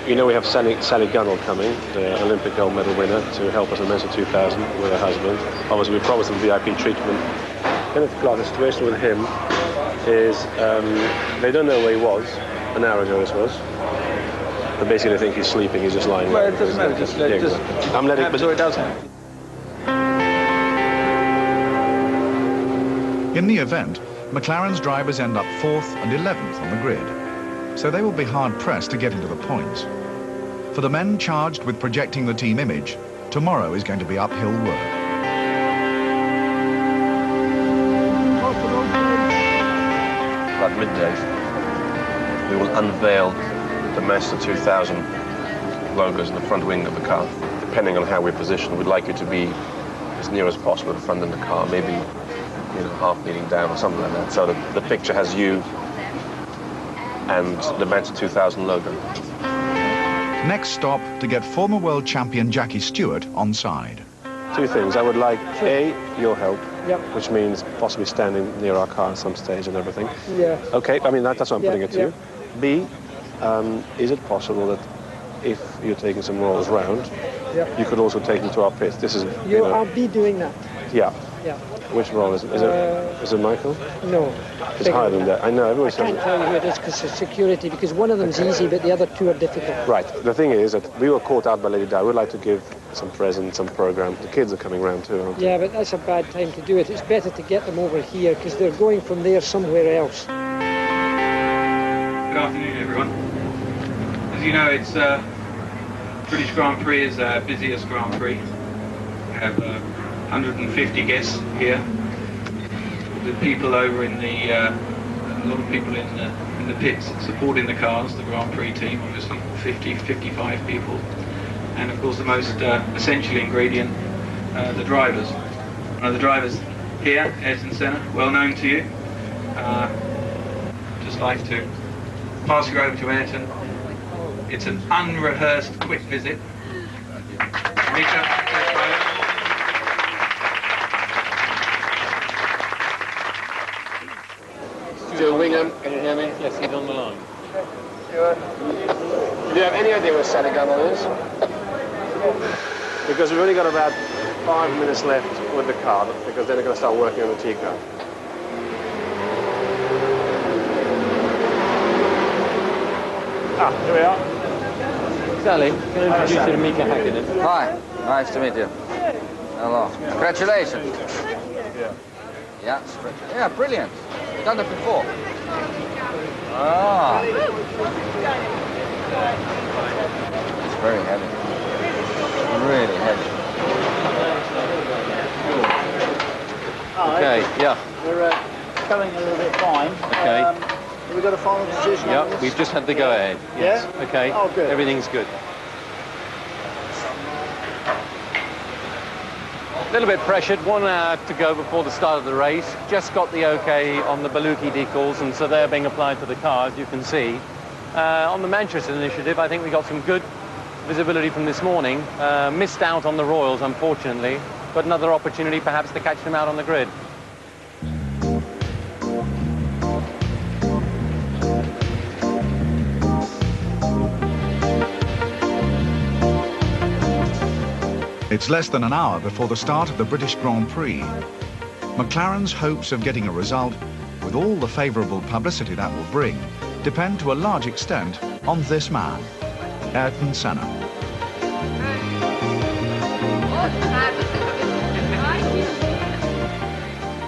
You know we have Sally Gunnell coming, the Olympic gold medal winner, to help us in Manchester 2000 with her husband. Obviously we promised them VIP treatment. Kenneth Clark's situation with him is they don't know where he was, an hour ago this was. But basically they think he's sleeping, he's just lying there. Well, it doesn't matter, just I'm letting it, so it does happen. In the event, McLaren's drivers end up 4th and 11th on the grid, so they will be hard-pressed to get into the points. For the men charged with projecting the team image, tomorrow is going to be uphill work. At midday, we will unveil the Manchester 2000 logos in the front wing of the car. Depending on how we're positioned, we'd like it to be as near as possible to the front of the car, maybe half leaning down or something like that. So the picture has you and the Manchester 2000 logo. Next stop, to get former world champion Jackie Stewart on side. 2 things. I would like, A, your help, Yep. which means possibly standing near our car at some stage and everything. Yeah. Okay, I mean, that's what I'm putting it to Yeah. you. B, is it possible that if you're taking some rolls round, Yep. you could also take them to our pits? This is, I'll be doing that. yeah. Yeah. Which roll is it? Is it Michael? No. It's higher than that. I know, everyone's I can't tell you who it is because of security, because one of them's easy, but the other 2 are difficult. Right. The thing is that we were caught out by Lady Di. We'd like to give some presents, some program. The kids are coming round too, aren't they? Yeah, but that's a bad time to do it. It's better to get them over here because they're going from there somewhere else. Good afternoon, everyone. As you know, it's British Grand Prix is our busiest Grand Prix. We have 150 guests here. The people over in the, a lot of people in the the pits supporting the cars, the Grand Prix team, of some 50, 55 people. And of course the most essential ingredient, the drivers. One of the drivers here, Ayrton Senna, well known to you. Just like to pass you over to Ayrton. It's an unrehearsed quick visit. Stuart Wingham, can you hear me? Yes, he's on the line. Stuart, do you have any idea where Sally Gunnell is? Because we've only got about 5 minutes left with the car, because then they're going to start working on the T-car. Here we are. Sally, can I introduce you to Mika Hakkinen? Hi, nice to meet you. Hello. Congratulations. Yeah, brilliant. You've done that before. Ah. It's very heavy. Really heavy. Okay, yeah. We're coming a little bit fine. Okay. Have we got a final decision on Yeah, this? we've just had the go-ahead. Yes. Yeah? Okay. Oh, good. Everything's good. A little bit pressured, 1 hour to go before the start of the race. Just got the okay on the Baluki decals, and so they're being applied to the car, as you can see. On the Manchester initiative, I think we got some good visibility from this morning. Missed out on the Royals, unfortunately, but another opportunity perhaps to catch them out on the grid. It's less than an hour before the start of the British Grand Prix. McLaren's hopes of getting a result, with all the favourable publicity that will bring, depend to a large extent on this man, Ayrton Senna.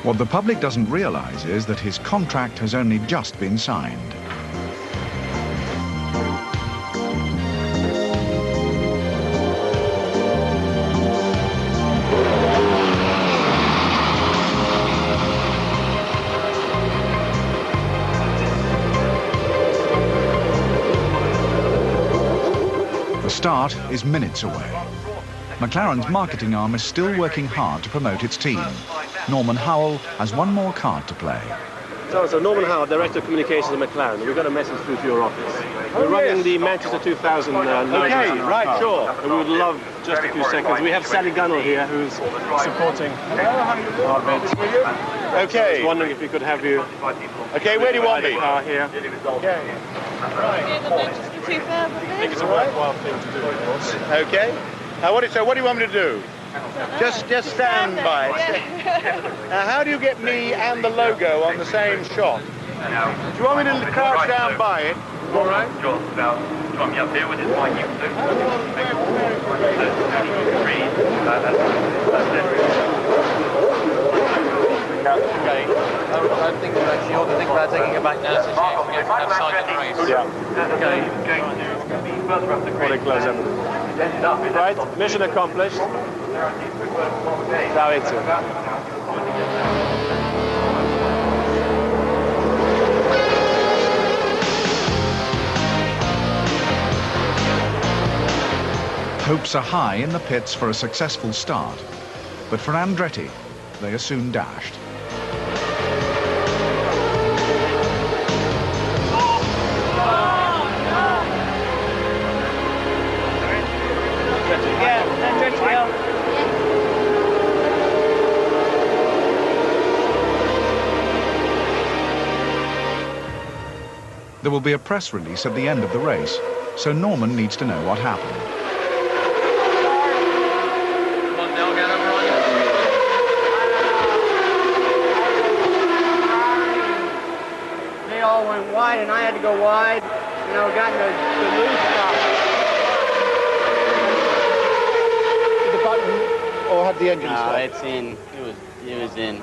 What the public doesn't realise is that his contract has only just been signed. The start is minutes away. McLaren's marketing arm is still working hard to promote its team. Norman Howell has one more card to play. So Norman Howell, Director of Communications at McLaren. We've got a message through to your office. We're running the Manchester 2000 logo. Okay, right, sure. And we would love just a few seconds. We have Sally Gunnell here, who's supporting our bid. Okay. I was wondering if we could have you. Okay, where do you want me? Here. Okay. I think it's a worthwhile thing to do, of course. Okay. So what do you want me to do? Just stand by. Now, how do you get me and the logo on the same shot? Do you want me to crouch down by it? All right. Join me up here with his mic. Okay, I think we're actually ought to think about taking it back now to have sight of the race. Yeah. Okay. Before they close everything. Right, mission accomplished. Now it's it. Hopes are high in the pits for a successful start, but for Andretti, they are soon dashed. There will be a press release at the end of the race, so Norman needs to know what happened. They all went wide, and I had to go wide, and I got the loose stuff. The button, or had the engine No, stopped? it's in. It was in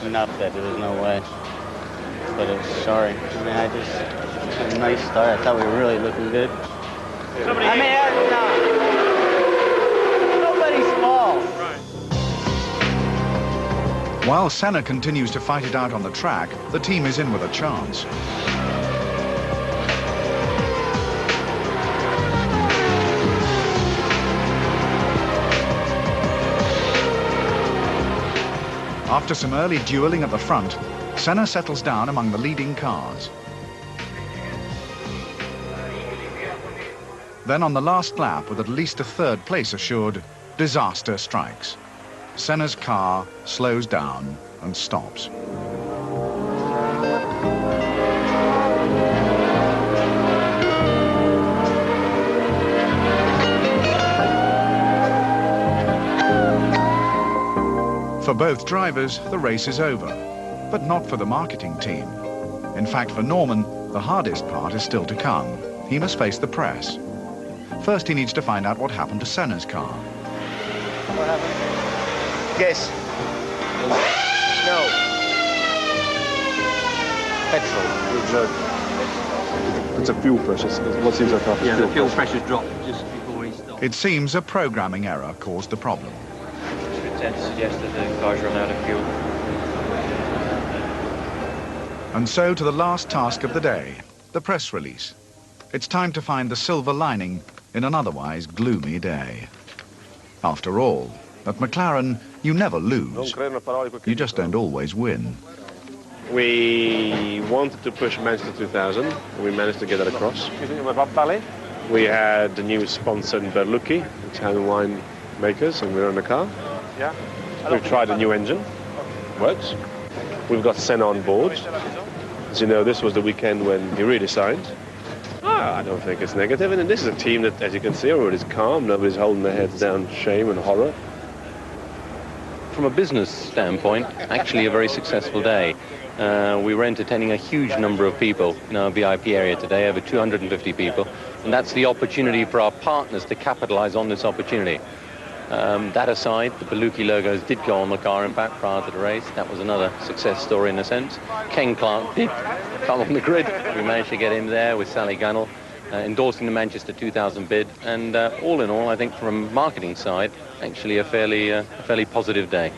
enough that there was no way. But it was sorry. I mean, I just had a nice start. I thought we were really looking good. I mean, nobody's fault. While Senna continues to fight it out on the track, the team is in with a chance. After some early dueling at the front, Senna settles down among the leading cars. Then on the last lap, with at least a third place assured, disaster strikes. Senna's car slows down and stops. For both drivers, the race is over, but not for the marketing team. In fact, for Norman, the hardest part is still to come. He must face the press. First, he needs to find out what happened to Senna's car. What happened? Guess. No. Petrol. It's a fuel pressure. What seems like a the fuel pressure's dropped just before he stopped. It seems a programming error caused the problem. Tend to suggest that the car's run out of fuel. And so to the last task of the day, the press release. It's time to find the silver lining in an otherwise gloomy day. After all, at McLaren, you never lose. You just don't always win. We wanted to push Manchester 2000, and we managed to get that across. We had the new sponsor in Berlucchi, Italian wine makers, and we're in the car. Yeah. We've tried a new engine. Works. We've got Senna on board. As you know, this was the weekend when he really signed. I don't think it's negative. And this is a team that, as you can see, everybody's calm. Nobody's holding their heads down, shame and horror. From a business standpoint, actually a very successful day. We were entertaining a huge number of people in our VIP area today, over 250 people. And that's the opportunity for our partners to capitalize on this opportunity. That aside, the Berlucchi logos did go on the car, in fact, prior to the race. That was another success story in a sense. Ken Clark did come on the grid. We managed to get him there with Sally Gunnell, endorsing the Manchester 2000 bid. And all in all, I think from a marketing side, actually a fairly positive day.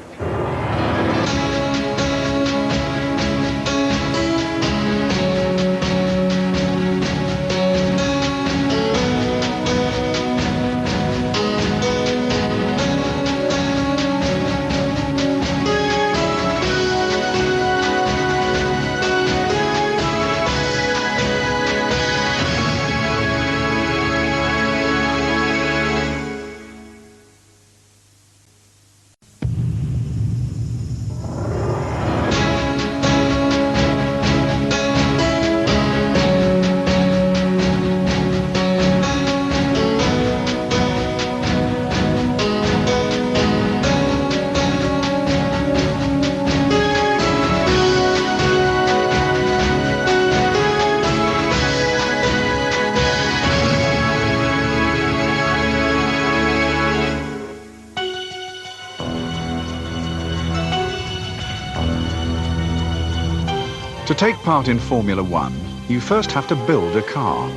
To take part in Formula One, you first have to build a car.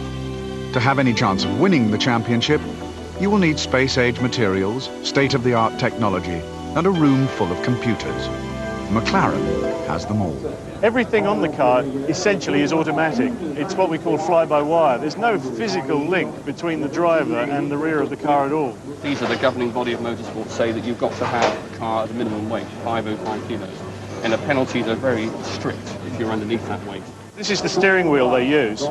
To have any chance of winning the championship, you will need space-age materials, state-of-the-art technology, and a room full of computers. McLaren has them all. Everything on the car essentially is automatic. It's what we call fly-by-wire. There's no physical link between the driver and the rear of the car at all. These are the governing body of motorsport say that you've got to have a car at a minimum weight, 505 kilos. And the penalties are very strict if you're underneath that weight. This is the steering wheel they use.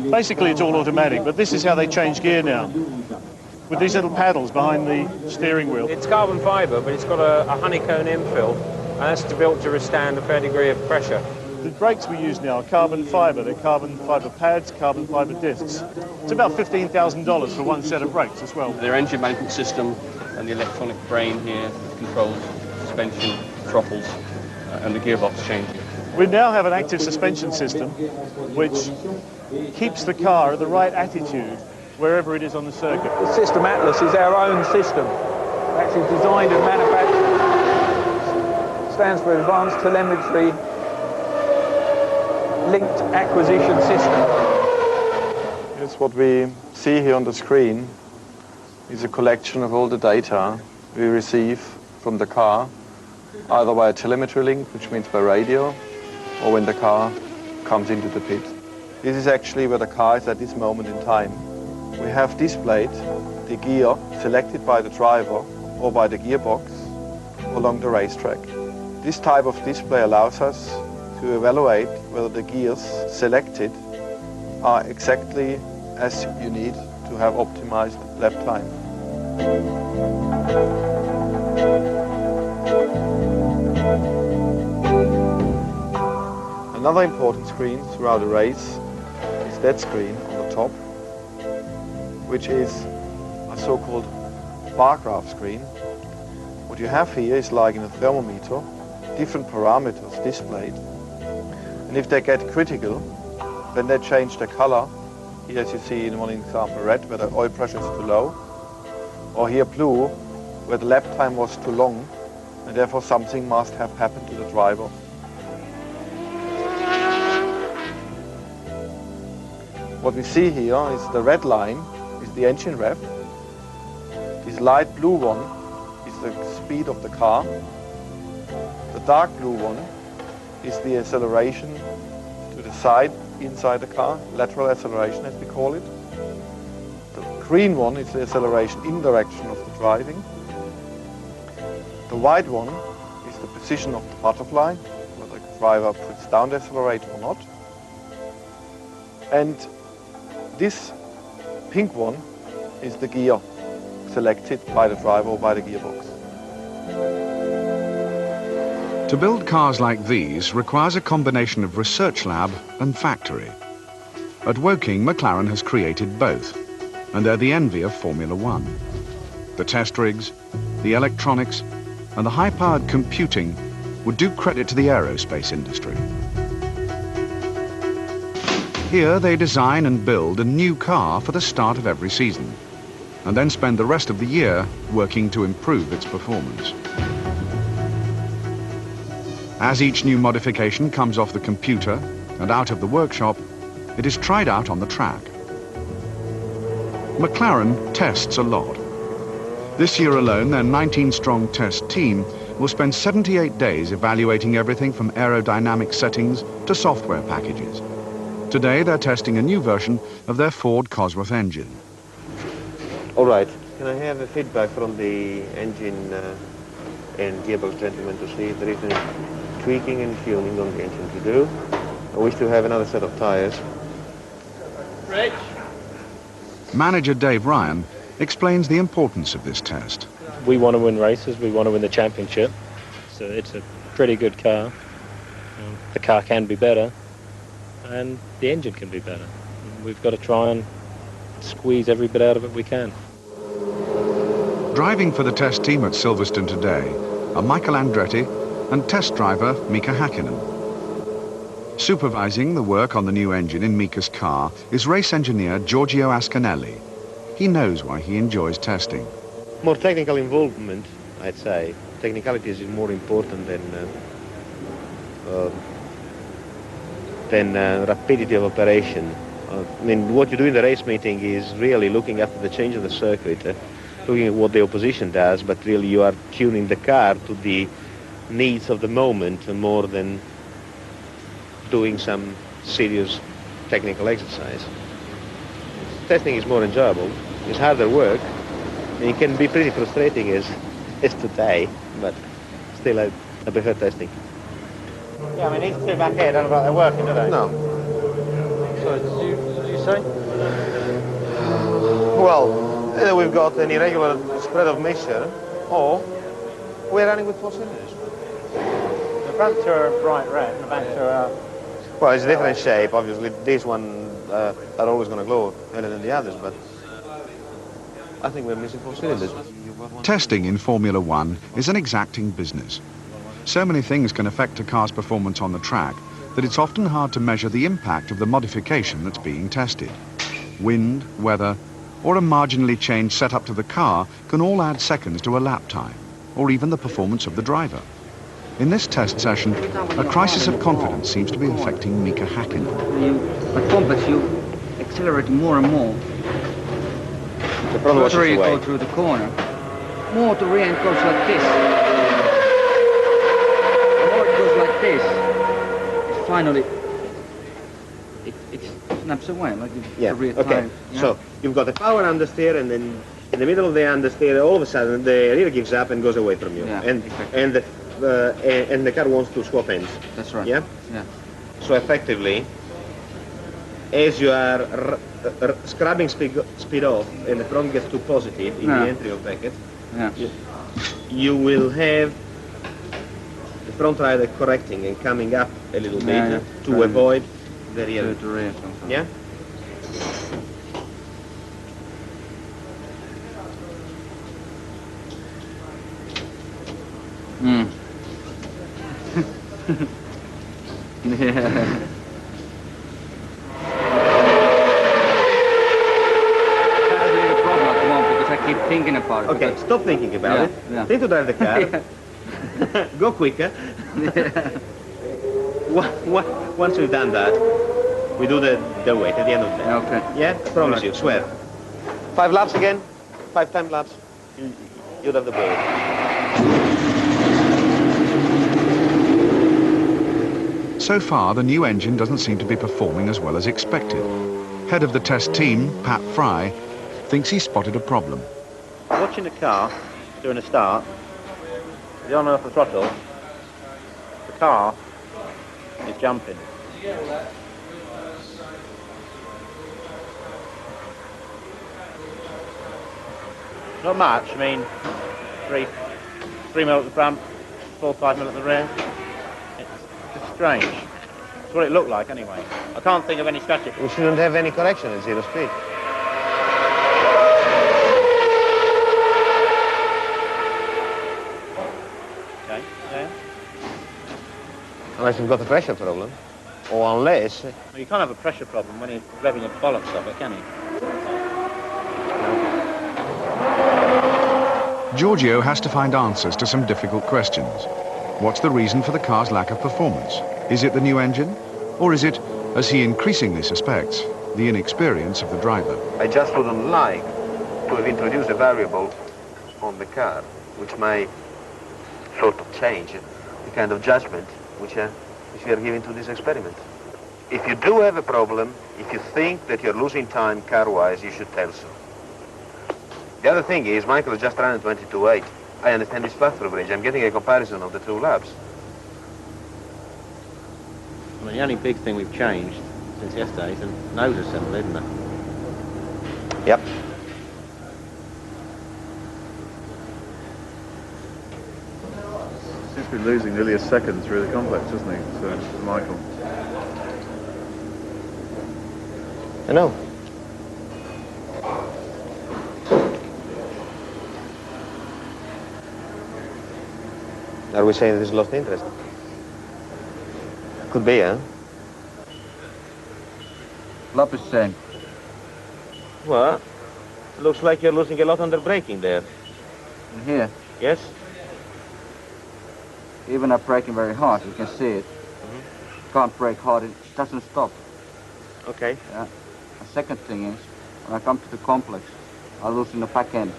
Basically it's all automatic, but this is how they change gear now, with these little paddles behind the steering wheel. It's carbon fibre, but it's got a honeycomb infill, and that's built to withstand a fair degree of pressure. The brakes we use now are carbon fibre. They're carbon fibre pads, carbon fibre discs. It's about $15,000 for one set of brakes as well. Their engine management system and the electronic brain here controls suspension, throttles, and the gearbox changing. We now have an active suspension system which keeps the car at the right attitude wherever it is on the circuit. The System Atlas is our own system, actually designed and manufactured. It stands for Advanced Telemetry Linked Acquisition System. Yes, what we see here on the screen is a collection of all the data we receive from the car, either by a telemetry link, which means by radio, or when the car comes into the pit. This is actually where the car is at this moment in time. We have displayed the gear selected by the driver or by the gearbox along the racetrack. This type of display allows us to evaluate whether the gears selected are exactly as you need to have optimized lap time. Another important screen throughout the race is that screen on the top, which is a so-called bar graph screen. What you have here is like in a thermometer, different parameters displayed. And if they get critical, then they change the color. Here, as you see in one example, red, where the oil pressure is too low. Or here, blue, where the lap time was too long, and therefore something must have happened to the driver. What we see here is the red line is the engine rev. This light blue one is the speed of the car. The dark blue one is the acceleration to the side inside the car, lateral acceleration as we call it. The green one is the acceleration in direction of the driving. The white one is the position of the butterfly, whether the driver puts down the accelerator or not. And this pink one is the gear selected by the driver or by the gearbox. To build cars like these requires a combination of research lab and factory. At Woking, Mclaren has created both, and they're the envy of Formula One. The test rigs, the electronics, and the high-powered computing would do credit to the aerospace industry. Here they design and build a new car for the start of every season, and then spend the rest of the year working to improve its performance. As each new modification comes off the computer and out of the workshop, it is tried out on the track. Mclaren tests a lot. This year alone, their 19-strong test team will spend 78 days evaluating everything from aerodynamic settings to software packages. Today, they're testing a new version of their Ford Cosworth engine. All right. Can I have a feedback from the engine and gearbox gentlemen to see if there is any tweaking and tuning on the engine to do? I wish to have another set of tires. Rich. Manager Dave Ryan explains the importance of this test. We want to win races, we want to win the championship, so it's a pretty good car. The car can be better, and the engine can be better. We've got to try and squeeze every bit out of it we can. Driving for the test team at Silverstone today are Michael Andretti and test driver Mika Hakkinen. Supervising the work on the new engine in Mika's car is race engineer Giorgio Ascanelli. He knows why he enjoys testing. More technical involvement, I'd say. Technicalities is more important than rapidity of operation. I mean, what you do in the race meeting is really looking after the change of the circuit, looking at what the opposition does, but really you are tuning the car to the needs of the moment more than doing some serious technical exercise. Testing is more enjoyable. It's harder work. I mean, it can be pretty frustrating as today, but still I prefer testing. Yeah, I mean, these two back here don't look like they're working, do they? No. Sorry, did you say? Well, either we've got an irregular spread of mixture, or we're running with 4 cylinders. The fronts are bright red, and the backs are... Well, it's a different shape, obviously. These ones are always going to glow better than the others, but I think we're missing 4 cylinders. Testing in Formula One is an exacting business. So many things can affect a car's performance on the track that it's often hard to measure the impact of the modification that's being tested. Wind, weather, or a marginally changed setup to the car can all add seconds to a lap time, or even the performance of the driver. In this test session, a crisis of confidence seems to be affecting Mika Hakkinen. At complex, you accelerate more and more. The further you go through the corner, more the rear end goes like this. The more it goes like this, finally, it snaps away like the rear tire. Yeah. So you've got the power understeer, and then in the middle of the understeer, all of a sudden the rear gives up and goes away from you. Yeah, and exactly. and and the car wants to swap ends. That's right. Yeah? Yeah. So effectively, as you are scrubbing speed off and the front gets too positive in the entry of Beckett, you will have the front rider correcting and coming up a little bit to avoid the rear. Yeah? Yeah. Keep thinking about it. Okay, stop thinking about it. Think to drive the car. Go quicker. Once we've done that, we do the weight at the end of the day. Okay. Yeah? I promise you, swear. 5 laps again, 5 time laps. You'll have the ball. So far, the new engine doesn't seem to be performing as well as expected. Head of the test team, Pat Fry, thinks he spotted a problem. Watching the car during the start, the on and off the throttle, the car is jumping. Not much, I mean, 3 mil at the front, 4 or 5 mil at the rear. It's strange. It's what it looked like anyway. I can't think of any static. We shouldn't have any correction at 0 speed. Unless you've got a pressure problem, or unless... Well, you can't have a pressure problem when you're revving your bollocks off it, can you? Giorgio has to find answers to some difficult questions. What's the reason for the car's lack of performance? Is it the new engine? Or is it, as he increasingly suspects, the inexperience of the driver? I just wouldn't like to have introduced a variable on the car which may sort of change the kind of judgment which we are giving to this experiment. If you do have a problem, if you think that you're losing time car-wise, you should tell so. The other thing is, Michael has just run at 22.8. I understand his path-through bridge. I'm getting a comparison of the 2 laps. I mean, the only big thing we've changed since yesterday is the nose assembly, isn't it? Yep. Seems to be losing nearly a second through the complex, doesn't he, so, Michael? I know. Are we saying that he's lost interest? Could be, huh? Lap is same. Well, looks like you're losing a lot under braking there. In here? Yes? Even I'm braking very hard, you can see it. Can't brake hard, it doesn't stop. Okay. Yeah. The second thing is, when I come to the complex, I lose in the back end.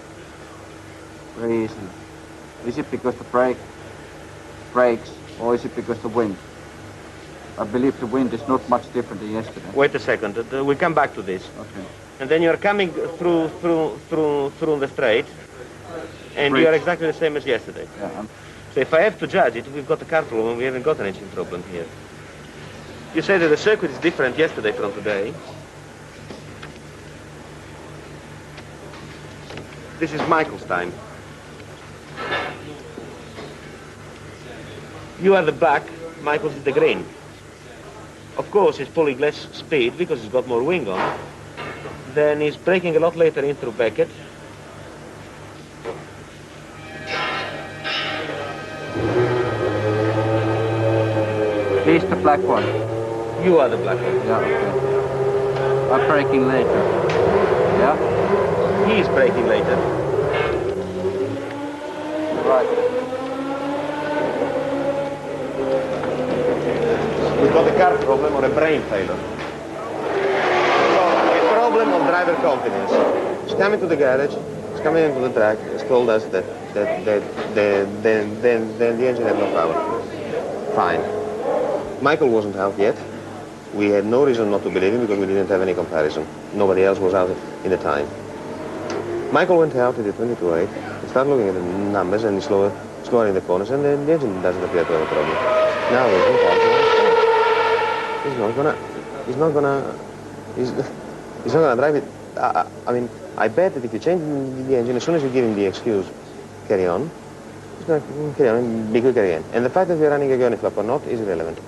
Very easily. Is it because the brakes, or is it because the wind? I believe the wind is not much different than yesterday. Wait a second, we'll come back to this. Okay. And then you're coming through the straight, and you are exactly the same as yesterday. Yeah. So if I have to judge it, we've got a car problem, we haven't got an engine problem here. You say that the circuit is different yesterday from today. This is Michael's time. You are the back, Michael's at the green. Of course, he's pulling less speed because he's got more wing on. Then he's braking a lot later in through Beckett. He's the black one. You are the black one. Yeah, okay. I'm braking later. Yeah? He is braking later. Right. We've got a car problem or a brain failure. A problem of driver confidence. He's coming to the garage, he's coming into the track, he's told us that the engine had no power. Fine. Michael wasn't out yet. We had no reason not to believe him because we didn't have any comparison. Nobody else was out in the time. Michael went out at the 22.8. start looking at the numbers and slower in the corners, and then the engine doesn't appear to have a problem. Now he's not gonna drive it. I mean, I bet that if you change the engine, as soon as you give him the excuse, carry on, he's going to carry on and be quicker again. And the fact that we're running a gurney flap or not is irrelevant.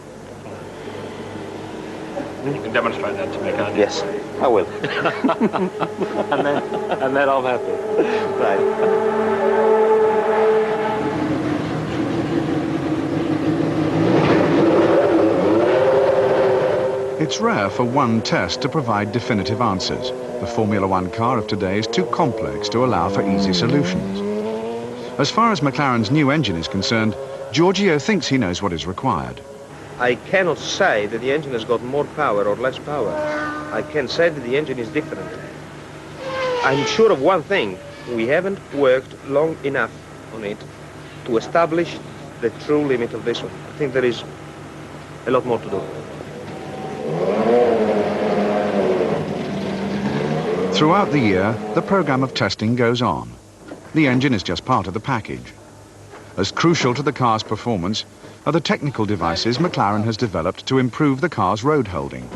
You can demonstrate that to me, can't you? Yes, I will. and then I'm happy. Right. It's rare for one test to provide definitive answers. The Formula One car of today is too complex to allow for easy solutions. As far as McLaren's new engine is concerned, Giorgio thinks he knows what is required. I cannot say that the engine has got more power or less power. I can say that the engine is different. I'm sure of one thing. We haven't worked long enough on it to establish the true limit of this one. I think there is a lot more to do. Throughout the year, the program of testing goes on. The engine is just part of the package. As crucial to the car's performance are the technical devices McLaren has developed to improve the car's road holding,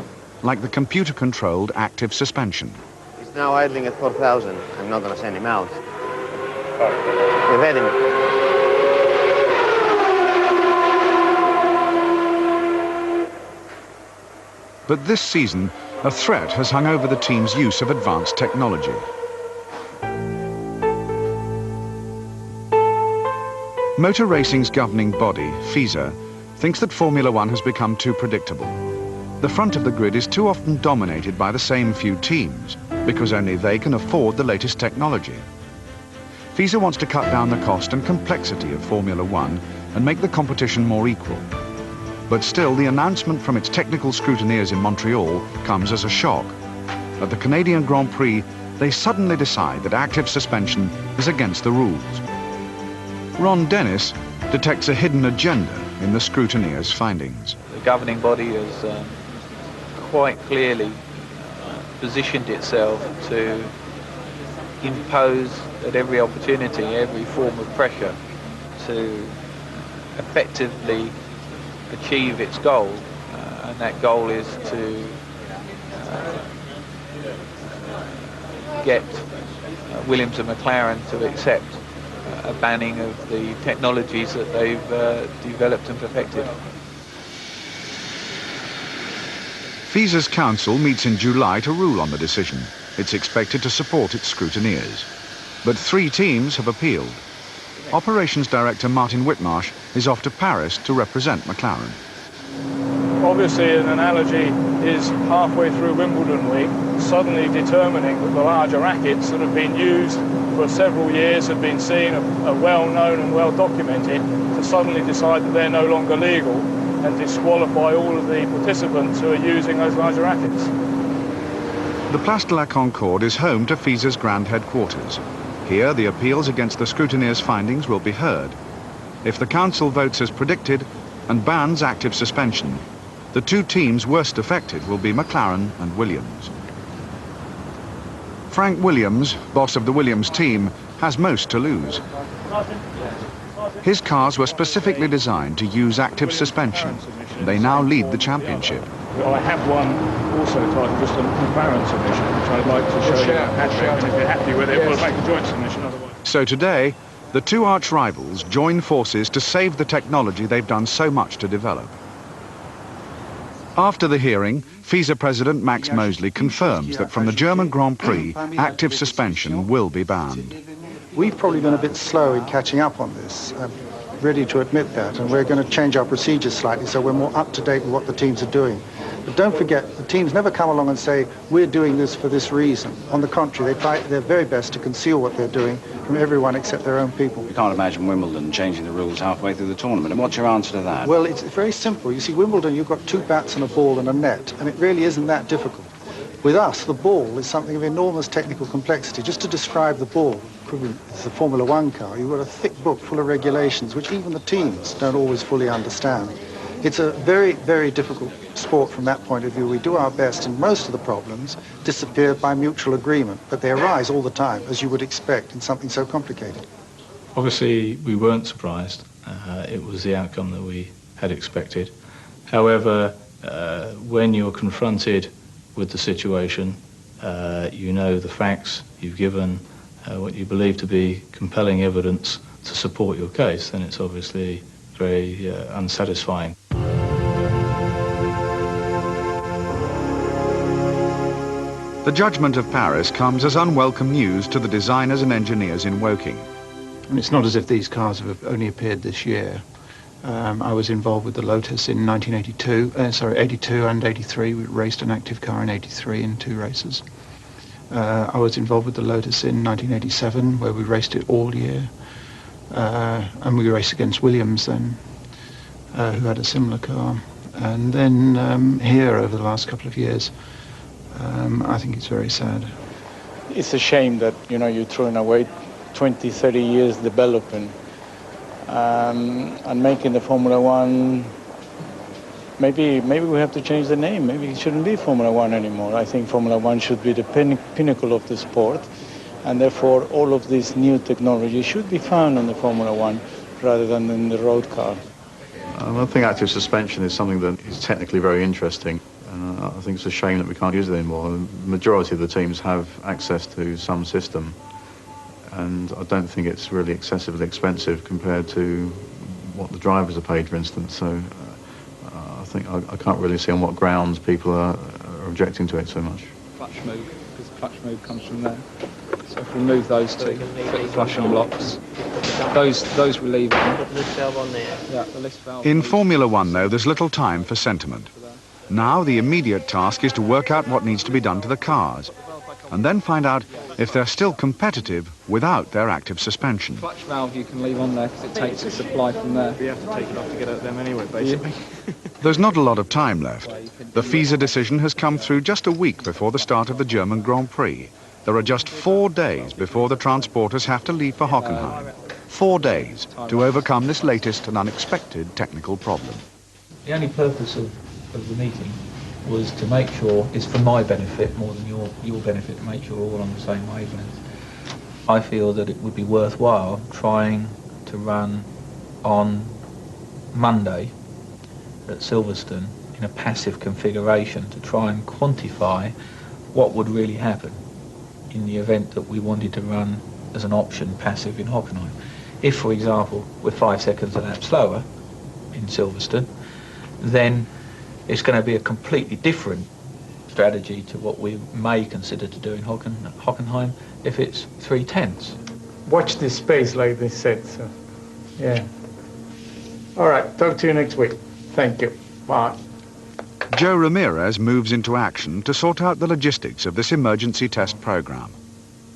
like the computer-controlled active suspension. He's now idling at 4,000. I'm not going to send him out. We've had him. But this season, a threat has hung over the team's use of advanced technology. Motor racing's governing body, FISA, thinks that Formula One has become too predictable. The front of the grid is too often dominated by the same few teams, because only they can afford the latest technology. FISA wants to cut down the cost and complexity of Formula One and make the competition more equal. But still, the announcement from its technical scrutineers in Montreal comes as a shock. At the Canadian Grand Prix, they suddenly decide that active suspension is against the rules. Ron Dennis detects a hidden agenda in the scrutineers' findings. The governing body has quite clearly positioned itself to impose at every opportunity, every form of pressure to effectively achieve its goal, and that goal is to get Williams and McLaren to accept a banning of the technologies that they've developed and perfected. FISA's council meets in July to rule on the decision. It's expected to support its scrutineers. But 3 teams have appealed. Operations Director Martin Whitmarsh is off to Paris to represent McLaren. Obviously, an analogy is halfway through Wimbledon week, suddenly determining that the larger rackets that have been used for several years, have been seen, are well known and well documented, to suddenly decide that they're no longer legal and disqualify all of the participants who are using those larger rackets. The Place de la Concorde is home to FISA's grand headquarters. Here, the appeals against the scrutineers' findings will be heard. If the council votes as predicted and bans active suspension, the 2 teams worst affected will be McLaren and Williams. Frank Williams, boss of the Williams team, has most to lose. His cars were specifically designed to use active suspension. They now lead the championship. I have one also titled just a McLaren submission, which I'd like to show you. And if you're happy with it, we'll make a joint submission otherwise. So today, the 2 arch rivals join forces to save the technology they've done so much to develop. After the hearing, FISA President Max Mosley confirms that from the German Grand Prix, active suspension will be banned. We've probably been a bit slow in catching up on this. I'm ready to admit that, and we're going to change our procedures slightly so we're more up to date with what the teams are doing. But don't forget, the teams never come along and say, we're doing this for this reason. On the contrary, they try their very best to conceal what they're doing from everyone except their own people. You can't imagine Wimbledon changing the rules halfway through the tournament. And what's your answer to that? Well, it's very simple. You see, Wimbledon, you've got 2 bats and a ball and a net, and it really isn't that difficult. With us, the ball is something of enormous technical complexity. Just to describe the ball, it's a Formula One car, you've got a thick book full of regulations, which even the teams don't always fully understand. It's a very, very difficult sport from that point of view. We do our best, and most of the problems disappear by mutual agreement, but they arise all the time, as you would expect in something so complicated. Obviously, we weren't surprised. It was the outcome that we had expected. However, when you're confronted with the situation, you know the facts, you've given what you believe to be compelling evidence to support your case, then it's obviously very unsatisfying. The judgment of Paris comes as unwelcome news to the designers and engineers in Woking. And it's not as if these cars have only appeared this year. I was involved with the Lotus in 82 and 83. We raced an active car in 83 in 2 races. I was involved with the Lotus in 1987, where we raced it all year. And we raced against Williams then, who had a similar car. And then here, over the last couple of years, I think it's very sad. It's a shame that, you're throwing away 20, 30 years developing and making the Formula One. Maybe we have to change the name. Maybe it shouldn't be Formula One anymore. I think Formula One should be the pinnacle of the sport, and therefore all of this new technology should be found on the Formula One rather than in the road car. I think active suspension is something that is technically very interesting. And I think it's a shame that we can't use it anymore. The majority of the teams have access to some system, and I don't think it's really excessively expensive compared to what the drivers are paid, for instance. So I think I can't really see on what grounds people are objecting to it so much. Clutch move, because the clutch move comes from there. So if we remove those two, fit the flushing blocks, those we leave on. Put the lift valve on there. Yeah, the lift valve. In Formula One, though, there's little time for sentiment. Now the immediate task is to work out what needs to be done to the cars, and then find out if they're still competitive without their active suspension. Clutch valve you can leave on there because it takes its supply from there. We have to take it off to get at them anyway, basically. There's not a lot of time left. The FISA decision has come through just a week before the start of the German Grand Prix. There are just 4 days before the transporters have to leave for Hockenheim. 4 days to overcome this latest and unexpected technical problem. The only purpose of the meeting was to make sure, it's for my benefit more than your benefit, to make sure we're all on the same wavelength. I feel that it would be worthwhile trying to run on Monday at Silverstone in a passive configuration to try and quantify what would really happen in the event that we wanted to run as an option passive in Hockenheim. If, for example, we're 5 seconds a lap slower in Silverstone, then it's going to be a completely different strategy to what we may consider to do in Hockenheim if it's 3/10. Watch this space, like they said. So, yeah. All right. Talk to you next week. Thank you. Bye. Joe Ramirez moves into action to sort out the logistics of this emergency test program.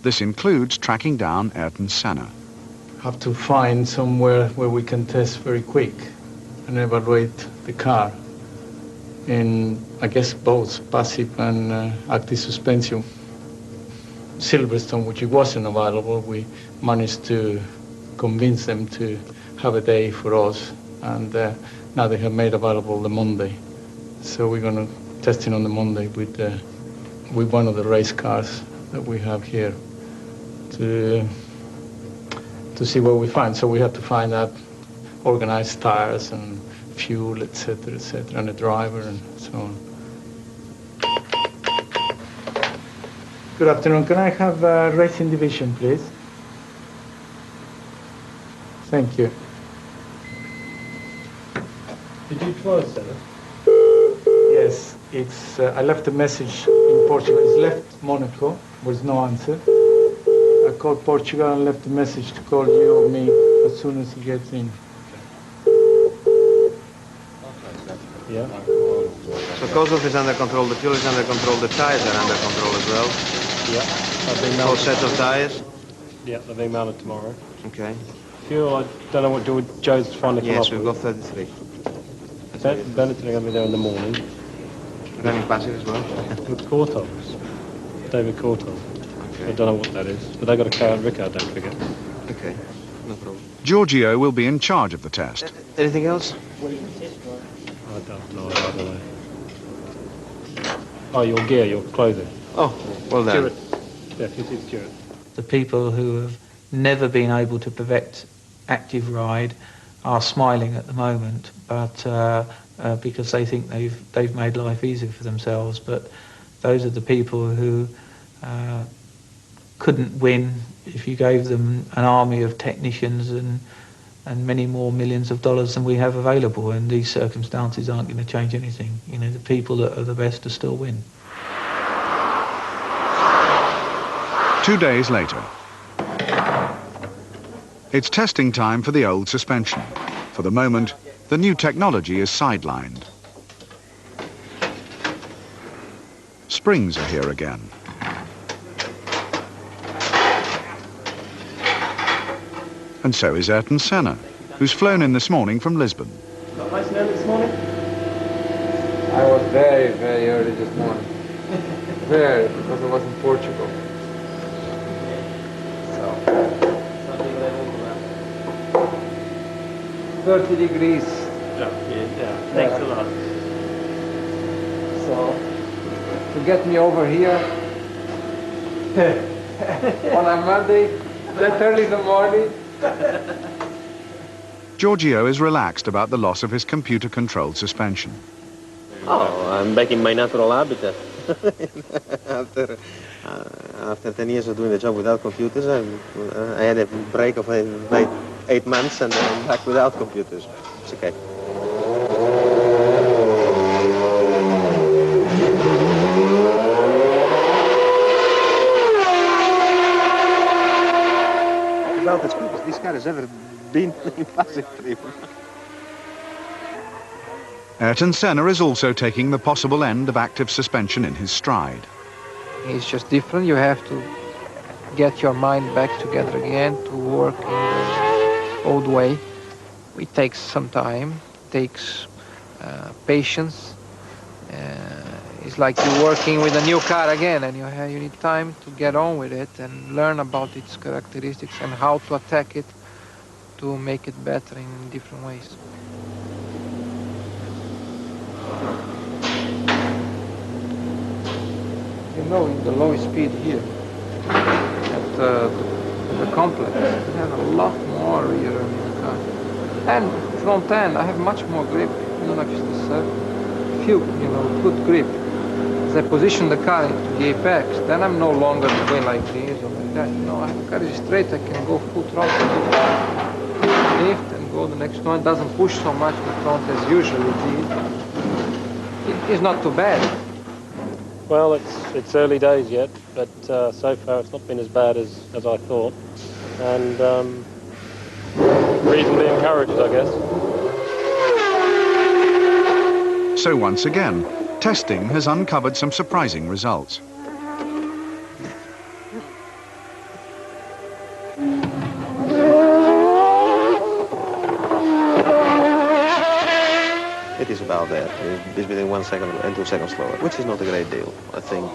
This includes tracking down Ayrton Senna. Have to find somewhere where we can test very quick and evaluate the car in, I guess, both passive and active suspension. Silverstone, which it wasn't available, we managed to convince them to have a day for us, and now they have made available the Monday. So we're going to test it on the Monday with one of the race cars that we have here to see what we find. So we have to find out organized tires and fuel, etc., and a driver and so on. Good afternoon. Can I have a racing division, please? Thank you. Did you try Senna? Yes, it's. I left a message in Portugal. It's left Monaco. Was no answer. I called Portugal and left a message to call you or me as soon as he gets in. Yeah. So Kozlov is under control, the fuel is under control, the tires are under control as well. Yeah. Whole set of tires? Yeah, they'll be mounted tomorrow. Okay. Fuel, I don't know what Joe's finally come up Yes, we've got 33. Bennett's going to be there in the morning. Running passive as well? With Cortos. David Cortos. Okay. I don't know what that is, but they got a car at Rickard, don't forget. Okay, no problem. Giorgio will be in charge of the test. Anything else? I don't know, by the way. Oh, your gear, your clothing. Oh, well done. Stewart. Yeah, you see Stewart. The people who have never been able to perfect active ride are smiling at the moment, but because they think they've made life easier for themselves. But those are the people who couldn't win if you gave them an army of technicians and many more millions of dollars than we have available. And these circumstances aren't going to change anything. You know, the people that are the best to still win. 2 days later. It's testing time for the old suspension. For the moment, the new technology is sidelined. Springs are here again. And so is Ayrton Senna, who's flown in this morning from Lisbon. Got nice and early this morning? I was very, very early this morning. Very, because I was in Portugal. 30 degrees. Yeah, thanks a lot. So, to get me over here on a Monday, that early in the morning. Giorgio is relaxed about the loss of his computer-controlled suspension. Oh, I'm back in my natural habitat. After 10 years of doing the job without computers, I had a break of 8 months and then I'm back without computers. It's okay. About as quick as this car has ever been in passive trip. Ayrton Senna is also taking the possible end of active suspension in his stride. It's just different. You have to get your mind back together again to work in the old way. It takes some time, takes patience. It's like you're working with a new car again, and you need time to get on with it and learn about its characteristics and how to attack it to make it better in different ways. You know, in the low speed here, at the complex, I have a lot more rear end in the car. And front end, I have much more grip. You know, like this good grip. As I position the car into the apex, then I'm no longer going like this or like that. You know, I have the car is straight, I can go full throttle, lift and go the next one. It doesn't push so much the front as usually it did. It is not too bad. Well, it's early days yet, but so far it's not been as bad as I thought, and reasonably encouraged, I guess. So once again, testing has uncovered some surprising results. It is about that. It's between 1 second and 2 seconds slower, which is not a great deal, I think.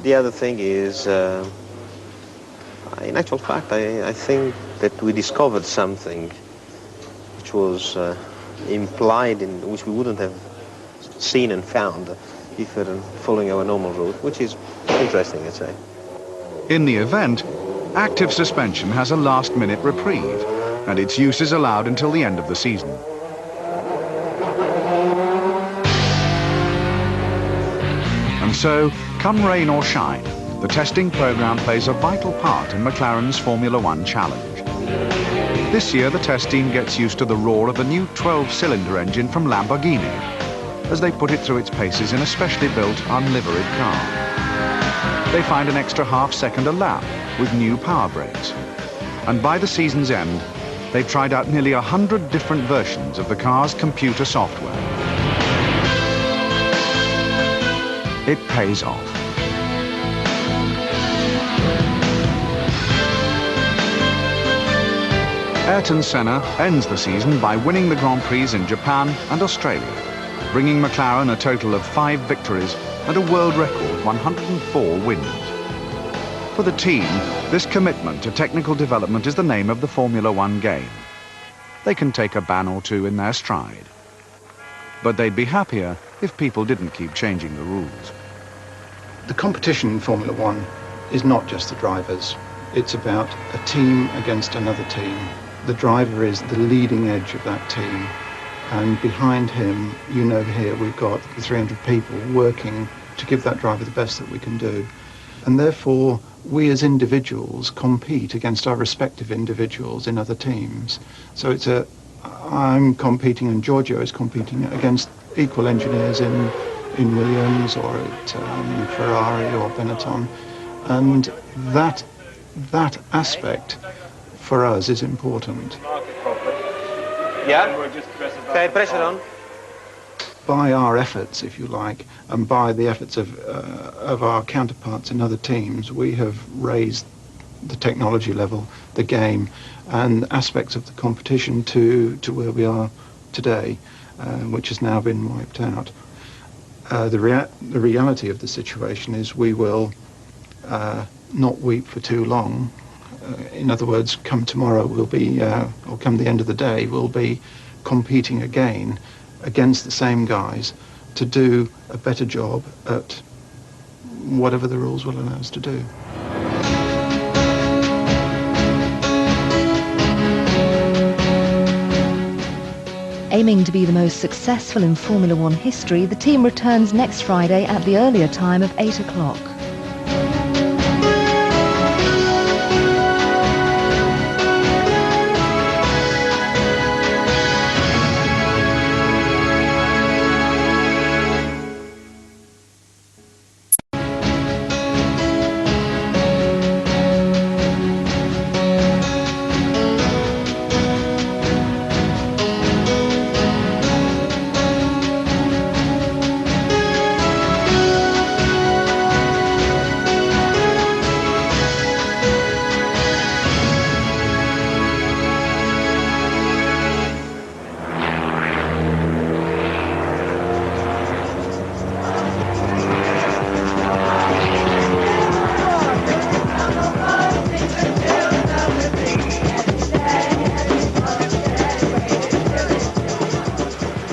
The other thing is, in actual fact, I think that we discovered something which was implied which we wouldn't have seen and found if we were following our normal route, which is interesting, I'd say. In the event, active suspension has a last-minute reprieve, and its use is allowed until the end of the season. And so, come rain or shine, the testing program plays a vital part in McLaren's Formula One challenge. This year, the test team gets used to the roar of the new 12-cylinder engine from Lamborghini, as they put it through its paces in a specially built, unliveried car. They find an extra half-second a lap with new power brakes. And by the season's end, they've tried out nearly 100 different versions of the car's computer software. It pays off. Ayrton Senna ends the season by winning the Grand Prix in Japan and Australia, bringing McLaren a total of 5 victories and a world record 104 wins. For the team, this commitment to technical development is the name of the Formula One game. They can take a ban or two in their stride. But they'd be happier if people didn't keep changing the rules. The competition in Formula One is not just the drivers. It's about a team against another team. The driver is the leading edge of that team. And behind him, you know, here we've got 300 people working to give that driver the best that we can do. And therefore, we as individuals compete against our respective individuals in other teams. So I'm competing and Giorgio is competing against equal engineers in Williams or at Ferrari or Benetton. And that aspect for us is important. Yeah? Okay, pressure on. By our efforts, if you like, and by the efforts of our counterparts in other teams, we have raised the technology level, the game, and aspects of the competition to where we are today, which has now been wiped out. The reality of the situation is we will not weep for too long. In other words, come tomorrow we'll be, or come the end of the day, we'll be competing again against the same guys to do a better job at whatever the rules will allow us to do. Aiming to be the most successful in Formula One history, the team returns next Friday at the earlier time of 8 o'clock.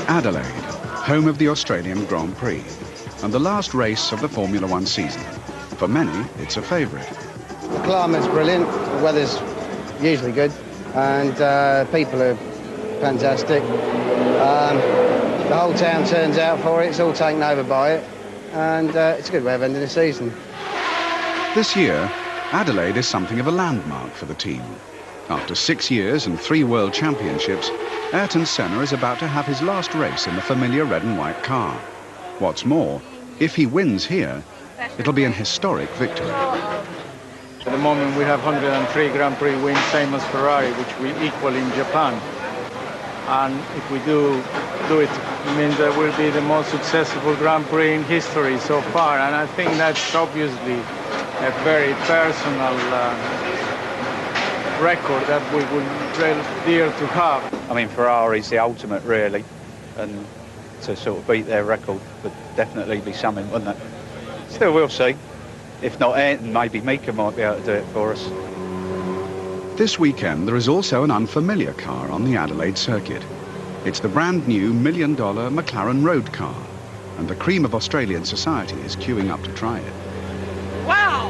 Adelaide, home of the Australian Grand Prix, and the last race of the Formula One season. For many, it's a favourite. The climate's brilliant, the weather's usually good, and people are fantastic. The whole town turns out for it, it's all taken over by it, and it's a good way of ending the season. This year, Adelaide is something of a landmark for the team. After 6 years and 3 World Championships, Ayrton Senna is about to have his last race in the familiar red and white car. What's more, if he wins here, it'll be an historic victory. At the moment we have 103 Grand Prix wins, same as Ferrari, which we equal in Japan. And if we do it, it means that we'll be the most successful Grand Prix in history so far. And I think that's obviously a very personal record that we would really dear to have. I mean, Ferrari's the ultimate, really, and to sort of beat their record would definitely be something, wouldn't it? Still, we'll see. If not Ayrton, maybe Mika might be able to do it for us. This weekend, there is also an unfamiliar car on the Adelaide circuit. It's the brand new $1 million Mclaren road car, and the cream of Australian society is queuing up to try it. Wow!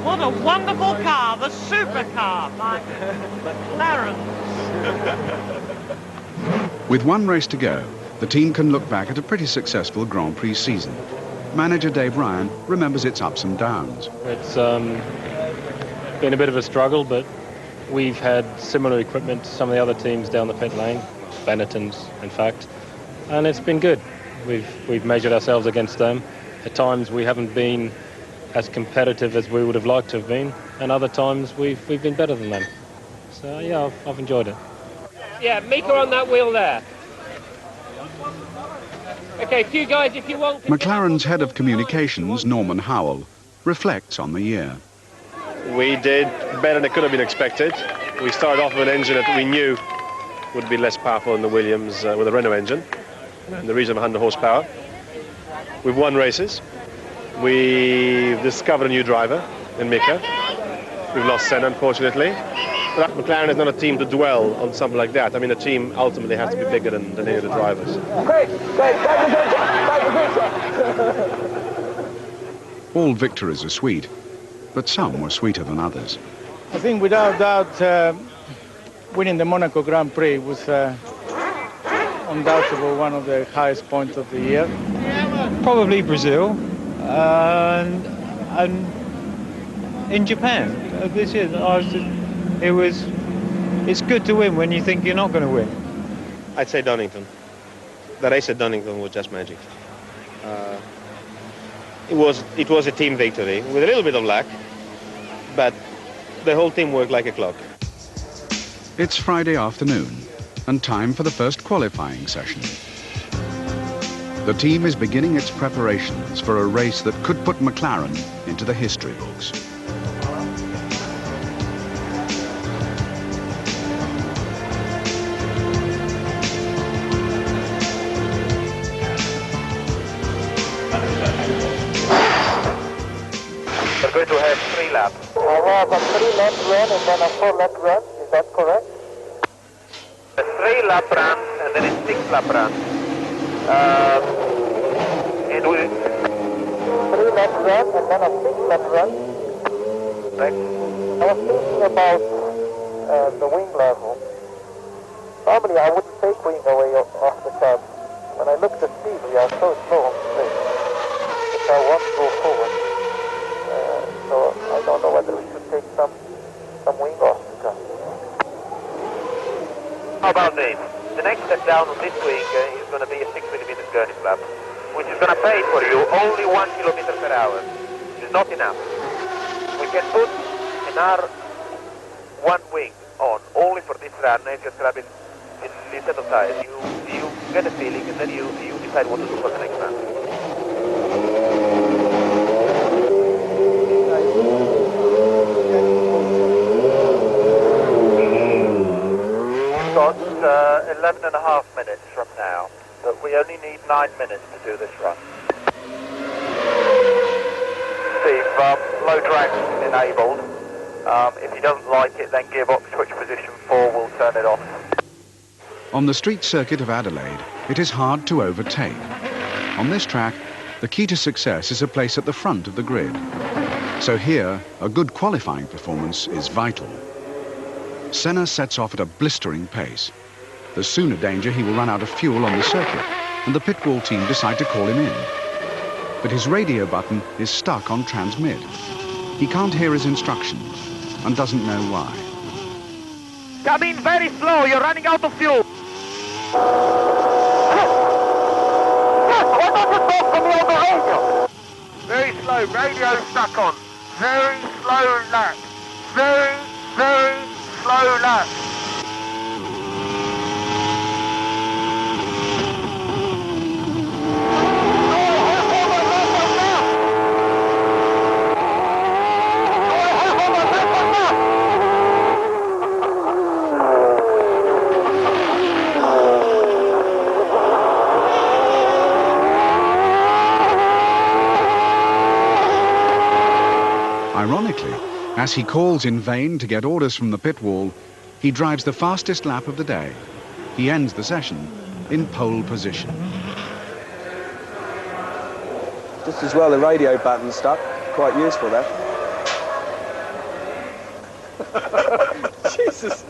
What a wonderful car, the supercar by McLaren. With one race to go, the team can look back at a pretty successful Grand Prix season. Manager Dave Ryan remembers its ups and downs. It's been a bit of a struggle, but we've had similar equipment to some of the other teams down the pit lane, Benetton's in fact, and it's been good. We've measured ourselves against them. At times we haven't been as competitive as we would have liked to have been, and other times we've been better than them. So yeah, I've enjoyed it. Yeah, Mika on that wheel there. Okay, a few guys, if you want... McLaren's head of communications, Norman Howell, reflects on the year. We did better than it could have been expected. We started off with an engine that we knew would be less powerful than the Williams with a Renault engine, and the reason of 100 horsepower. We've won races. We've discovered a new driver in Mika. We've lost Senna, unfortunately. But McLaren is not a team to dwell on something like that. I mean, a team ultimately has to be bigger than any of the drivers. All victories are sweet, but some were sweeter than others. I think without doubt winning the Monaco Grand Prix was undoubtedly one of the highest points of the year. Probably Brazil and in Japan this year. It's good to win when you think you're not going to win. I'd say Donington. The race at Donington was just magic. It was a team victory with a little bit of luck, but the whole team worked like a clock. It's Friday afternoon and time for the first qualifying session. The team is beginning its preparations for a race that could put Mclaren into the history books. We're going to have 3 laps. I have a 3-lap run and then a 4-lap run, is that correct? A 3-lap run and then a 6-lap run. And we 3-lap run and then a 6-lap run. Right. I was thinking about the wing level. Normally I wouldn't take wing away off the cab. When I look at the speed, we are so slow on the straight. If I want to go forward. So I don't know whether we should take some wing off the car. How about this? The next step down on this wing is going to be a 6mm gurney flap, which is going to pay for you only 1 km per hour. Which is not enough. We can put an R1 wing on only for this run and just grab it instead of tires. You get a feeling and then you decide what to do for the next run. Got 11.5 minutes from now, but we only need 9 minutes to do this run. Steve, low drag enabled. If you don't like it, then gearbox switch position 4, we'll turn it off. On the street circuit of Adelaide, it is hard to overtake. On this track, the key to success is a place at the front of the grid. So here, a good qualifying performance is vital. Senna sets off at a blistering pace. There's soon a danger he will run out of fuel on the circuit, and the pit wall team decide to call him in. But his radio button is stuck on transmit. He can't hear his instructions and doesn't know why. Come in very slow, you're running out of fuel. Why don't you talk to me on the radio? Very slow, radio stuck on. Very slow lap. Very, very slow lap. Ironically, as he calls in vain to get orders from the pit wall, he drives the fastest lap of the day. He ends the session in pole position. Just as well the radio button stuck. Quite useful, that. Jesus.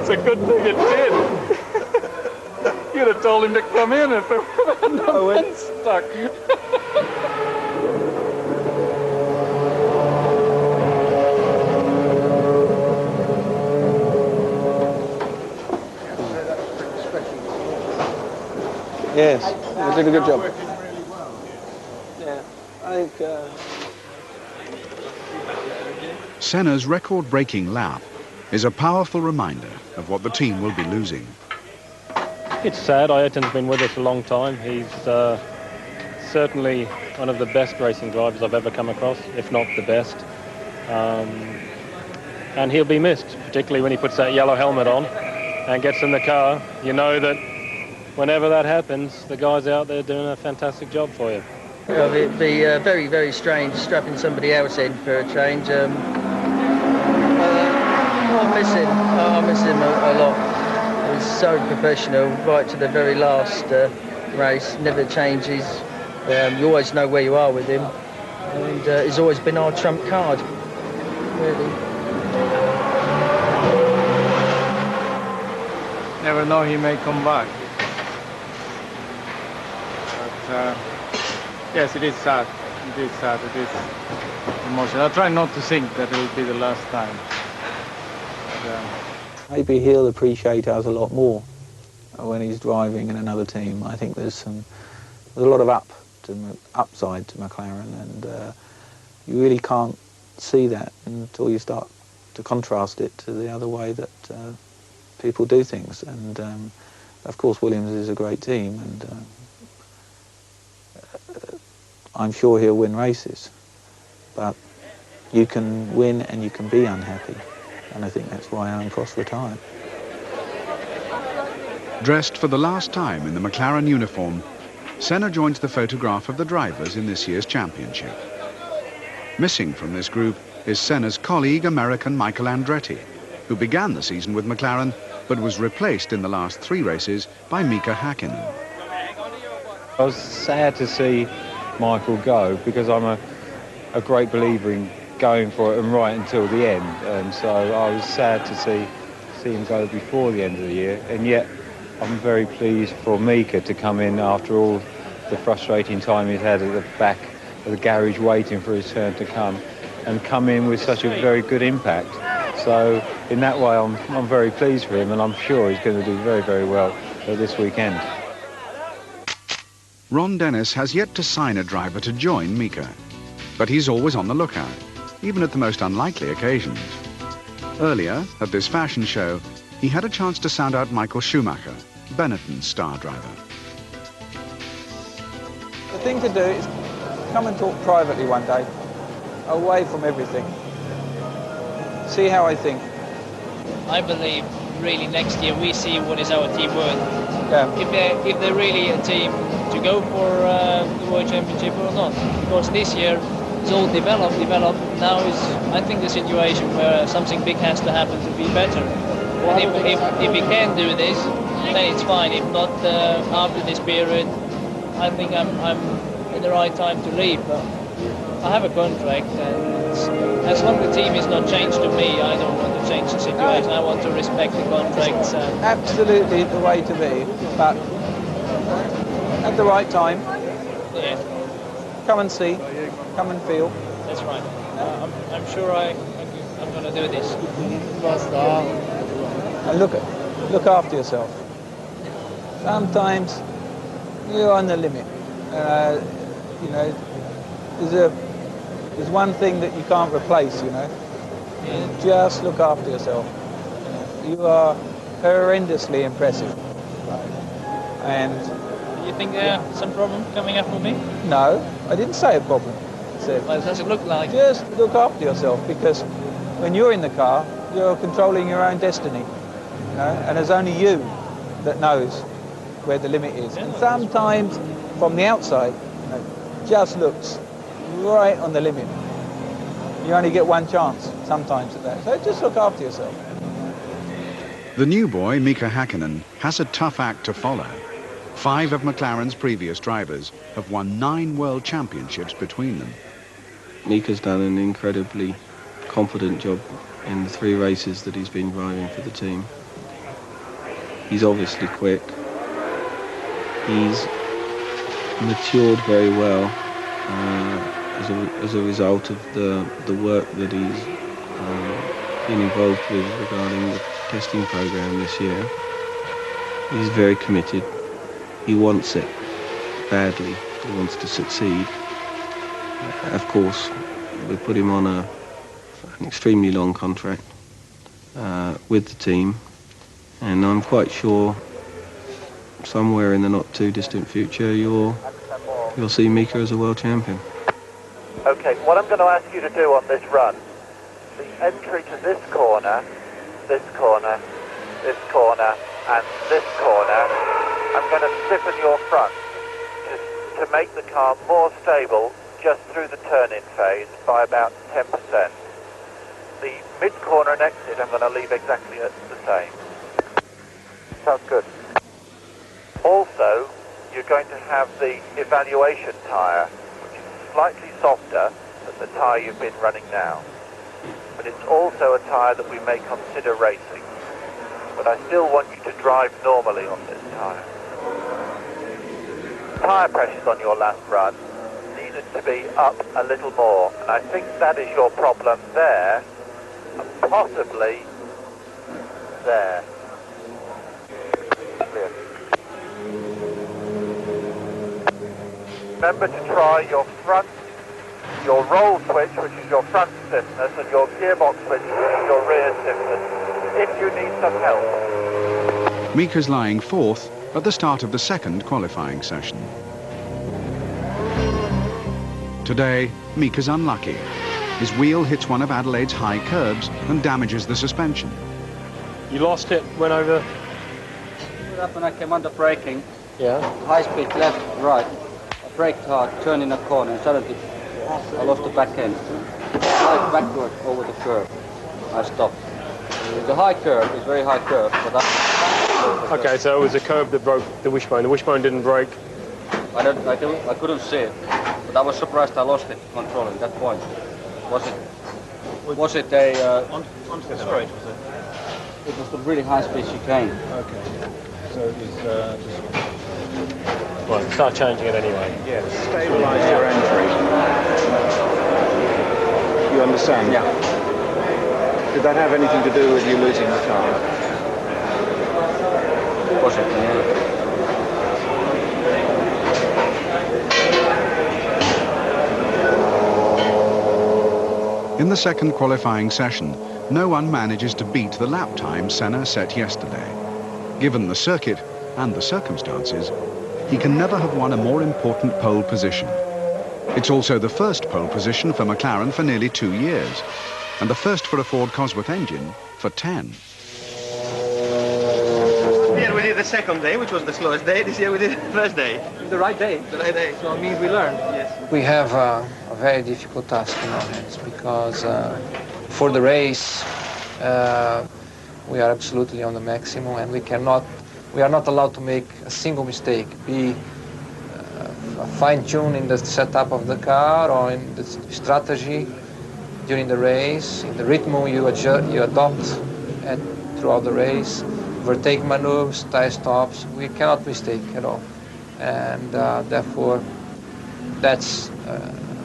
It's a good thing it did. You'd have told him to come in if it hadn't been stuck. Yes, you did a good job. Yeah, I think... Senna's record-breaking lap is a powerful reminder of what the team will be losing. It's sad. Ayrton's been with us a long time. He's certainly one of the best racing drivers I've ever come across, if not the best. And he'll be missed, particularly when he puts that yellow helmet on and gets in the car. You know that whenever that happens, the guys out there doing a fantastic job for you. Well, it'd be very, very strange strapping somebody else in for a change. More miss him. I miss him a lot. He's so professional, right to the very last race. Never changes. You always know where you are with him, and he's always been our trump card. Really. Never know, he may come back. But yes, it is sad. It is sad. It is emotional. I try not to think that it will be the last time. But, maybe he'll appreciate us a lot more when he's driving in another team. I think there's a lot of upside to McLaren, and you really can't see that until you start to contrast it to the other way that people do things. And of course Williams is a great team, and I'm sure he'll win races, but you can win and you can be unhappy, and I think that's why Alan Prost retired. Dressed for the last time in the McLaren uniform, Senna joins the photograph of the drivers in this year's championship. Missing from this group is Senna's colleague, American Michael Andretti, who began the season with McLaren but was replaced in the last 3 races by Mika Häkkinen. I was sad to see Michael go, because I'm a great believer in going for it and right until the end, and so I was sad to see him go before the end of the year, and yet I'm very pleased for Mika to come in after all the frustrating time he's had at the back of the garage waiting for his turn to come, and come in with such a very good impact. So in that way I'm very pleased for him, and I'm sure he's going to do very, very well this weekend. Ron Dennis has yet to sign a driver to join Mika, but he's always on the lookout, even at the most unlikely occasions. Earlier, at this fashion show, he had a chance to sound out Michael Schumacher, Benetton's star driver. The thing to do is come and talk privately one day, away from everything. See how I think. I believe really next year we see what is our team worth. Yeah. If they're really a team to go for the World Championship or not. Because this year it's all developed. Now is, I think, the situation where something big has to happen to be better. And if we can do this, then it's fine. If not, after this period, I think I'm in the right time to leave. But I have a contract, and as long as the team is not changed to me, I don't want to change the situation. I want to respect the contracts. Absolutely the way to be, but at the right time. Yeah. Come and see, come and feel. That's right. I'm sure I'm going to do this. And look after yourself. Sometimes you're on the limit. You know, there's one thing that you can't replace. You know, just look after yourself. You are horrendously impressive, and. You think there's some problem coming up with me? No, I didn't say a problem. I said, what does it look like? Just look after yourself, because when you're in the car, you're controlling your own destiny. You know, and there's only you that knows where the limit is. And sometimes, from the outside, you know, just looks right on the limit. You only get one chance sometimes at that. So just look after yourself. The new boy, Mika Häkkinen, has a tough act to follow. 5 of McLaren's previous drivers have won 9 world championships between them. Mika's done an incredibly confident job in the 3 races that he's been driving for the team. He's obviously quick. He's matured very well as a result of the work that he's been involved with regarding the testing program this year. He's very committed. He wants it badly. He wants to succeed. Of course, we put him on an extremely long contract with the team, and I'm quite sure somewhere in the not too distant future you'll see Mika as a world champion. Okay, what I'm going to ask you to do on this run, the entry to this corner, this corner, this corner, and this corner, I'm going to stiffen your front to make the car more stable just through the turn-in phase by about 10%. the mid-corner and exit I'm going to leave exactly the same. Sounds good. Also, you're going to have the evaluation tyre, which is slightly softer than the tyre you've been running now. But it's also a tyre that we may consider racing. But I still want you to drive normally on this tyre. Tyre pressures on your last run needed to be up a little more, and I think that is your problem there, and possibly there. Clear. Remember to try your roll switch, which is your front stiffness, and your gearbox switch, which is your rear stiffness, if you need some help. Mika's lying fourth at the start of the second qualifying session. Today, Mika's unlucky. His wheel hits one of Adelaide's high curbs and damages the suspension. You lost it, went over. What happened? I came under braking. Yeah. High speed, left, right. I braked hard, turned in a corner, and suddenly I lost the back end. I went backward over the curve. I stopped. The high curve is very high curve, but Okay, so it was a curve that broke the wishbone. The wishbone didn't break. I couldn't see it, but I was surprised I lost it control at that point. Was it a... onto the straight, was it? It was a really high speed chicane. Okay. So it was just... Well, start changing it anyway. Yeah, stabilise your entry. You understand? Yeah. Did that have anything to do with you losing the car? Was it? Yeah. In the second qualifying session, no one manages to beat the lap time Senna set yesterday. Given the circuit and the circumstances, he can never have won a more important pole position. It's also the first pole position for McLaren for nearly 2 years, and the first for a Ford Cosworth engine for 10. Here we did the second day, which was the slowest day. This year we did the first day. The right day. The right day. So it means we learn. Yes. We have a very difficult task in our hands because for the race we are absolutely on the maximum, and we are not allowed to make a single mistake, be fine-tuned in the setup of the car or in the strategy during the race, in the rhythm you adopt throughout the race, overtake maneuvers, tire stops. We cannot mistake at all, and therefore that's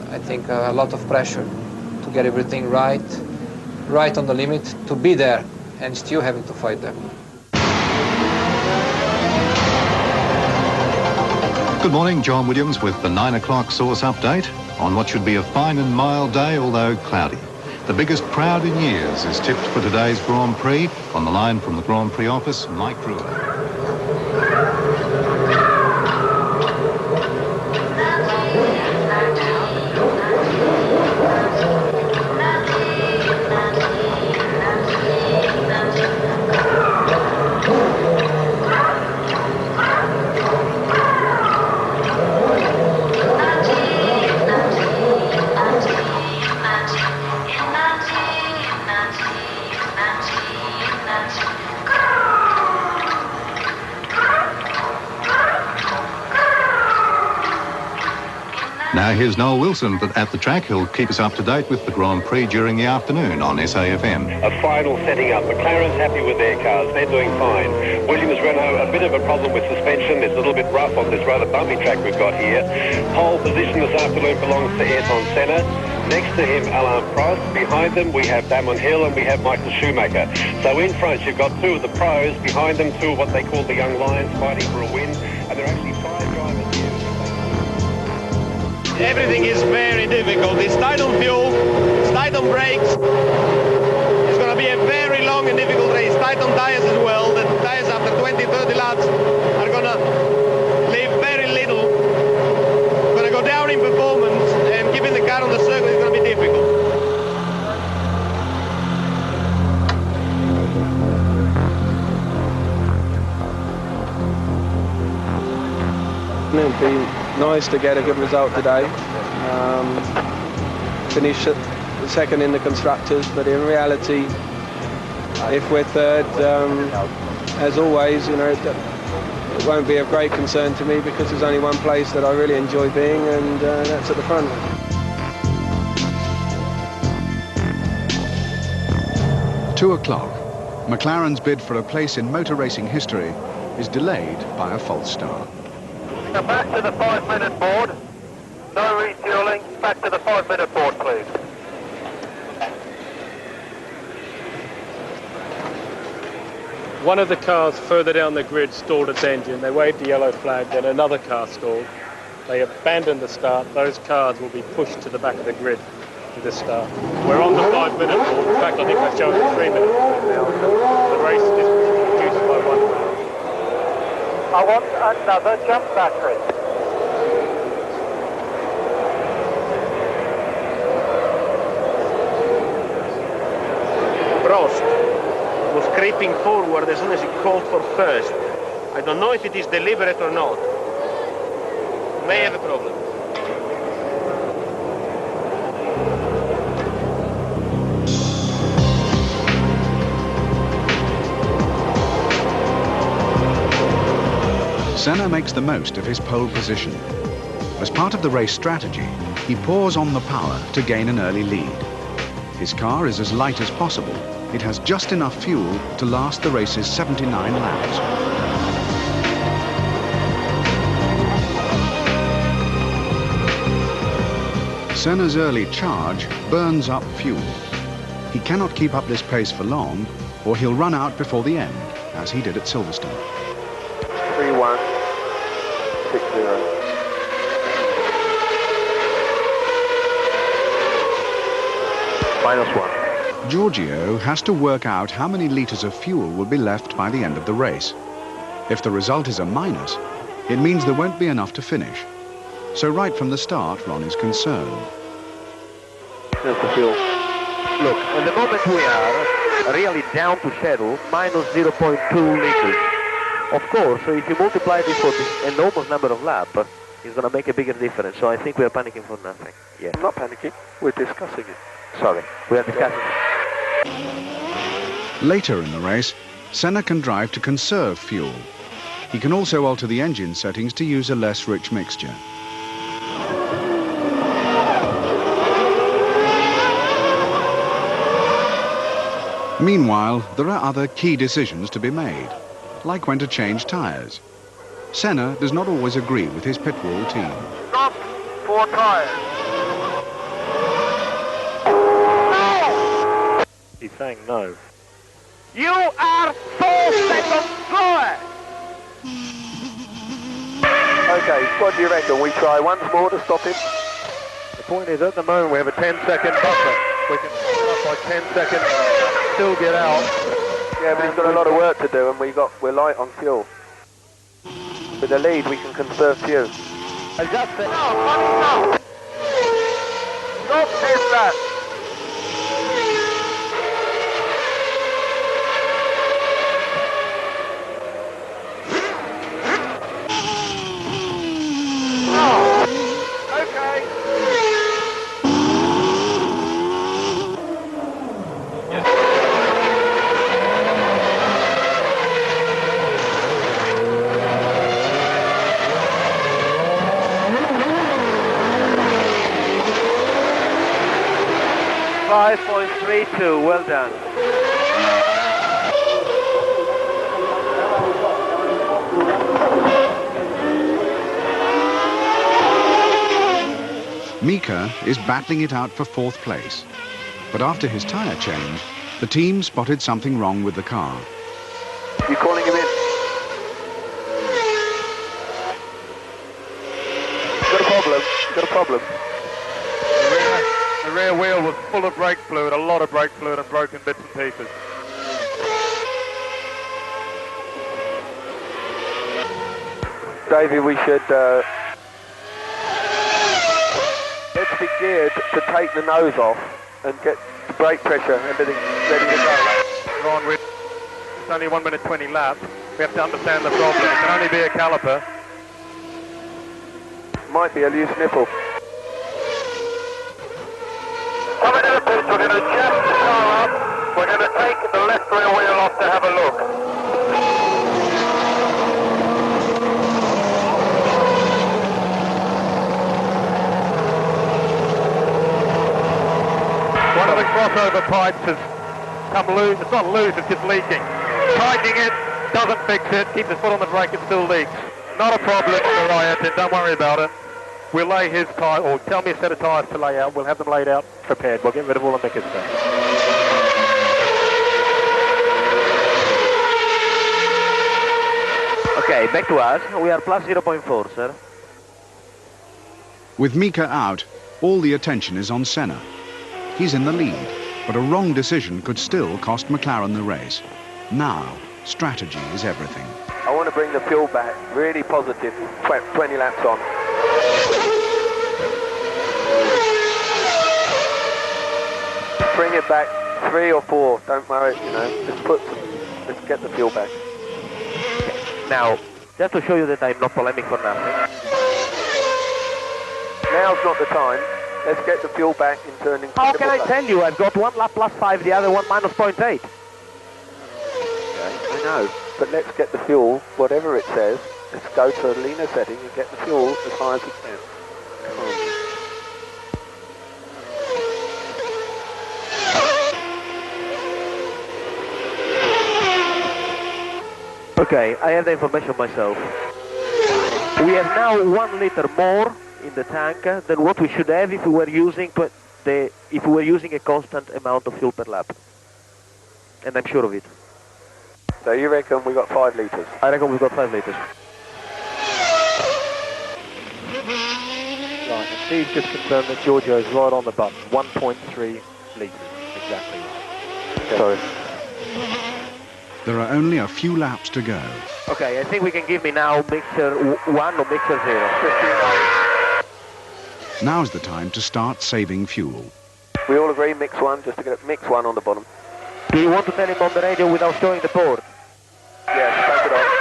I think a lot of pressure to get everything right on the limit, to be there and still having to fight there. Good morning, John Williams with the 9 o'clock source update on what should be a fine and mild day, although cloudy. The biggest crowd in years is tipped for today's Grand Prix. On the line from the Grand Prix office, Mike Brewer. Now here's Noel Wilson at the track. He'll keep us up to date with the Grand Prix during the afternoon on SAFM. A final setting up. McLaren's happy with their cars. They're doing fine. Williams Renault, a bit of a problem with suspension. It's a little bit rough on this rather bumpy track we've got here. Pole position this afternoon belongs to Ayrton Senna. Next to him, Alain Prost. Behind them, we have Damon Hill and we have Michael Schumacher. So in front, you've got two of the pros. Behind them, two of what they call the young lions fighting for a win. And they're actually 5 drivers here. Everything is very difficult. It's tight on fuel, it's tight on brakes. It's going to be a very long and difficult race. Tight on tires as well. The tires after 20, 30 laps are going to leave very little. Going to go down in performance, and keeping the car on the circuit is going to be difficult. It'd be nice to get a good result today. Finish second in the constructors, but in reality, if we're third, as always, you know, it won't be of great concern to me because there's only one place that I really enjoy being, and that's at the front. 2 o'clock. McLaren's bid for a place in motor racing history is delayed by a false start. Now back to the 5-minute board. No refueling. Back to the 5-minute board, please. One of the cars further down the grid stalled its engine. They waved the yellow flag, then another car stalled. They abandoned the start. Those cars will be pushed to the back of the grid to the start. We're on the 5-minute board. In fact, I think they're showing the 3-minute board now. The race is reduced by 1 minute. I want another jump battery. Prost was creeping forward as soon as he called for first. I don't know if it is deliberate or not. May have a problem. Senna makes the most of his pole position. As part of the race strategy, he pours on the power to gain an early lead. His car is as light as possible. It has just enough fuel to last the race's 79 laps. Senna's early charge burns up fuel. He cannot keep up this pace for long, or he'll run out before the end, as he did at Silverstone. 3-1-6-0. -1. Giorgio has to work out how many litres of fuel will be left by the end of the race. If the result is a minus, it means there won't be enough to finish. So right from the start, Ron is concerned. There's the fuel. Look, at the moment we are really down to schedule, -0.2 liters. Of course, so if you multiply this for this enormous number of laps, it's going to make a bigger difference. So I think we are panicking for nothing. Yeah. I'm not panicking. We're discussing it. Sorry, we are discussing it. Later in the race, Senna can drive to conserve fuel. He can also alter the engine settings to use a less rich mixture. Meanwhile, there are other key decisions to be made, like when to change tyres. Senna does not always agree with his pit wall team. Stop 4 tyres. He's saying no. You are 4 seconds slower. Okay, what do you reckon? We try once more to stop him? The point is, at the moment, we have a 10-second buffer. We can stop by 10 seconds, still get out. Yeah, but he's got a lot of work to do, and we're light on fuel. With the lead, we can conserve fuel. Adjust it. No, no. Stop this, lad. .32, well done. Mika is battling it out for 4th place. But after his tyre change, the team spotted something wrong with the car. You calling him in? Got a problem. Got a problem. The rear wheel was full of brake fluid, a lot of brake fluid and broken bits and pieces. Davey, we should let's be geared to take the nose off and get the brake pressure, everything ready to go. Ron, it's only 1 minute 20 laps. We have to understand the problem. It can only be a caliper. Might be a loose nipple. Coming to the pitch, we're going to jack the car up. We're going to take the left rear wheel off to have a look. One of the crossover pipes has come loose. It's not loose, it's just leaking. Tightening it doesn't fix it. Keep his foot on the brake, it still leaks. Not a problem for Ayrton, don't worry about it. We'll lay his tyre, or tell me a set of tyres to lay out. We'll have them laid out, prepared. We'll get rid of all the knickers stuff. Okay, back to us. We are plus 0.4, sir. With Mika out, all the attention is on Senna. He's in the lead, but a wrong decision could still cost McLaren the race. Now, strategy is everything. I want to bring the fuel back, really positive, 20 laps on. Bring it back 3 or 4, don't worry, you know, let's get the fuel back. Now, just to show you that I'm not polemic for nothing, now's not the time. Let's get the fuel back in turning. How can I tell you? I've got 1 lap plus 5, the other one minus 0.8. Okay, I know, but let's get the fuel, whatever it says, let's go to a leaner setting and get the fuel as high as we can. Come on. Okay, I have the information myself. We have now 1 liter more in the tank than what we should have if we were using a constant amount of fuel per lap. And I'm sure of it. So you reckon we got 5 litres? I reckon we've got 5 litres. Right, and Steve just confirmed that Giorgio is right on the button. 1.3 litres, exactly right. Okay. Sorry. There are only a few laps to go. Okay, I think we can give me now mixture 1 or mixture 0. 15. Now's the time to start saving fuel. We all agree mix 1, just to get mix 1 on the bottom. Do you want to tell him on the radio without showing the board? Yes, take it off.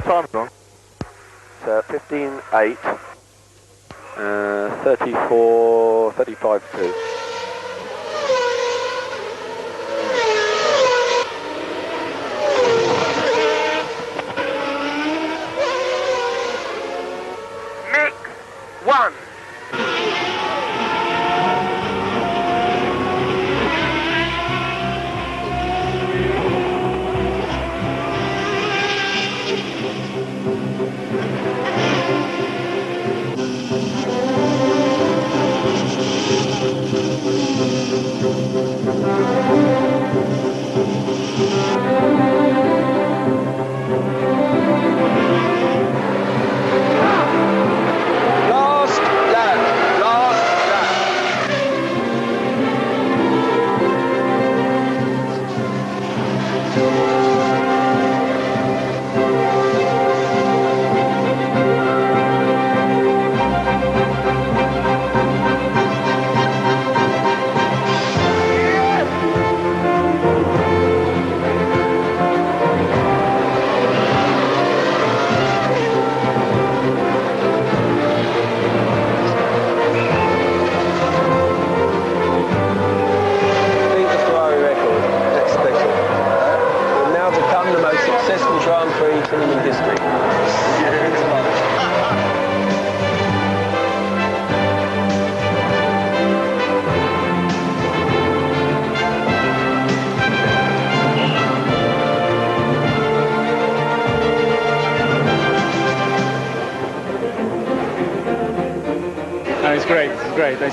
Time's wrong. So 15.8, 34, 35.2. Mix 1.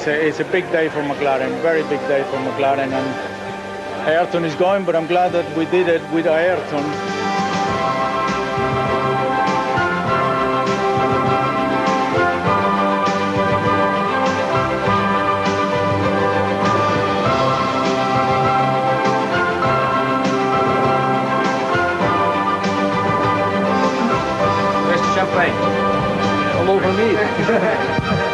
It's a big day for McLaren, very big day for McLaren, and Ayrton is going, but I'm glad that we did it with Ayrton. Where's the champagne? All over me.